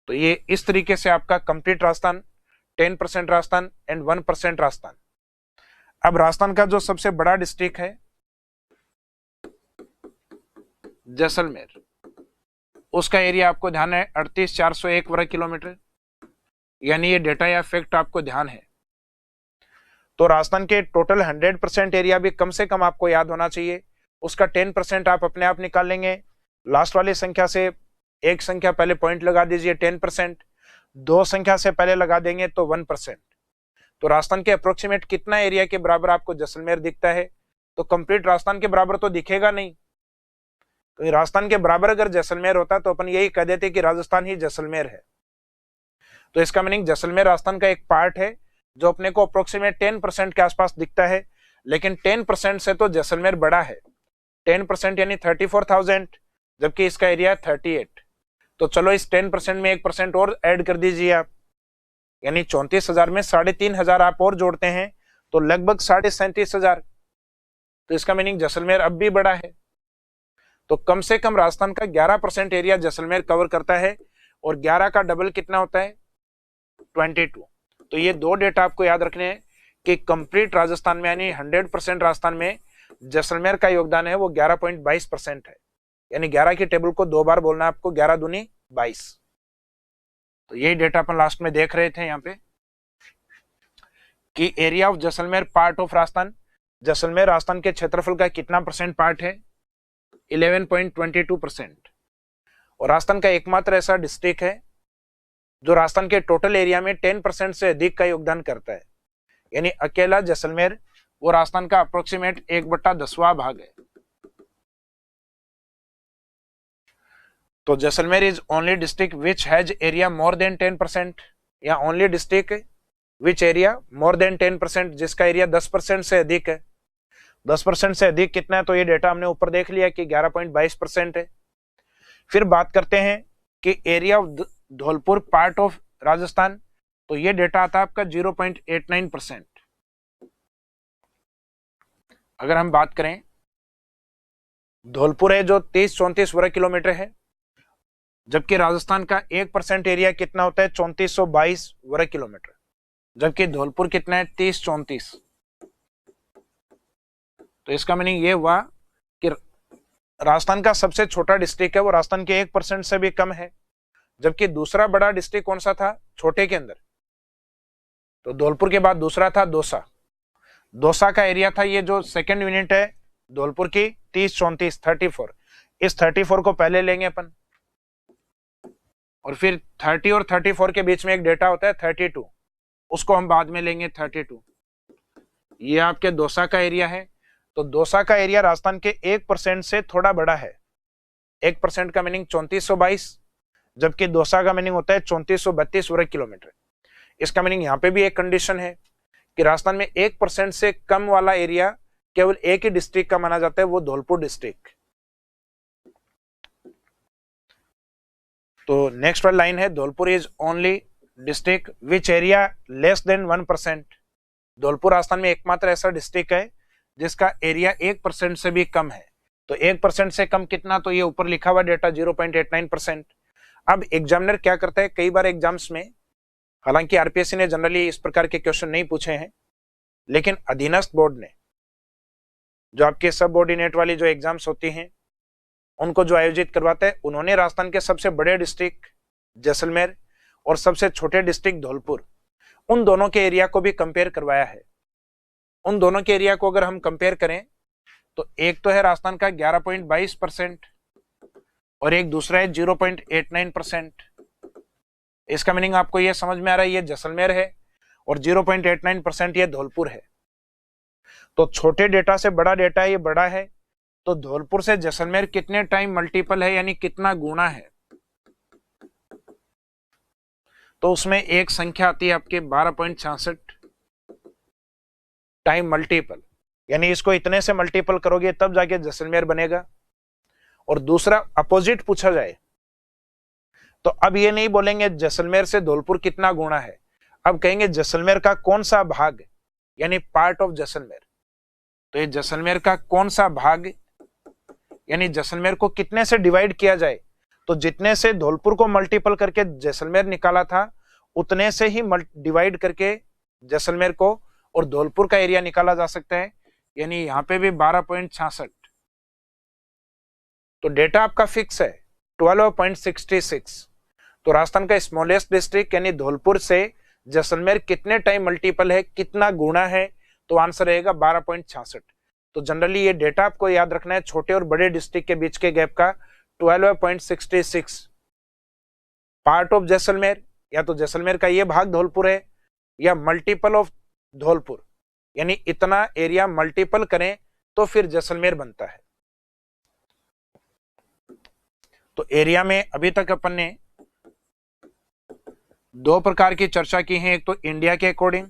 तो ये इस तरीके से आपका कंप्लीट राजस्थान, 10% राजस्थान एंड 1% राजस्थान। अब राजस्थान का जो सबसे बड़ा डिस्ट्रिक्ट है जैसलमेर, उसका एरिया आपको ध्यान है 38,401 वर्ग किलोमीटर। यानी ये डेटा या फैक्ट आपको ध्यान है। तो राजस्थान के टोटल 100% एरिया भी कम से कम आपको याद होना चाहिए। उसका 10% आप अपने आप निकाल लेंगे। लास्ट वाली संख्या से एक संख्या पहले पॉइंट लगा दीजिए 10%, 2 संख्या से पहले लगा देंगे तो 1%। तो राजस्थान के अप्रोक्सीमेट कितना एरिया के बराबर आपको जैसलमेर दिखता है? तो कंप्लीट राजस्थान के बराबर तो दिखेगा नहीं। तो राजस्थान के बराबर अगर जैसलमेर होता तो अपन यही कह देते कि राजस्थान ही जैसलमेर है। तो इसका मीनिंग जैसलमेर राजस्थान का एक पार्ट है जो अपने को अप्रोक्सीमेट 10% के आसपास दिखता है। लेकिन 10% से तो जैसलमेर बड़ा है। 10% यानी 34,000, जबकि इसका एरिया 38। तो चलो इस 10% में 1% और ऐड कर दीजिए आप, यानी 34,000 में 3,500 आप और जोड़ते हैं तो लगभग 37,500। तो इसका मीनिंग जैसलमेर अब भी बड़ा है। तो कम से कम राजस्थान का 11% एरिया जैसलमेर कवर करता है और 11 का डबल कितना होता है? 22। तो ये 2 डेटा आपको याद रखने हैं कि कंप्लीट राजस्थान में यानी 100% राजस्थान में जैसलमेर का योगदान है वो 11.22% है। यानी 11 की टेबल को 2 बार बोलना है आपको, 11 दूनी 22। तो यही डेटा अपन लास्ट में देख रहे थे यहाँ पे कि area of Jaisalmer part of Rajasthan. Jaisalmer Rajasthan के क्षेत्रफल का कितना % पार्ट है? 11.22%। और राजस्थान का एकमात्र ऐसा डिस्ट्रिक्ट है जो राजस्थान के टोटल एरिया में 10% से अधिक का योगदान करता है। यानी अकेला जैसलमेर वो राजस्थान का अप्रोक्सीमेट 1/10वां भाग है। तो Jaisalmer is only district which has area more than 10%, या only district which area more than 10%, जिसका एरिया 10% से अधिक है। 10% से अधिक कितना है? तो ये डेटा हमने ऊपर देख लिया कि 11.22% है। फिर बात करते हैं कि area of Dholpur part of Rajasthan, तो ये डेटा आता है आपका 0.89%। अगर हम बात करें धौलपुर है जो 30-34 वर्ग किलोमीटर है जबकि राजस्थान का 1% एरिया कितना होता है 3422 वर्ग किलोमीटर, जबकि धौलपुर कितना है 3034। तो इसका मीनिंग ये हुआ कि राजस्थान का सबसे छोटा डिस्ट्रिक्ट है वो राजस्थान के 1% से भी कम है, जबकि दूसरा बड़ा डिस्ट्रिक्ट कौन सा था छोटे के अंदर, तो धौलपुर के बाद दूसरा था दौसा। दौसा का एरिया था, ये जो सेकंड यूनिट है धौलपुर की 3034 34, इस 34 को पहले लेंगे अपन, और फिर 30 और 34 के बीच में एक डेटा होता है 32, उसको हम बाद में लेंगे 32। ये आपके दौसा का एरिया है। तो दौसा का एरिया राजस्थान के 1% से थोड़ा बड़ा है। 1% का मीनिंग 3422, जबकि दौसा का मीनिंग होता है 3432 वर्ग किलोमीटर। इसका मीनिंग यहाँ पे भी एक कंडीशन है कि राजस्थान में 1% से कम वाला एरिया केवल एक ही डिस्ट्रिक्ट का माना जाता है, वो धौलपुर डिस्ट्रिक्ट। तो नेक्स्ट वाली लाइन है Dholpur is only district which area less than 1%। Dholpur Rajasthan में एकमात्र ऐसा डिस्ट्रिक्ट है जिसका एरिया 1% से भी कम है। तो 1% से कम कितना, तो ये ऊपर लिखा हुआ डेटा 0.89%। अब एग्जामिनर क्या करता है, कई बार एग्जाम्स में, हालांकि आरपीएससी ने जनरली इस प्रकार के क्वेश्चन नहीं पूछे हैं, लेकिन अधीनस्थ बोर्ड ने जो आपके सबऑर्डिनेट वाली जो एग्जाम्स होती हैं उनको जो आयोजित करवाता है, उन्होंने राजस्थान के सबसे बड़े डिस्ट्रिक्ट जैसलमेर और सबसे छोटे डिस्ट्रिक्ट धौलपुर, उन दोनों के एरिया को भी कंपेयर करवाया है। उन दोनों के एरिया को अगर हम कंपेयर करें तो एक तो है राजस्थान का 11.22% और एक दूसरा है 0.89%। इसका मीनिंग आपको ये समझ में आ रहा है, ये जैसलमेर है और 0.89% ये धौलपुर है। तो छोटे डेटा से बड़ा डेटा है, ये बड़ा है। तो धौलपुर से जैसलमेर कितने टाइम मल्टीपल है, यानी कितना गुना है, तो उसमें एक संख्या आती है आपके 12.66 टाइम मल्टीपल, यानी इसको इतने से मल्टीपल करोगे तब जाके जैसलमेर बनेगा। और दूसरा अपोजिट पूछा जाए तो अब ये नहीं बोलेंगे जैसलमेर से धौलपुर कितना गुना है, अब कहेंगे जैसलमेर का कौन सा भाग, यानी पार्ट ऑफ जैसलमेर। तो ये जैसलमेर का कौन सा भाग, यानी जैसलमेर को कितने से डिवाइड किया जाए, तो जितने से धौलपुर को मल्टीपल करके जैसलमेर निकाला था उतने से ही डिवाइड करके जैसलमेर को और धौलपुर का एरिया निकाला जा सकता है, यानी यहाँ पे भी 12.66। तो डेटा आपका फिक्स है 12.66। तो राजस्थान का स्मॉलेस्ट डिस्ट्रिक्ट यानी धौलपुर से जैसलमेर कितने टाइम मल्टीपल है, कितना गुना है, तो आंसर रहेगा 12.66। तो जनरली ये डेटा आपको याद रखना है, छोटे और बड़े डिस्ट्रिक्ट के बीच के गैप का 12.66 पार्ट ऑफ जैसलमेर, या तो जैसलमेर का ये भाग धौलपुर है या मल्टीपल ऑफ धौलपुर, यानी इतना एरिया मल्टीपल करें तो फिर जैसलमेर बनता है। तो एरिया में अभी तक अपन ने दो प्रकार की चर्चा की है, एक तो इंडिया के अकॉर्डिंग।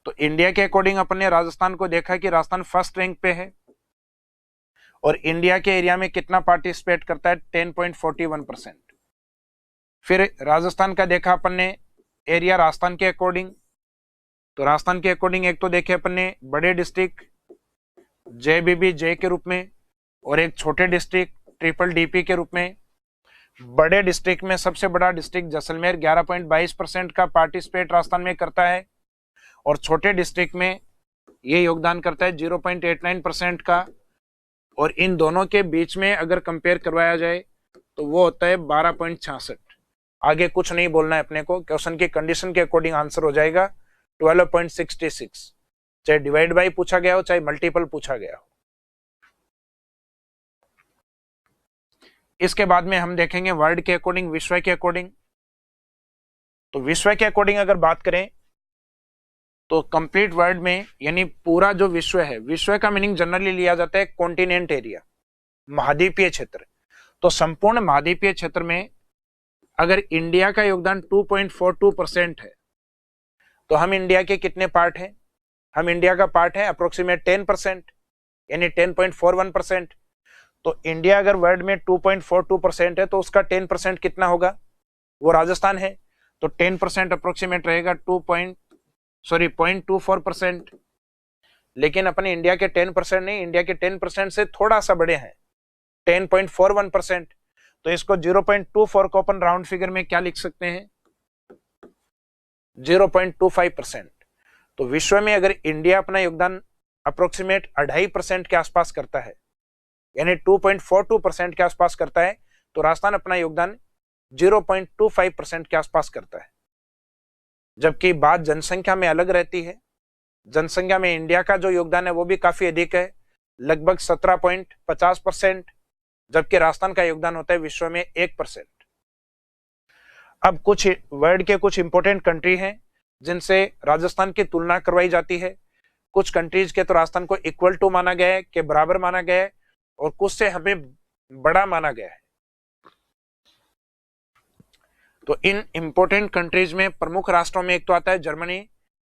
तो इंडिया के अकॉर्डिंग अपन ने राजस्थान को देखा कि राजस्थान फर्स्ट रैंक पे है और इंडिया के एरिया में कितना पार्टिसिपेट करता है 10.41%। फिर राजस्थान का देखा अपन ने एरिया राजस्थान के अकॉर्डिंग। तो राजस्थान के अकॉर्डिंग एक तो देखे अपन ने बड़े डिस्ट्रिक्ट JBBJ के रूप में और एक छोटे डिस्ट्रिक्ट DDP के रूप में। बड़े डिस्ट्रिक्ट में सबसे बड़ा डिस्ट्रिक्ट जैसलमेर 11.22% का पार्टिसिपेट राजस्थान में करता है और छोटे डिस्ट्रिक्ट में ये योगदान करता है 0.89% का, और इन दोनों के बीच में अगर कंपेयर करवाया जाए तो वो होता है 12.66। आगे कुछ नहीं बोलना है अपने को, क्वेश्चन की कंडीशन के अकॉर्डिंग आंसर हो जाएगा 12.66, चाहे डिवाइड बाई पूछा गया हो चाहे मल्टीपल पूछा गया हो। इसके बाद में हम देखेंगे वर्ल्ड के अकॉर्डिंग, विश्व के अकॉर्डिंग। तो विश्व के अकॉर्डिंग अगर बात करें तो कंप्लीट वर्ल्ड में, यानी पूरा जो विश्व है, विश्व का मीनिंग जनरली लिया जाता है कॉन्टिनेंट एरिया, महाद्वीपीय क्षेत्र। तो संपूर्ण महाद्वीपीय क्षेत्र में अगर इंडिया का योगदान 2.42% है तो हम इंडिया के कितने पार्ट हैं, हम इंडिया का पार्ट है अप्रोक्सीमेट 10%, यानी 10.41%। तो इंडिया अगर वर्ल्ड में 2.42% है तो उसका 10% कितना होगा, वो राजस्थान है। तो 10% अप्रोक्सीमेट रहेगा 0.24%। लेकिन अपने इंडिया के 10% नहीं, इंडिया के 10% से थोड़ा सा बड़े हैं, 10.41%। तो इसको 0.24 को अपन राउंड फिगर में क्या लिख सकते हैं, 0.25%। तो विश्व में अगर इंडिया अपना योगदान अप्रोक्सीमेट 2.5% के आसपास करता है, यानी 2.42% के आसपास करता है, तो राजस्थान अपना योगदान 0.25% के आसपास करता है। जबकि बात जनसंख्या में अलग रहती है। जनसंख्या में इंडिया का जो योगदान है वो भी काफी अधिक है, लगभग 17.50%, जबकि राजस्थान का योगदान होता है विश्व में 1%। अब कुछ वर्ल्ड के कुछ इंपोर्टेंट कंट्री हैं जिनसे राजस्थान की तुलना करवाई जाती है। कुछ कंट्रीज के तो राजस्थान को इक्वल टू माना गया है, के बराबर माना गया है, और कुछ से हमें बड़ा माना गया है। तो इन इंपोर्टेंट कंट्रीज में प्रमुख राष्ट्रों में एक तो आता है जर्मनी,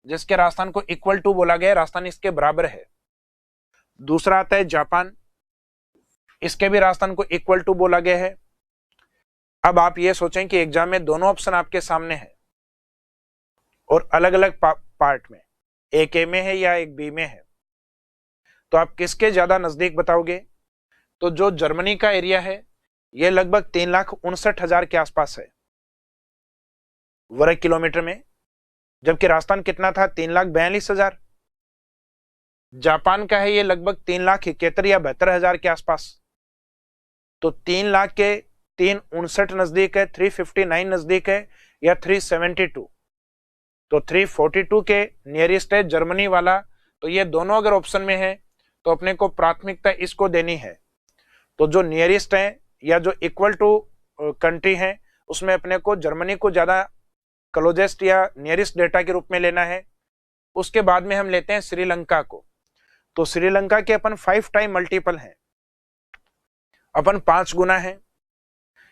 जिसके राजस्थान को इक्वल टू बोला गया है, राजस्थान इसके बराबर है। दूसरा आता है जापान, इसके भी राजस्थान को इक्वल टू बोला गया है। अब आप ये सोचें कि एग्जाम में दोनों ऑप्शन आपके सामने है और अलग अलग पार्ट में, एक ए में है या एक बी में है, तो आप किसके ज्यादा नजदीक बताओगे? तो जो जर्मनी का एरिया है यह लगभग 3,59,000 के आसपास है वर्ग किलोमीटर में, जबकि राजस्थान कितना था, 3,42,000। जापान का है ये लगभग 3,71,000 या 72,000 के आसपास। तो 3 लाख के 359 नजदीक है, 359 नजदीक है, या 372। तो 342 के नियरेस्ट है जर्मनी वाला। तो ये दोनों अगर ऑप्शन में है तो अपने को प्राथमिकता इसको देनी है। तो जो नियरेस्ट है या जो इक्वल टू कंट्री है उसमें अपने को जर्मनी को ज्यादा क्लोजेस्ट या नियरेस्ट डेटा के रूप में लेना है। उसके बाद में हम लेते हैं श्रीलंका को। तो श्रीलंका के अपन 5 टाइम मल्टीपल हैं, अपन 5 गुना है,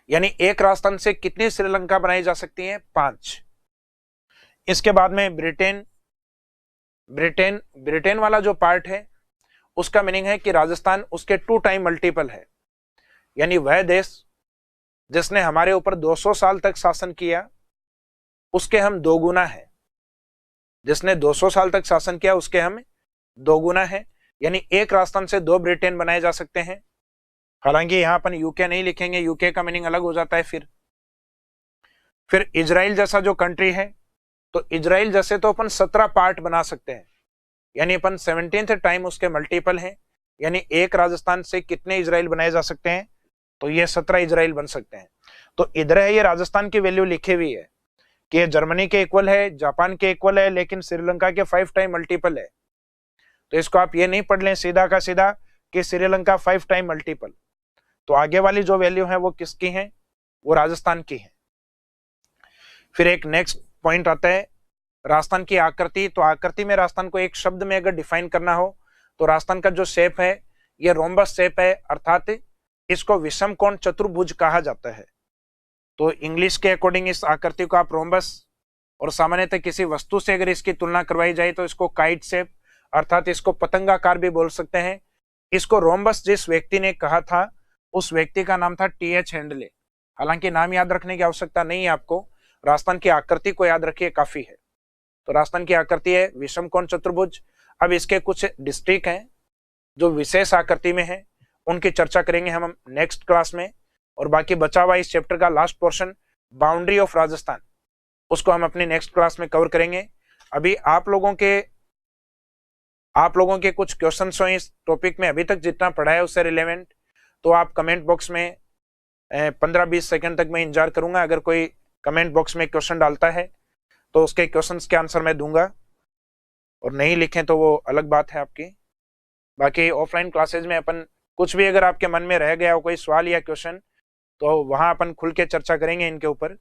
यानी एक राजस्थान से कितनी श्रीलंका बनाई जा सकती है, 5। इसके बाद में ब्रिटेन वाला जो पार्ट है उसका मीनिंग है कि राजस्थान उसके 2 टाइम मल्टीपल है, यानी वह देश जिसने हमारे ऊपर 200 साल तक शासन किया उसके हम 2 गुना है। जिसने 200 साल तक शासन किया उसके हम 2 गुना है, यानी एक राजस्थान से 2 ब्रिटेन बनाए जा सकते हैं। हालांकि यहां अपन यूके नहीं लिखेंगे, यूके का मीनिंग अलग हो जाता है। फिर इजराइल जैसा जो कंट्री है, तो इजराइल जैसे तो अपन 17 पार्ट बना सकते हैं, यानी अपन 17th टाइम उसके मल्टीपल हैं, यानी एक राजस्थान से कितने इजराइल बनाए जा सकते हैं, तो ये 17 इजराइल बन सकते हैं। तो इधर है ये राजस्थान की वैल्यू लिखी हुई है कि ये जर्मनी के इक्वल है, जापान के इक्वल है, लेकिन श्रीलंका के 5 टाइम मल्टीपल है। तो इसको आप ये नहीं पढ़ लें सीधा का सीधा कि श्रीलंका 5 टाइम मल्टीपल। तो आगे वाली जो वैल्यू है वो किसकी है, वो राजस्थान की है। फिर एक नेक्स्ट पॉइंट आता है राजस्थान की आकृति। तो आकृति में राजस्थान को एक शब्द में अगर डिफाइन करना हो तो राजस्थान का जो शेप है ये रोम्बस शेप है, अर्थात इसको विषम कोण चतुर्भुज कहा जाता है। तो इंग्लिश के अकॉर्डिंग इस आकृति को आप रोम्बस, और सामान्यतः किसी वस्तु से अगर इसकी तुलना करवाई जाए तो इसको काइट शेप, अर्थात इसको पतंगाकार भी बोल सकते हैं। इसको रोम्बस जिस व्यक्ति ने कहा था उस व्यक्ति का नाम था टी.एच. हेंडले। हालांकि नाम याद रखने की आवश्यकता नहीं है आपको, राजस्थान की आकृति को याद रखिए काफी है। तो राजस्थान की आकृति है विषम कोण चतुर्भुज। अब इसके कुछ डिस्ट्रिक्ट हैं जो विशेष आकृति में है, उनकी चर्चा करेंगे हम नेक्स्ट क्लास में। और बाकी बचा हुआ इस चैप्टर का last portion boundary of Rajasthan, उसको हम अपनी नेक्स्ट क्लास में कवर करेंगे। अभी आप लोगों के कुछ क्वेश्चंस हो इस टॉपिक में, अभी तक जितना पढ़ा है उससे रिलेवेंट, तो आप कमेंट बॉक्स में 15-20 सेकंड तक मैं इंतजार करूंगा। अगर कोई कमेंट बॉक्स में क्वेश्चन डालता है तो उसके क्वेश्चंस के आंसर मैं दूंगा, और नहीं लिखें तो वो अलग बात है आपकी। बाकी ऑफलाइन क्लासेज में अपन कुछ भी अगर आपके मन में रह गया हो कोई सवाल या क्वेश्चन, तो वहां अपन खुल के चर्चा करेंगे इनके ऊपर।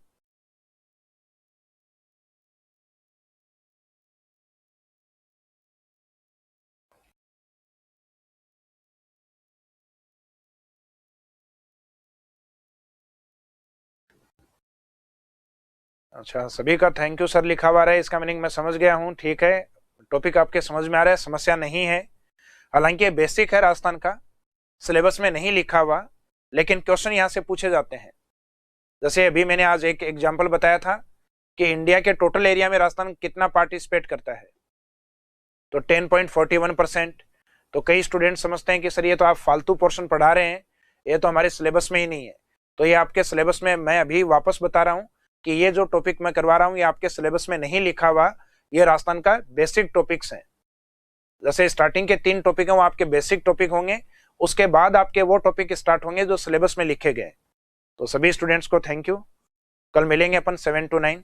अच्छा, सभी का थैंक यू सर लिखा हुआ है, इसका मीनिंग मैं समझ गया हूँ। ठीक है, टॉपिक आपके समझ में आ रहा है, समस्या नहीं है। हालांकि ये बेसिक है, राजस्थान का सिलेबस में नहीं लिखा हुआ, लेकिन क्वेश्चन यहाँ से पूछे जाते हैं। जैसे अभी मैंने आज एक एग्जाम्पल बताया था कि इंडिया के टोटल एरिया में राजस्थान कितना पार्टिसिपेट करता है, तो 10.41%। तो कई स्टूडेंट समझते हैं कि सर ये तो आप फालतू पोर्शन पढ़ा रहे हैं, ये तो हमारे सिलेबस में ही नहीं है। तो ये आपके सिलेबस में, मैं अभी वापस बता रहा हूँ कि ये जो टॉपिक मैं करवा रहा हूँ ये आपके सिलेबस में नहीं लिखा हुआ, ये राजस्थान का बेसिक टॉपिक्स हैं। जैसे स्टार्टिंग के 3 टॉपिक हैं वो आपके बेसिक टॉपिक होंगे, उसके बाद आपके वो टॉपिक स्टार्ट होंगे जो सिलेबस में लिखे गए। तो सभी स्टूडेंट्स को थैंक यू। कल मिलेंगे अपन 7 to 9।